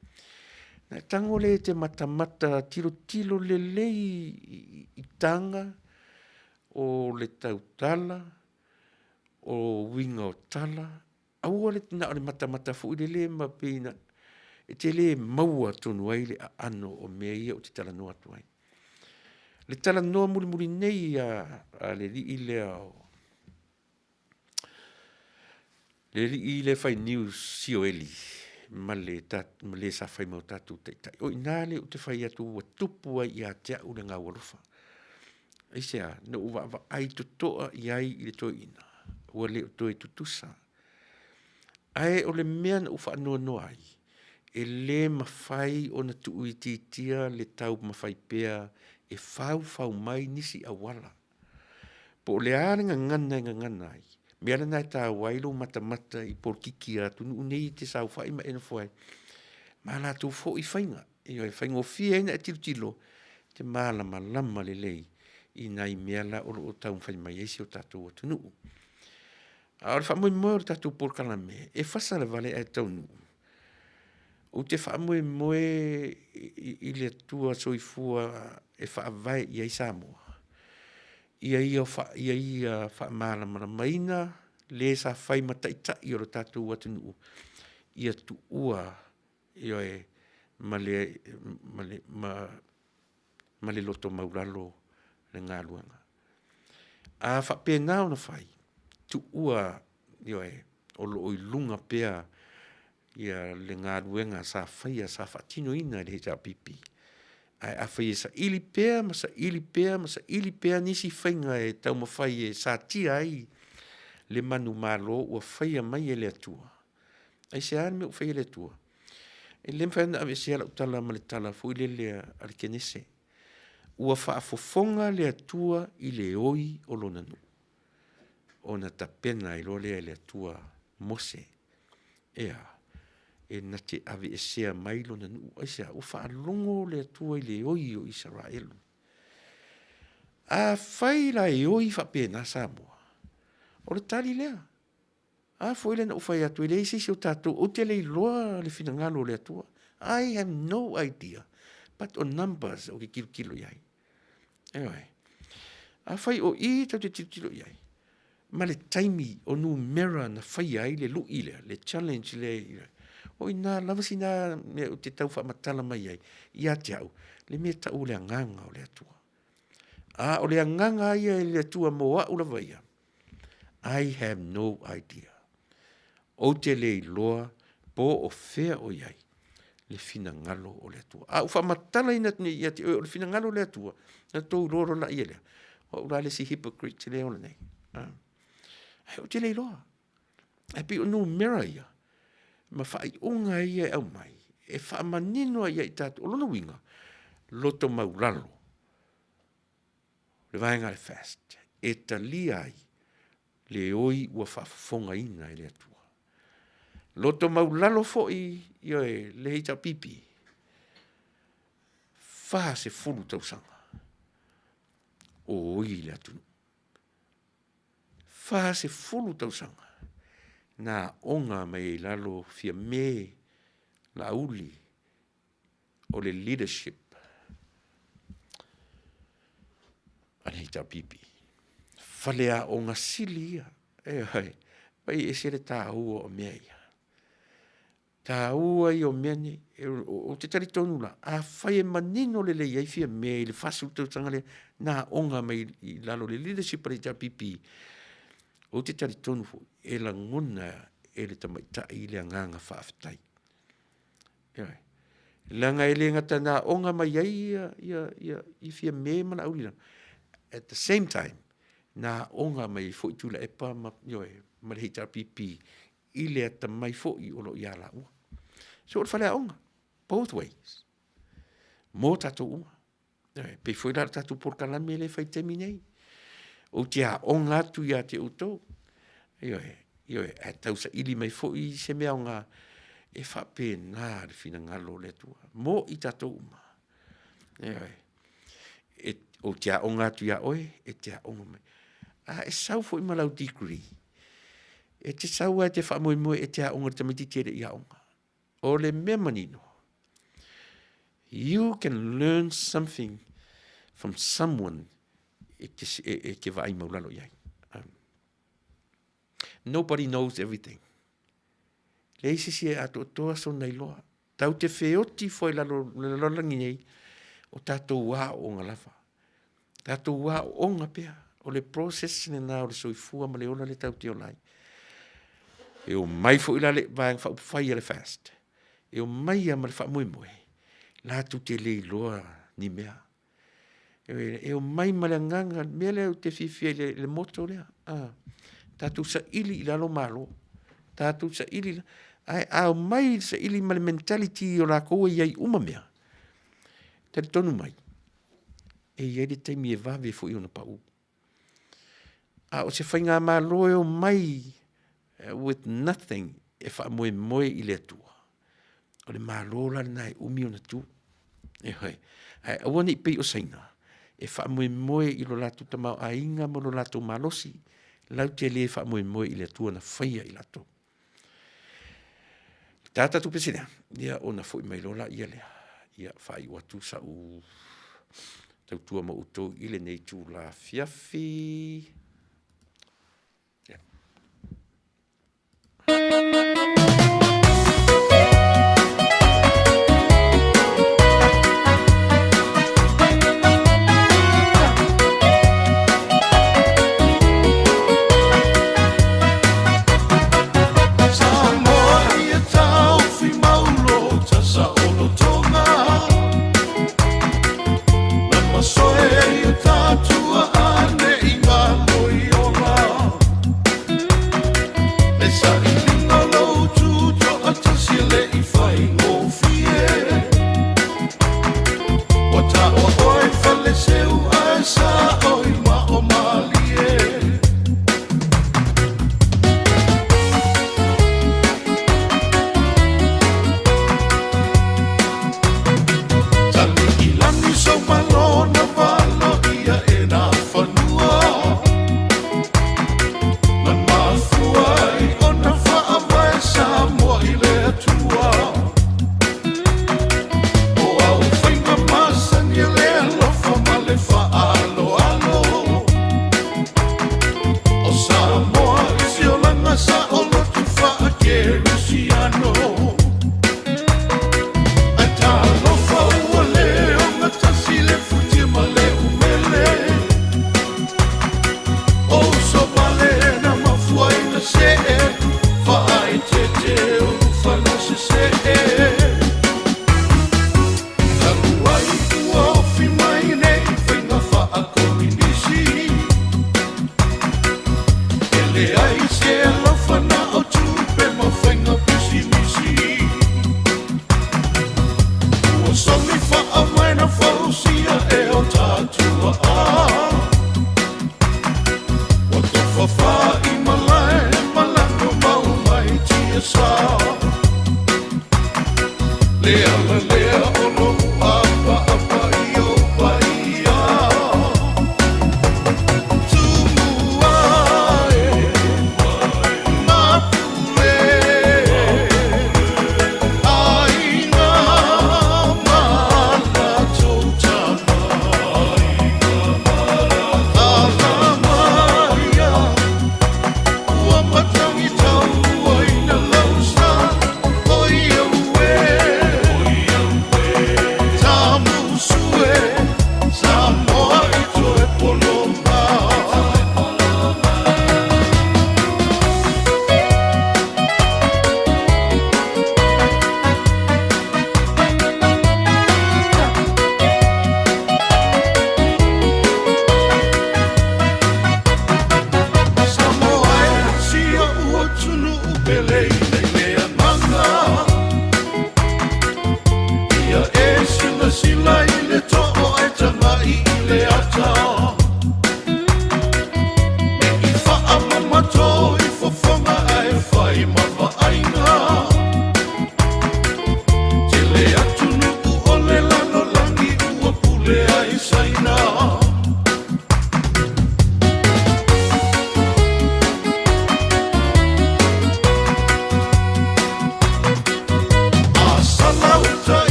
na tango le te mata tilo le lei i tanga o le tautala o winga o tala au le tina o le mata fu i le ma pina e te le maua tonu ai le ano o mea ia o te tala noa tu ai. Le tala noa muri nei a le li i le au. Le li i le fai news si o eli, ma le sa fai mau tatu teitai. O inale o te fai atu ua tupu ai i a tea ule ngā warufa. Eisea, no uwa ai tutoa i ai i le toi ina. Ua le o toi tutusa. Ai o le mea na ufa anoa noa ai. E le mawhai o na tuu i titia le tau mawhai pea e whau mai nisi a wala. Po le arenga ngana ai. Mea nai tā wailo mata i porkiki a tunu unei te sau whai ma ena whai. Ma la tu fo i whainga. I oi whaingo fia ena e tilo. Te malama lama le lei. I nai mea la o tau whai mai eisi o tātou o tunu. A ora whamoi moe o tātou porkalame. E Fasa le Vale e Taunuu. O te whaamoe moe i le tua soifua e whaavai i ai Samoa. Ia whaamala maina, le sa whai mataita i oro tātou atunuu. Ia tu ua, ia e ma le loto mauralo le ngā luanga. A whapena o na whai, tu ua, ia e, o lo i lunga pea, ia le ngā ruenga sa whaia sa whatino ina le hea pipi. Ai a whaia sa ili pea nisi whainga e tau mawhai e sa tia ai le manu malo ua whaia mai e le atua. Ai se ane me u whaia le atua. E le mwhana ave se ala utala ma le tala fu ile le alikenese. Ua whaafofonga le atua i le oi o lona nu. Ona tapena i lo le atua mose. Ea, e nate ave e sea mai lona nu. Aisea, u whaalongo le atua i le oi o Israelu. A whai la e oi whapena Samoa. O le tali lea. A foi le na ufai atu i le isi si o tātou o te lei loa le finangalo le atua. I have no idea. But on numbers o ke kilo iai. Anyway. A whai o I tau te kilo iai. Ma le taimi o nu mera na whai ai le lui le challenge le o ina lavasi na me o te tau whamatala mai ai. Ia te au. Le mea tau le anganga o le atua. A o le anganga ia le atua moa ula vaia. I have no idea. O te le loa po o fea o iai. Le fina ngalo o le atua. A ufa matala ina ia te o le fina ngalo o le atua. Na tau loro la ia lea. O ura le si hypocrite te le ona nei. O te le loa. E pi o nu mera ia. Ma whai unga ia au mai. E wha manino ia i tātu. O lona winga. Loto maulalo. Le vaenga le fast. E tali ai. Le oi ua whafonga ina i le atua. Loto maulalo fo i le heita pipi. Wha se fulu tausanga. O i le atunu. Wha se fulu tausanga. Na onga mai lalo fia me la uli o le leadership. Ale heita pipi. Whalea onga sili ia. Pai e sere tā ua o mea ia. Tā ua i o mene, o te tari tonu la, a whai e manino le le iai fia mea i le whasu tautanga le, nā onga mai i lalo le leadership le JPP. O te tari tonu fu, e la nguna e le tamaita i le anganga whaafetai. Langa e le ngata nā onga mai ai i fia mea mana aurira. At the same time, nā onga mai fo i Tuilaepa ma le HRPP i le ata mai fo i olo i ala ua. So o whalea onga, both ways. Mō tātou uma. Pe foi la tātou porkalame le whai temi nei. O te a onga atu i a te utou. E tau sa ili mai fo i se mea onga e whape nā le fina ngalo le tua. Mō i tātou uma. O te a onga atu i a oe, e te a onga mai. E sau fo i malau degree. E te sau e te whamoe e te a onga te miti tere i a onga. O le mea manino. You can learn something from someone e ke vai maulalo iai. Nobody knows everything. Le isi si e ato toa so nei loa. Tau te whioti foi lalo langi nei o tātou wā o ngā lawa. Tātou wā o ngā pea. O le process ne nā o le soifua ma le ona le tau te olai. E o mai fo ila le vāng wha upawhai le fast. E o mai a ma le wha moe moe. Lā tu te le loa ni mea. E o mai ma le nganga, mea leo te whiwhia le moto lea. Tātou sa ili i lalo malo. Tātou sa ili, o mai sa ili ma le mentality o la koua iai uma mea. Tari tonu mai. E iai le taimi e vave fo i ona pau. O se whainga malo e o mai with nothing e wha moe moe i le atua. O le malo la nai umi ona tu. Awane i pei o saina. E wha moe moe i lo latu tamau a inga mo lo latu malosi. Lau te le wha moe moe i le atua na whaia i latu. Tata tu pesina. Ia ona fo i mai lola ia lea. Ia whai watu sa u tautua ma utou i le nei tu la fiafi. Soe i tātua ane i ngā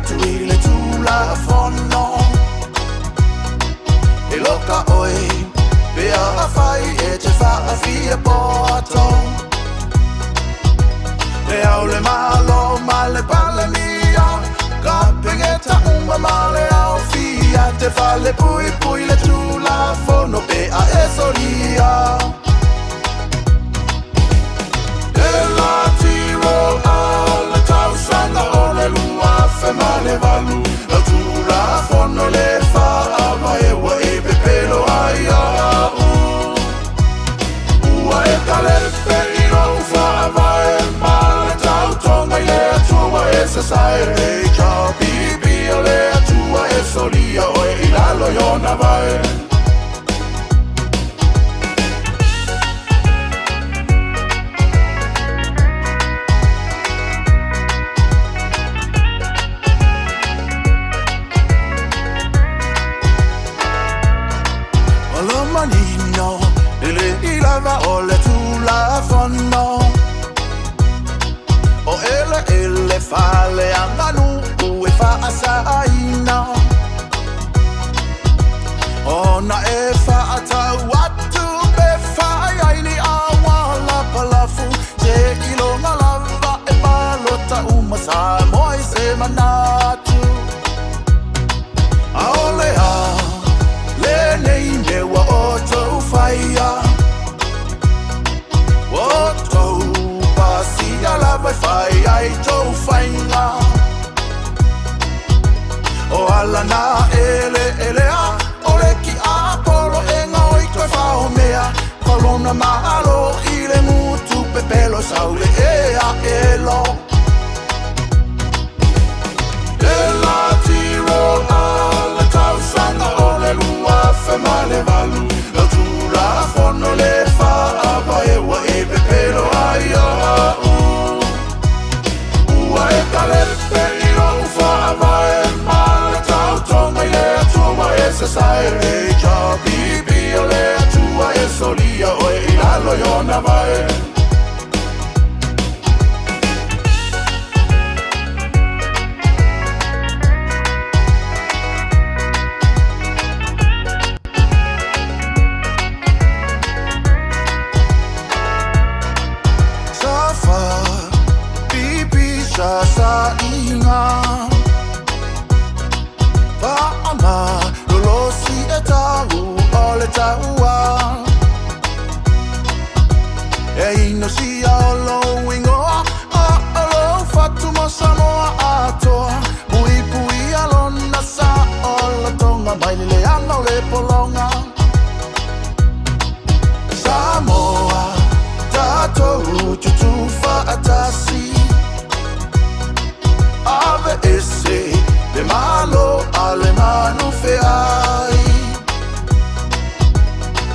atu i le tūla whono E loka oi Pea a whai e te whaafia poto E au le malo ma le palemia Ka pingeta uma ma le au fia Te whale pui pui le tūla whono Pea e soria E la tiro a le tausanga o le lua Whema le walu La tūla whono le wha Mai e wa e pepelo ai a u Ua e kalepe i rau wha Mai e ma le tau tonga i le atua e sasai E cha bibi o le atua e solia O e ilalo i ona vai Manino, ele ilava o le tula fono O ele fale anganu ue Fasa aina Ona e whaatau atu pe whai aini awala palafu Te ilonga lava e palota umasa moi se manatu Aolea Le nei mewa o tau whaia O tau pasia la vai whai ai tau whainga O ala na ele a O le ki a polo e ngoi koe whao mea Kolona mahalo i le mutu pepelo saule e a elo E la tiro a le tau sanga o le lua Whema le walu La tūla whono le wha Apa e wa e pepelo ai a u Ua e kalepe i rau wha Apa e ma le tau tonga i le atua e sasai E cha bibi o le atua e solia O e ilalo i ona vai Sa inga Whaama Lolosi e tau o le taua E ino si a olo ingoa A olo fatu mo Samoa atoa Pui pui alona sa o la tonga Mai le anga o le polonga Samoa Tatou tutu whaatasi Ave ese de malo alemano feai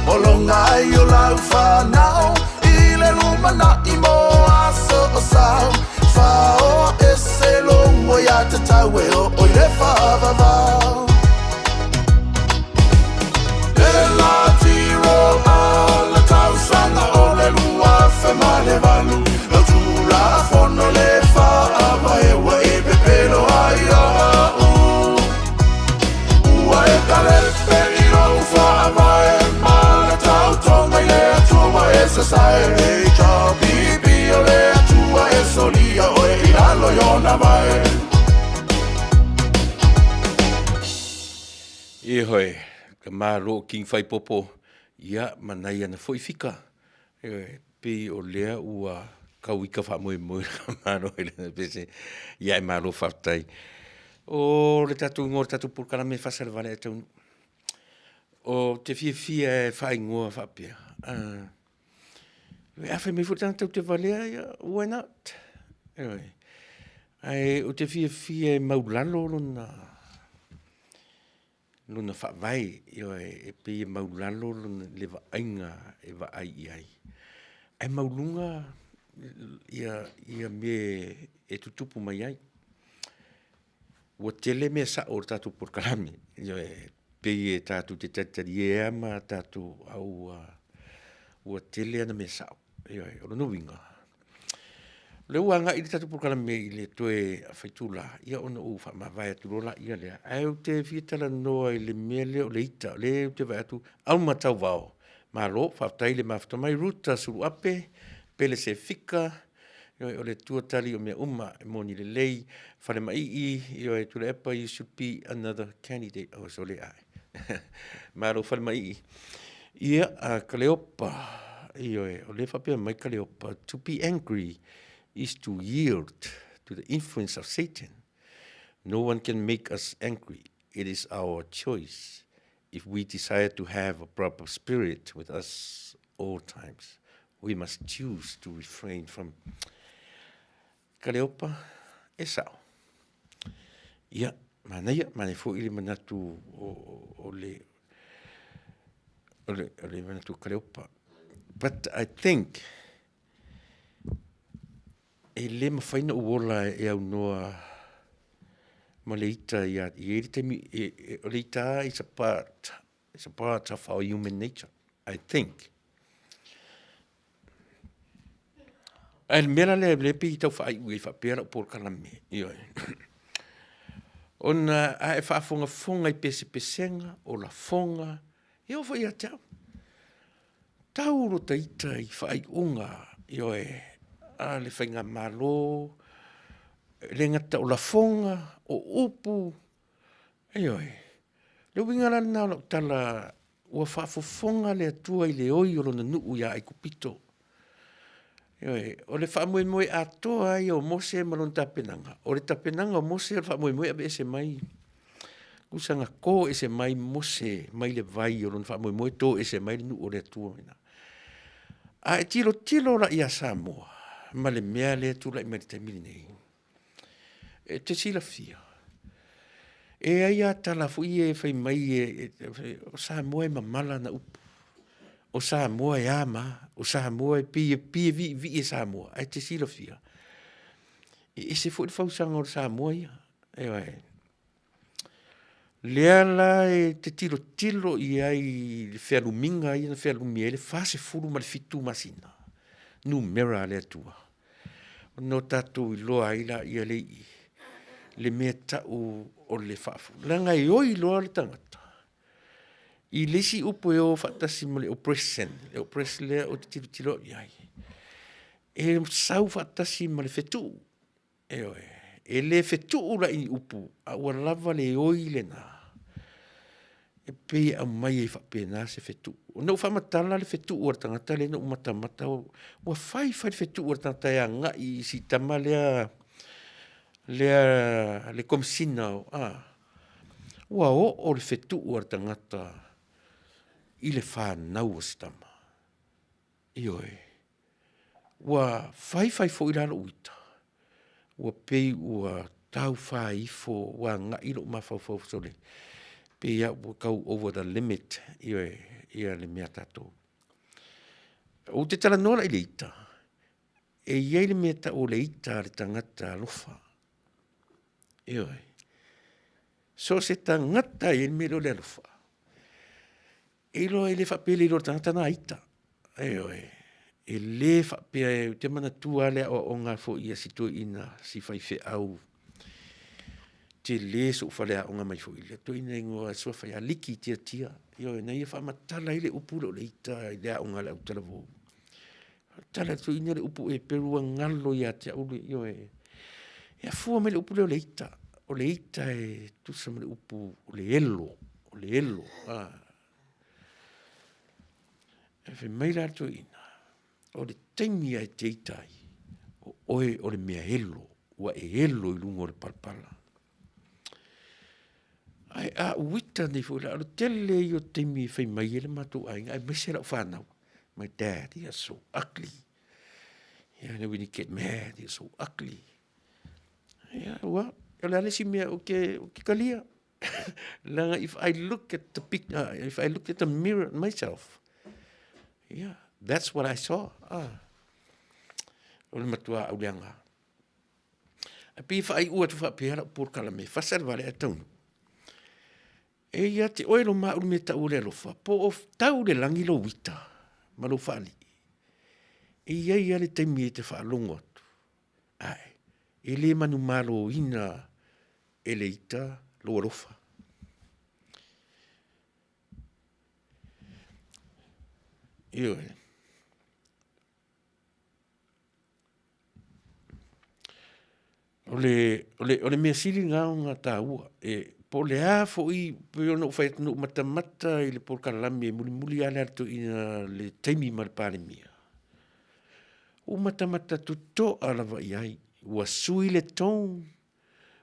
Olongai o lau whanau I le lumana I moa so o sau Whao ese lo ua ia te tau e o i le whaavavau E la tiro a la tau sanga o le lua Whema le walu La tūla whono le whaava e wa e pepelo ai a u Ua e kalepe i rau whaava e ma le tau tonga i le atua e sasai E cha bibi o le atua e solia o e ilalo i ona vai E hoi, ka maro king whai popo Ia manai ana foi fika Pe o lea ua kau ika wha moe moe ka maro e lena pese Ia e maro whaftai O le tatu ngor tatu purkara me Fasa le Vale e Taunuu O te fia e whai ngoa whapea E awhi me futana tau te Valea ia ua not Ai o te fia e maulalo luna whawai e pe maulalo luna le ainga e ai iai. Ai maulunga ia me e tutupu mai ai. Ua tele me sa o tatu por kalame. Pe e tatu te tatari e ama tatu au ua tele ana me sa. O no winga. Le wanga i tatu pukala me i le toe faitula ia ona u fa ma vai atu rola ia le ai o te fitala noa i le mele o le ita le te vai atu au matau vao ma lo fa tai le mafta mai ruta suru ape pele se fika o le tuatali o mea uma e moni le lei fale mai i o e Tuilaepa you should be another candidate o so le ai ma lo fale mai ia a Kaleopa i o le fa pe mai Kaleopa to be angry is to yield to the influence of Satan. No one can make us angry. It is our choice if we desire to have a proper spirit with us all times. We must choose to refrain from Kaleopa e sao. Ia, Manuia, mane fo ili manatu o le manatu Kaleopa. But I think e le mawhaina uola e au noa ma le ita i eri temi o le ita is a part of our human nature, I think. Ai le mera le pi tau whaai ui whapera o por kalame. Ona a e whaafonga i pese-pesenga o la fonga e o whai a tau. Tauro ta ita i whaai unga a le whainga malo, le ngata o la fonga, o upu, le winga la nao lau tala ua whaafofonga le atua i le oi o lona nuu ia ai kupito. O le whaamoemoe atoa ai o mose malon tapenanga. O le tapenanga o mose o le whaamoemoe abe ese mai. Kusanga ko ese mai mose, mai le vai o lona whaamoemoe to ese mai le nuu o le atua. A e tilo la ia Samoa. Ma le mea le tula i maritamini nei. E te sila fia. E aia tala fui e whai mai o Samoa e mamala na upu. O Samoa e ama, o Samoa e pia vi e Samoa. E te sila fia. E se fui fausanga o Samoa ia. Lea la e te tilo i ai le whialuminga i na whialumia le fase furu ma le fitu masina. Numera le atua. No tatu i loa ila ia le mea tau o le whaafu. Langa i oi loa le tangata. I lesi upo e o whatasi ma le oppression. Le oppress lea o te tilo i ai. E sau whatasi ma le fetu. E le fetu ula i upu. A ua lava le oi le na. E pei a mai e whapena se fetu. O nau whamatala le fetu ua tangata le na umatamata. Ua whai fetu ua tangata e a ngai si tama le komisina o. Ua o le fetu ua tangata i le whanau o stama. Ioe. Ua whai fo i lalo uita. Ua pei ua tau whaifo ua ngai lo mawhau sole. Pe ia ua kau over the limit ia le mea tatou. O te tala nola i le ita. E iei le mea ta o le ita le tangata alofa. Ioi. So se tangata i le mea lo le alofa. E lo e le whapele i lo tangata na ita. Ioi. E le whapea te mana tua le o ngā fo ia situ ina si whaife au. Te le so whalea o ngā mai fo ile. To ina ingoa so whaia liki tia. Ioi, na ia whamatala i le upu lo le ita i le o ngā le au talavo. Tala to ina le upu e perua ngalo ia te aule. Ioi. Ia fua me le upu le ita. O le ita e tusa me le upu o le elo. O le elo. E whi meira to ina. O le taimia e te itai. O le mea elo. Ua e elo i lungo le palpala. Ai a wita ni fula o tele yo temi fai mai ele matu ai ai mesera whanau. My dad, he is so ugly. Yeah, when you get mad, he's so ugly. Yeah, well, si mea okay kalia. Langa if I look at the picture, if I look at the mirror myself, yeah, that's what I saw. O le matua au leanga. A pi whai ua tu whapehara por kalame, Fasa Vale a Taunuu. E ia te oelo mauru me tau le alofa, po of tau le langi lo wita, malo whali. E ia le taimi e te whaalongo atu. Ai, e le manu malo ina e le ita lo rofa. Io o le mea sili ngā ngā tāua po le a fo i pe ono fai no mata i le por kalami e muli ale ato ina le taimi ma le pare mia. O mata tuto ala va iai, ua sui le tong,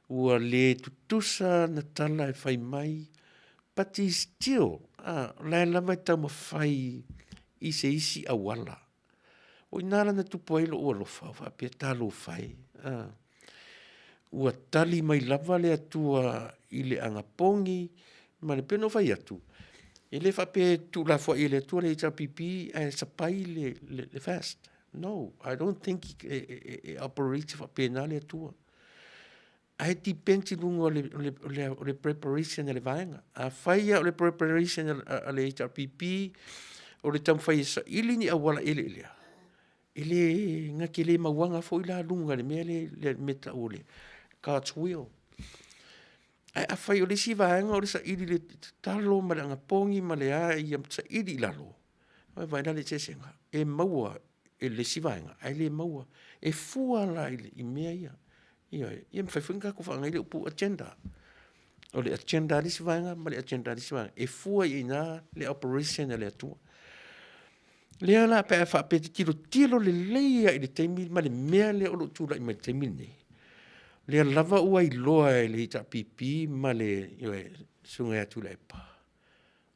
ua le tutusa na tala e fai mai, but he still, lai lava e tau mawhai i se isi awala. O inara na tupo ailo ua lofa, wa pia talo fai. Ua tali mai lava le atua i le angapongi, ma le peno fai atu. E le whape tu la fwa i le atua le HRPP e sapai le fast. No, I don't think it operates whape na le atua. Ai depends lungo le preparation le vaenga. A whaia o le preparation le HRPP o le tam whaia sa ili ni awala ele. Ele ngaki le mawanga fo ila lunga le mea le meta ole. God's will. Ai a whai o le si vaenga o le sa ili le talo ma le angapongi ma le a i am sa ili lalo. Ai vaina le tesenga. E maua e le si vaenga. Ai le maua. E fua la i mea ia. Ia mwhai whinga ko whanga ile upu agenda. O le agenda li si vaenga ma le agenda li si vaenga. E fua i na le operation le atua. Lea la pe a whape te tiro le leia i le teimi ma le mea le olo tūra i ma le teimi nei. Lea lava ua i loa e le hita pipi ma le sunga ya Tuilaepa.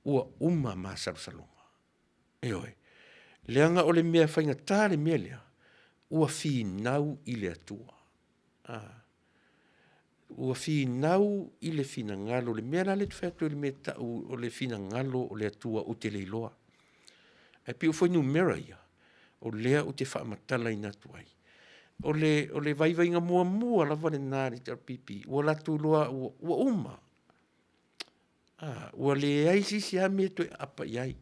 Ua uma ma salusalunga. Lea nga o le mea whainga tā le mea lea. Ua fi nau i le atua. Ua fi nau i le fina ngalo le mea la le tuwhatu le mea tau o le fina ngalo o le atua o te leiloa. Ai pi ufoi numera ia. O lea o te whaamatala i natu ai. O le vaiva inga mua lava le nari tar pipi. Ua latu loa ua uma. Ua le ai sisi a mea toi apa iai.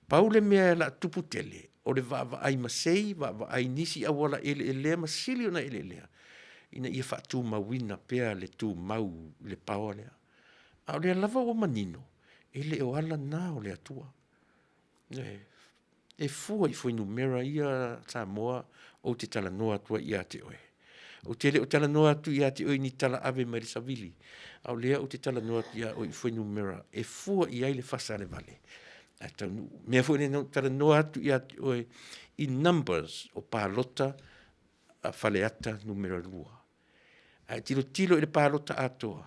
Pau le mea la tupu tele. O le va ai masei, va ai nisi awala ele lea masili o na ele lea. Ina ia whaatu mawina pea le tu mau le paua lea. A o lea lava o manino. Ele o ala na o le atua. E fua i fui numera ia Samoa o te tala noa tua ia te oe. O te le o tala noa tu ia te oe ni tala ave marisavili. Au lea o te tala noa tu ia o i fui numera. E fua i ai le Fasa le Vale. A Taunuu. Mea fua ne tala noa tu ia te oe i numbers o pālota a faleata numera 2. A tilo i le pālota atoa.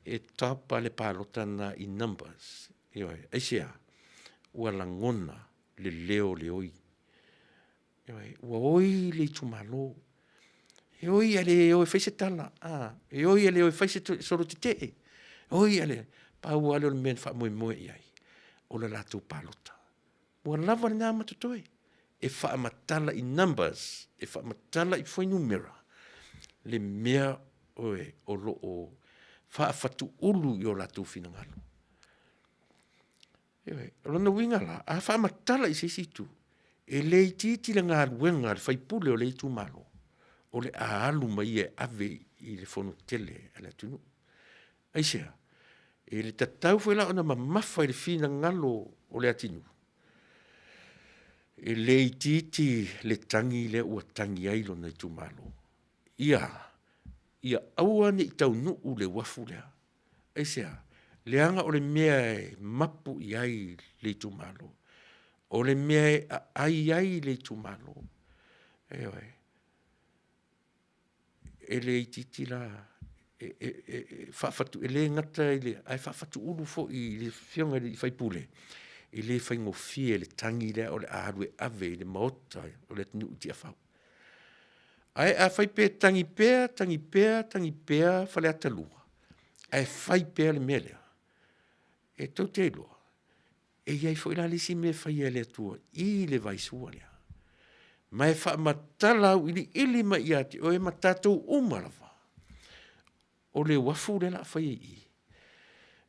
E tapa le pālota na i numbers. E oe, eisea, ua langona le leo le oi. Ua oi le tumalo. E oi ale oi faise tala. E oi ale oi faise soro te te. Oi ale pau ale o le men wha moe iai. O le latu palota. Ua lava le ngā matatoe. E wha amatala i numbers. E wha amatala i foi numera. Le mea oe o lo o wha afatu ulu i o latu fina ngalo. Rona winga la, a wha amatala i se situ. E le titi le ngā ruenga le whaipule o le itu malo. O le aalu mai e ave i le fono tele a le atunu. Aisea, e le tatau fuela ona mamafa i le fina ngalo o le atinu. E le titi le tangi le ua tangi ailo na itu malo. Ia aua ni Taunuu le wafu lea. Aisea, leanga o le mea e mapu i ai le itu malo. O le mea e ai le itu malo. E le titi la, whawhatu, e le ngata i le, ai whawhatu ulu fo i le whionga i whaipule. I le whaingo fie le tangi lea o le aharue ave i le maota o le tinu uti a whau. Ai a whaipe tangi pea, whale atalua. Ai whaipea le mea lea. E tau te loa. E iai fo ila lisi me whaia le atua i le vaisua lea. Mai wha matala au ili ma i ati o e matatou umarawa. O le wafu le la whaia i.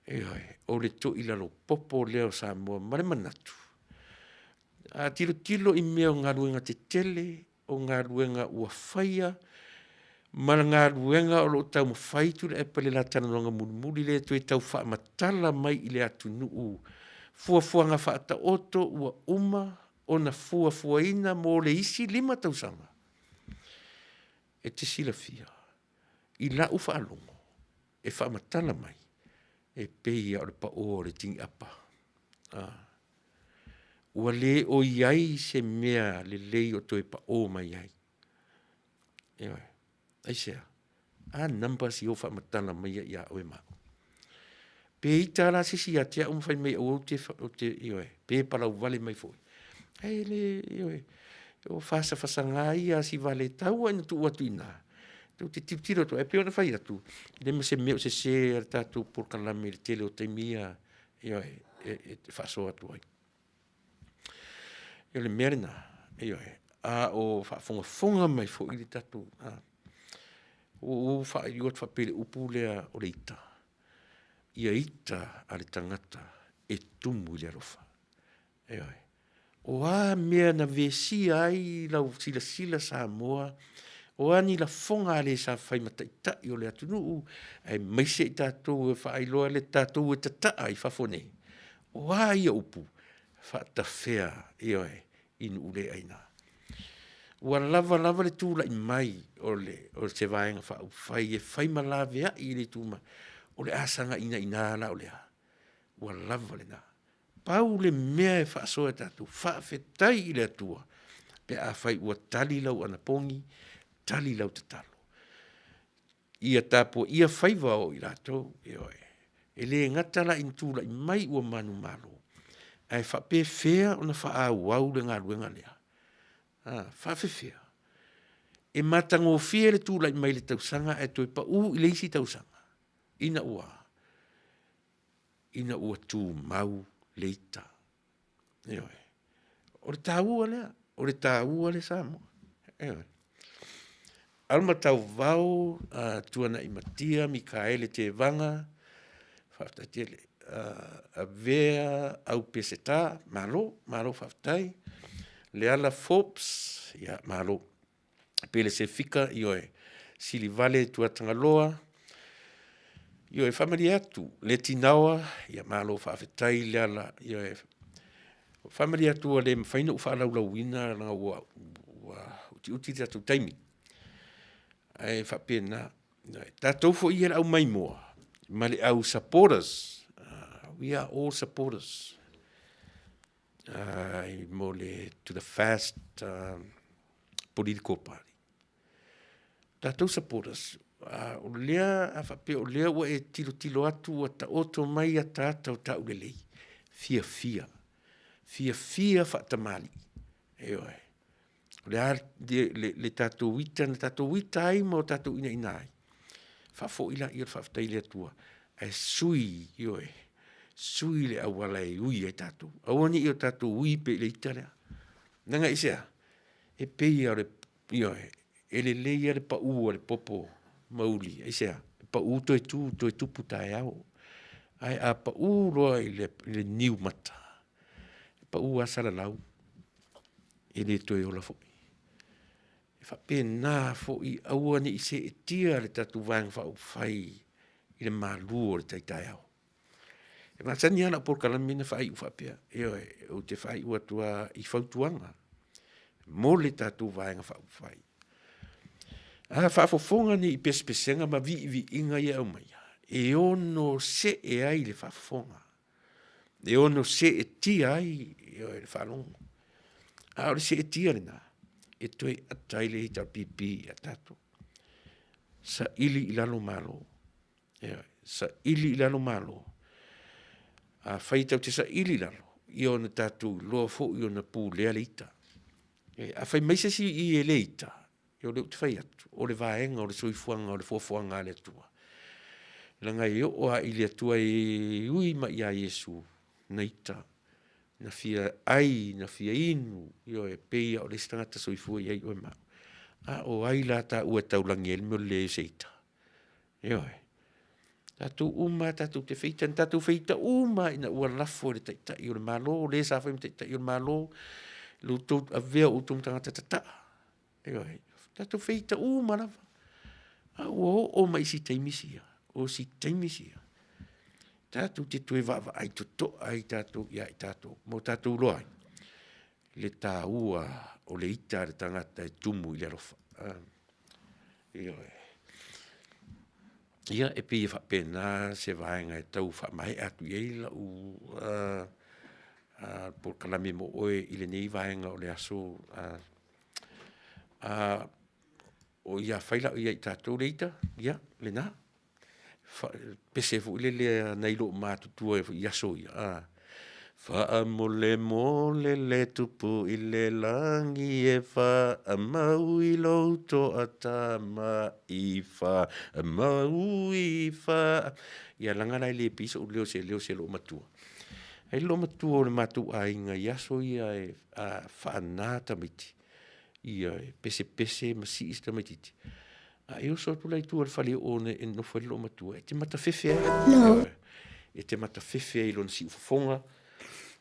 E oi, o le to ila lo popo leo sa mua mare manatu. A tilo i mea o ngā ruenga te tele, o ngā ruenga ua whaia, Malanga ruenga o lo tau mawhai tu le epa le la tana longa mulimuli le tu e tau wha matala mai i le atu nuu. Fuafuanga wha ata oto ua o na fuafuaina mo le isi 5 tausanga. E te sila fia. I la ufa alongo. E wha matala mai. E peia o le pa o le tingi apa. Ua le o iai se mea le lei o toi pa o mai iai. Ewe. Aisea. Numbers i o wha matala mai ia oe mao. Pe ita la sisi a tia umwhai mai o te iwe. Pe palau vale mai foi. Hei le iwe. O Fasa ngā ia si vale tau anu tu atu ina. Tu te tiptiro tu. E peo na whai atu. Le me se meo se ar tatu por kalame le tele o taimia. Iwe. E whaso atu ai. Iwe le merina. Iwe. O whafonga mai foi le tatu. O wha iot whapele upu lea o le ita. Ia ita a le tangata e tumu le arofa. Eoi. O a mea na vesi ai lau sila Samoa. O ani la fonga le sa whai mataita i o le atunuu. Ai maise i tātou e whaailoa le tātou e tata ai whafone. O a ia upu. Whaatawhea eoi inu ule aina. Ua lava le tūla i mai o se vaenga whai e whai malawea i le tūma. O le asanga ina la o lea. Ua lava le na. Pau le mea e whaasoa tatu. Whaafetai i le atua. Pe a whai ua tali lau anapongi. Tali lau te talo. Ia tapo, ia whai wao i lato. E le ngatala in tūla i mai ua manu malo. Ai whape whea o na wha wau le ngā ruenga lea. Whawhewhea. E matango whia le tūla i mai le tausanga e toi pa i le isi tausanga. Ina ua tū mau leita. Eoi. O le tāua lea. O le tāua le Samoa. Eoi. Alma tau vau, tuana i matia, Mikaele te vanga, whaftai le, a vea au peseta, malo whaftai, le ala Forbes, ia malo, pele se fika, ioe, sili vale tuatanga loa, ioe, whamari atu, le tinawa, ia malo whaftai, le ala, ioe, whamari atu, le mwhaina uwha lau wina, langa ua, uti tatu taimi, ai whapena, tātou fo ia au mai moa, male au supporters, we are all supporters, mole to the fast political party. Tātou supporters, o lea, a whape o lea wa e tilo atu a ta oto mai a tātou tau lelei, fia whatamali, eoi. Le tātou wita, na tātou wita ai mo tātou ina ai. Whafo ila i whaftai le atua. E sui, ioe. Sui le awala e ui e tātou. Awani i o tātou ui pe le ita lea. Nanga isea. E pei au le, ioe. E le leia le pa ua le popo mauli. Isea. Pa u toi tupu tae au. Ai a pa u roa i le niu mata. Pa u asala lau. E le toi ola fo. Whapena fo i aua ni i se e tia le tatu vang whau whai i le malu o le taitai au. E matani ana por kalamina whai u whapea. Eoi, o te whai ua tua i whautuanga. Mo le tatu vang whau whai. Whafofonga ni i pespesenga ma vi inga i au mai. E ono se e ai le whafofonga. E ono se e tia ai le whalongo. Aore se e tia le nā. E toi ataile i tau pipi a tatu. Sa ili ilalo malo. Sa ili ilalo malo. A whaitau te sa ili ilalo. I ona tatu loa fo i ona pū lea leita. A whai maisa si i e leita. I o leo te whai atu. O le vaenga, o le soifuanga, o le fuafuanga le atua. Langa i o a ili atua e ui ma ia Yesu. Neita. Na fia ai, na fia inu, io e peia o le stangata soifua iai o e mau. O ai la ta ua taulangi el meo le seita. Io e. Tatu uma, tatu te feita, tatu feita uma, ina ua lafo le taita i o le malo, le sa fai taita i o le malo, luto a vea utum tangata tata. Io e. Tatu feita uma lava. O mai si taimisia. O si taimisia. Tātou te tue vava ai to ai tātou ia i tātou. Mo tātou loai. Le tā ua o le ita le tangata e tumu i le rofa. Ia e pia whapena se vaenga e tau whamahe atu ieila u por kalame mo oe i le nei vaenga o le aso o ia whaila o ia i tātou le ita. Ia, le nā. Pese fu ile le nei lo mātutua e ia so ia. Fa mole le tupu ile langi e fa mau I lo to atama I fa mau I fa ia langa le piso leo se lo matua. Ai lo matua le matua inga ia so ia e fa nata miti. Ia pese masi ista miti. Eu so tu lai tu fali one en no foi lo matua. E te mata fefe. No. E te mata fefe I lo si fonga.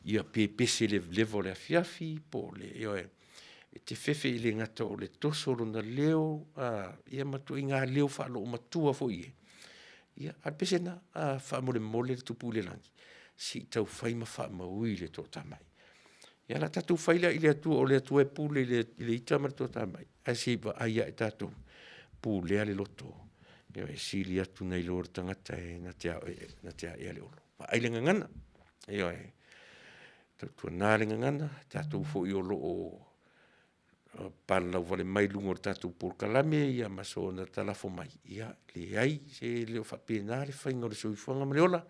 Ia pese le levo le fiafi po le e te fefe I le ngata o le toso na leo ia matu inga leo fa lo matua fo ie ia a pese na fa mole le tupu le langi si tau fai ma fa maui le to tamai ia la tatu faila I le atu o le atu e pule le ita ma to tamai a si va ia e tatu pule ale loto ia e si li atu nei lor tangata e na tea e le olo ai le ngana ia e tu naringa ngana tatu fo I lo o pala vale mai lungo tatu por kalame ia maso na talafo mai ia le ai se le fa penale fa ngore so fonga mreola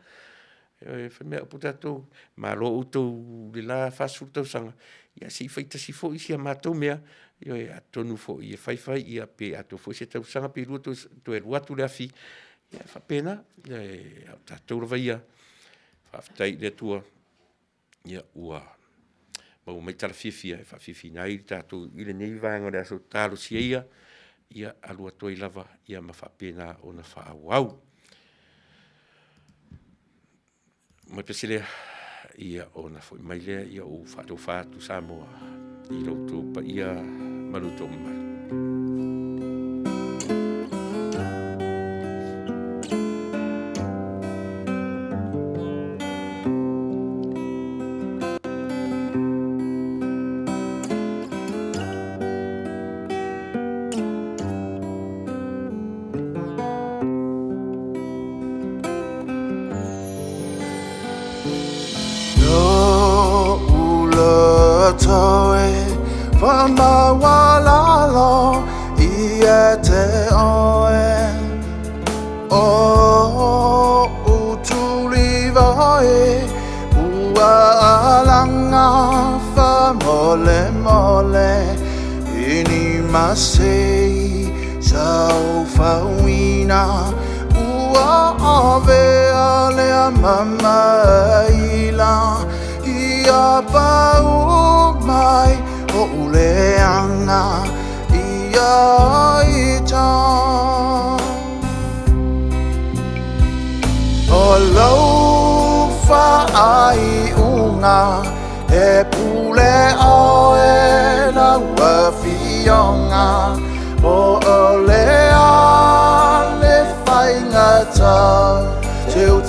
fa me putato ma lo uto de la fasulta sanga ia si faita si fo isi mato mea ia atonu fo ia fai ia pe ato fo se tau sanga pe luto to e watu le afi ia fa pena tatu vaia fa tai de tua ia ua mau mai tala fifia e fa fifi nai tatu ile nei vanga le aso talo sia ia alua toi lava ia ma fa pena ona fa wow mai pesile ia ona foi mai le ia o fa do fa tu samoa I lo tu pa ia maluto mai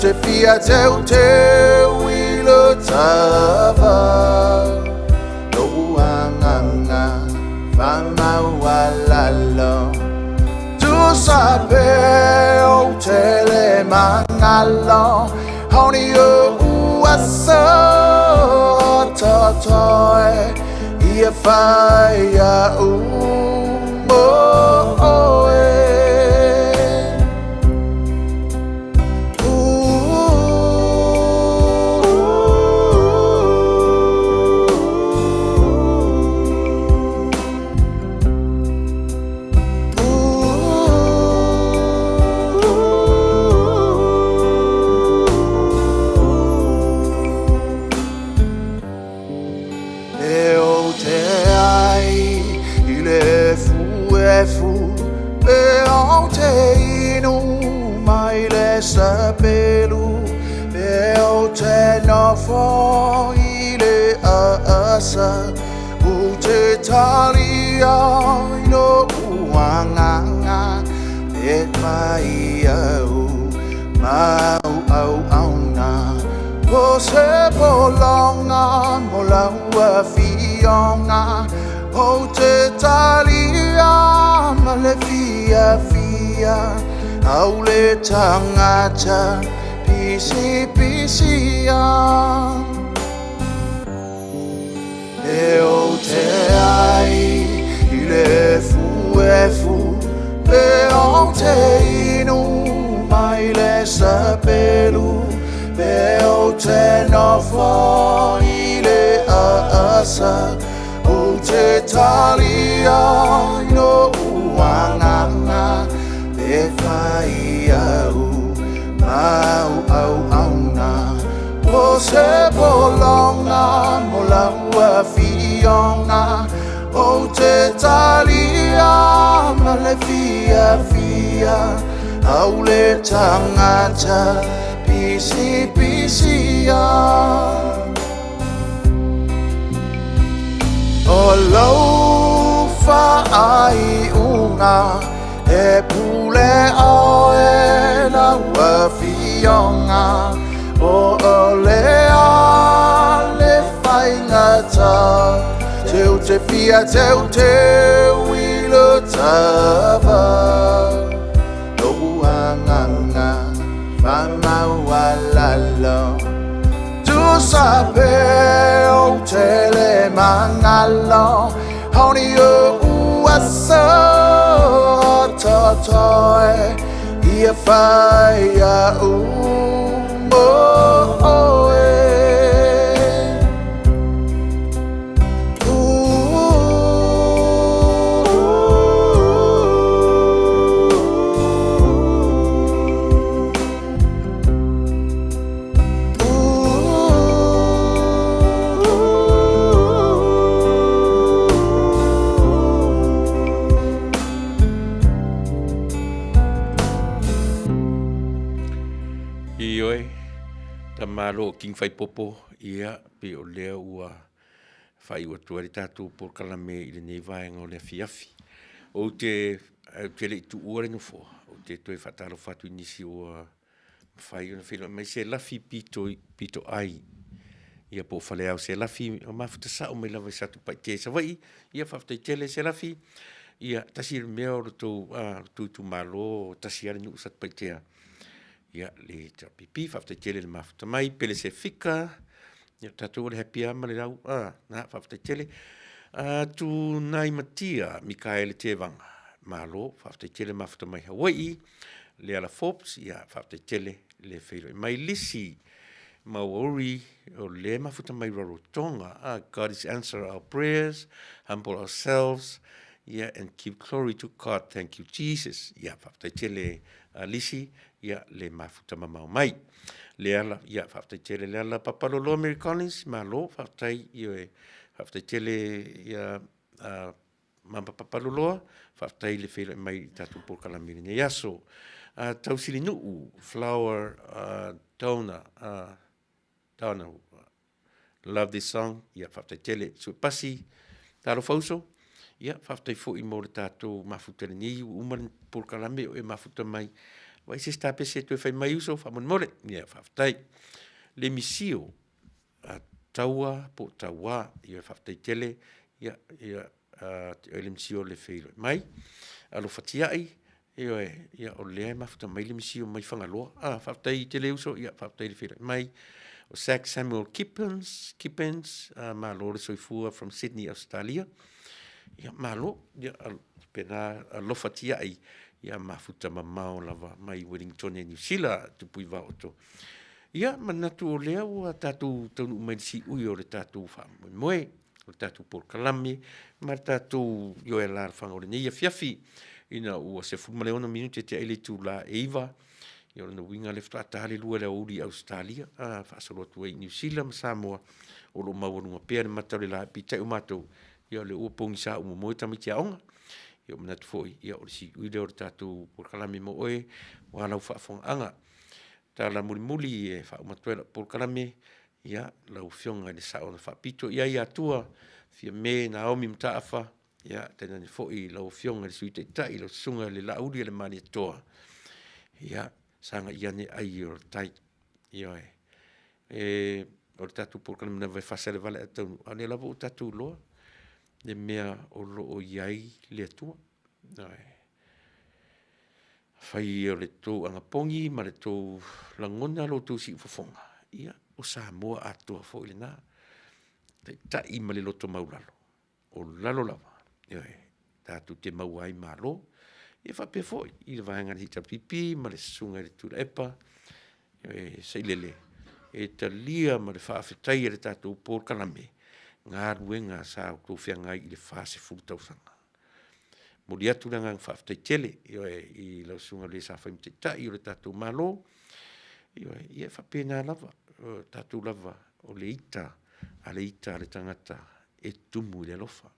te fia teu I lo tava no anganga fa mawalalo tu sabe o tele mangalo honey o asa totoe ia faya for ile asa ute talia no uanganga e mau au au na o se polonga mo la ua fionga o te talia ma le fia fia au le tangata pisi pisia e o te ai i le fu pe o te inu mai le sapelu pe o te nofo i le asa o te talia no uanganga pe fai au mau au au na o se polonga mo la ua fionga o te talia ma le fia fia au le tangata pisi pisia o loufa ai unga e pule o e la ua fionga o lea le whaingata teu te fia teu te wilo tapa no anganga whamau alalo tu sape o te le mangalo hauni o uasa totoe ia whaia umo oe Malo king fai popo ia pe o lea ua fai ua tuari tātou por kalame i le nei vaenga o lea fiafi. O te le tu uare no fo, o te toi whataro whatu inisi o fai o na whilo, mai se lafi pito ai. Ia po whale au se lafi, o mafuta sa o mai lawa satu pai te sa wai, ia whaftai tele se lafi, ia tasir mea o tu malo, tasir ni usat pai tea. Ia le tapipi whaftai tele le mafuta mai, pele se fika, ia tatou le happy ama le rau, na whaftai tele. Tu nai matia, Mikaele te vanga, malo, whaftai tele mafuta mai Hawaii, le ala Forbes, ia whaftai tele le whiro. Mai lisi, Maori, o le mafuta mai Rarotonga, God is answer our prayers, humble ourselves, yeah, and give glory to God. Thank you, Jesus. Yeah, whaftai tele lisi, ia le mafuta mamau mai. Le ala, ia whaftai tele le ala papalolo Mary Collins, malo, whaftai whaftai tele ia mamba papaloloa, whaftai le whila mai tatu por kalamiri ne yaso. Tausili nuu, Flower, Taunuu, love this song, ia whaftai tele, sui pasi, taro fauso, ia whaftai fo i mōre tātou mafuta le ni, uman por kalame o e mafuta mai, wai se stape se tu fai mai uso fa mon mole ia faftai le misio taua po taua ia faftai tele ia le misio le feilo mai alo fatiai ia o le mafuta mai le misio mai fangaloa faftai tele uso ia faftai le feilo mai o Samuel Kippens malo le soifua from Sydney, Australia ia malo ia pena alo fatiai ia mafuta mamao lava mai Wellington e New Zealand tupui va oto. Ia manatu o lea ua tātou taunu umaisi ui o le tātou whamoe, o le tātou por kalame, ma le tātou io e lara whanga o le neia fiafi, ina ua se fulmaleona minute te aile tu la eiva, ia o le na winga le whaatale lua le auri Australia, whaasalotu e New Zealand, Samoa, o lo mawarunga pēr matau le la pitai o mātou, ia le ua pongi sa umamoe tamitia onga, ia o manatu foi, ia o le si uile o le tātou por kalame mo oe, walau whaafonga anga. Tā la muli e whaumatuela por kalame, ia lau fionga le sao na whaapito, ia atua, fia me na aomi mtaafa, ia tena ni foi lau fionga le suite tai, lau sunga le lauri le mani toa. Ia sanga ia ne ai o tai ia o tatu porkalame na vai Fasa le Vale Taunuu ane lava o tatu loa le mea o loo iai le atua fai o le tō angapongi ma le tō langona lo tō si ufafonga ia o Samoa atua fo ile na ta i ma le loto maulalo o lalo lava tatu te mau ai malo ia fa pe foi i le vaenga ni ta pipi ma le sunga le Tuilaepa sei lele talia ma le faafetai le tatu por kalame ngā ruenga sa o fianga i le fase fultausanga mo dia tu nga faafetai tele i la sunga le sa fai mteta i le tatu malo ia fa pena lava tatu lava o le ita le tangata e tumu le lofa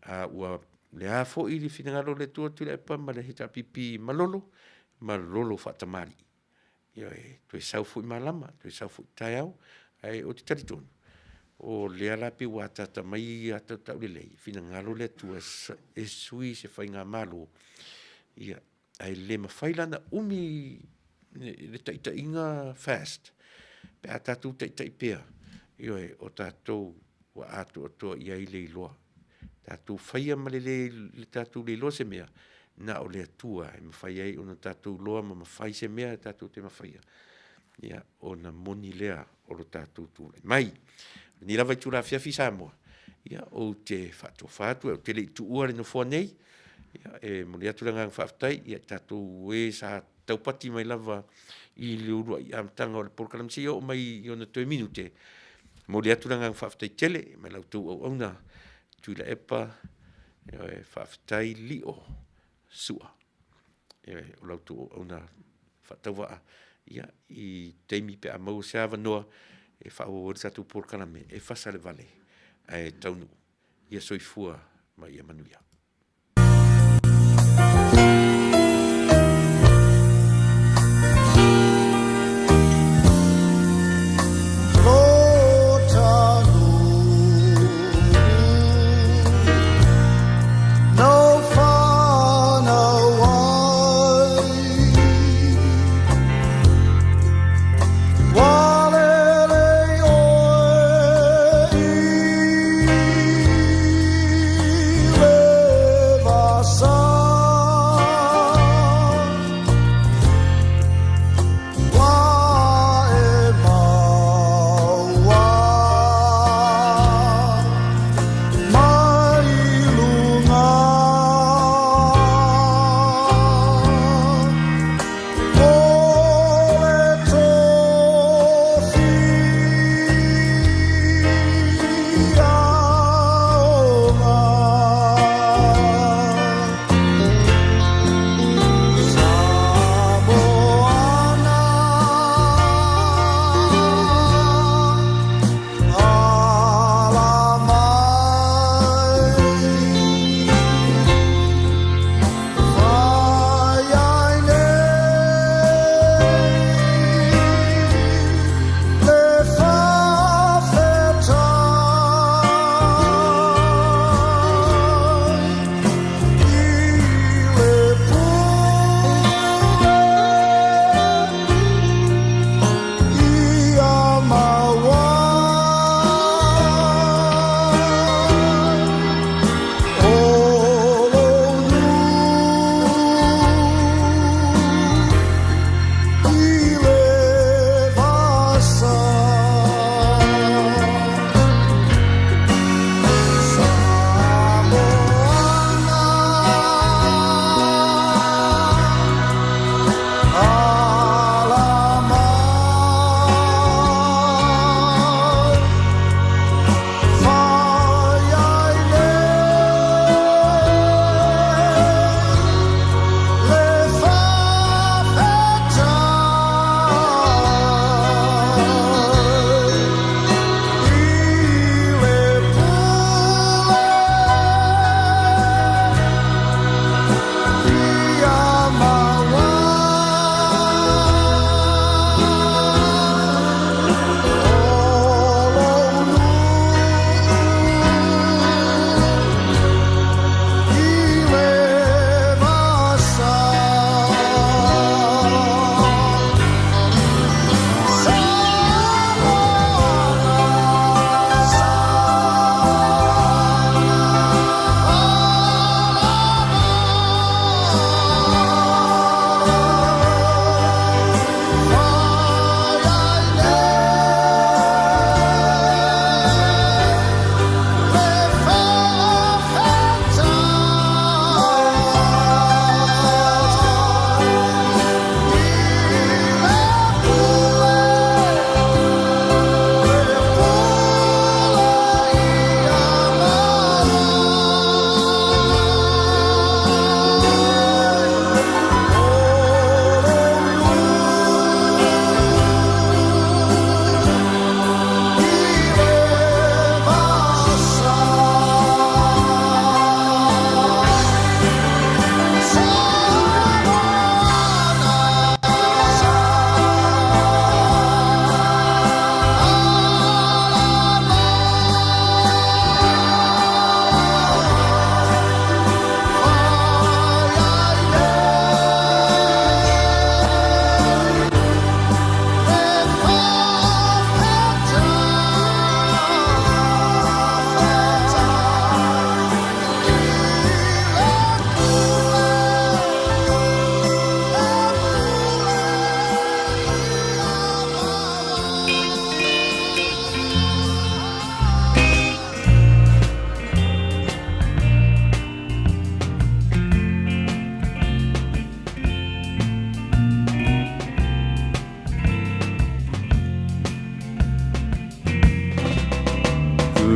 a ua le a fo i li finangalo le tua Tuilaepa ma le hita pipi malolo fatamari tu sau fu malama tu sau fu taiau ai o te taritonu o le ala pe wa tata mai ata tau le finangalo le tua e sui se fai ngā malo ia ai le mafailana umi le taita inga fast pe atatu taita ipea o tatou wa atu atua ia i le iloa tatu faia ma le tatu le iloa se mea na o le atua e mawhai ai ona tatu loa ma mawhai se mea tatu te mawhaia ia o na moni lea o lo tatu tūle mai ni lava i tūra fiafi Samoa ia o te whatu o te le tu ua le no fua nei ia e moni atu langa whaftai ia tatu e sa taupati mai lava i le urua i amtanga o le porkalamsi o mai i ona 2 minute moni atu langa whaftai tele mai lau tu au auna Tuilaepa e whaftai li o sua o lau tu ona whatawa ia i teimi pe a mau se avanoa e whao o tatu porkalame e Fasa le Vale e Taunuu ia soifua mai ia Manuia Well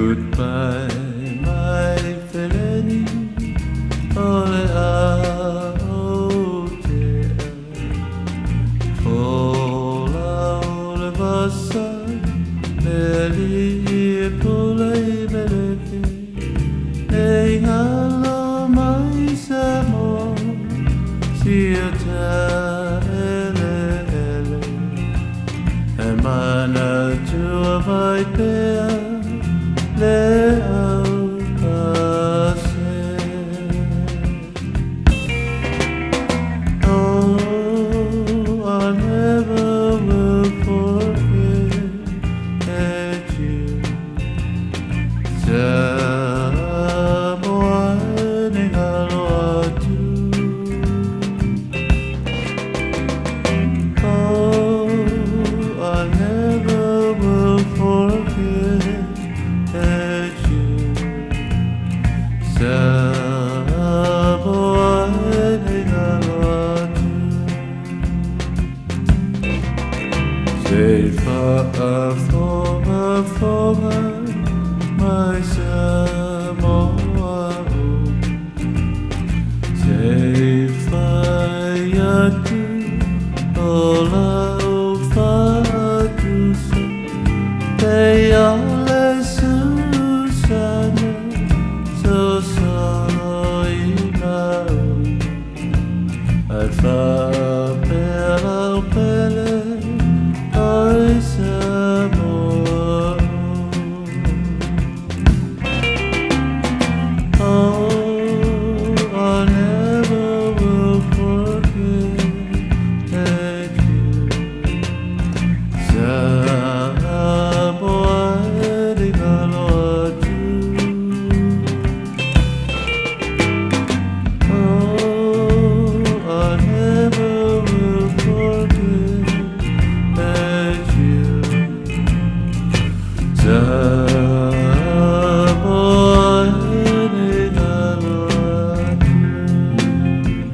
Goodbye, my feleni, ole a o te Fola ole vasa, meli e pula i melefi E ngalo mai sa mo, sia ta ele ele E mana tua vai pea le au pase Oh, I never will forget you Samoa ni ngalo atu Oh, I never will forget you Samoa ni ngalo atu Say whaafonga mai Samoa Say whai atu o lau whaatusa Te a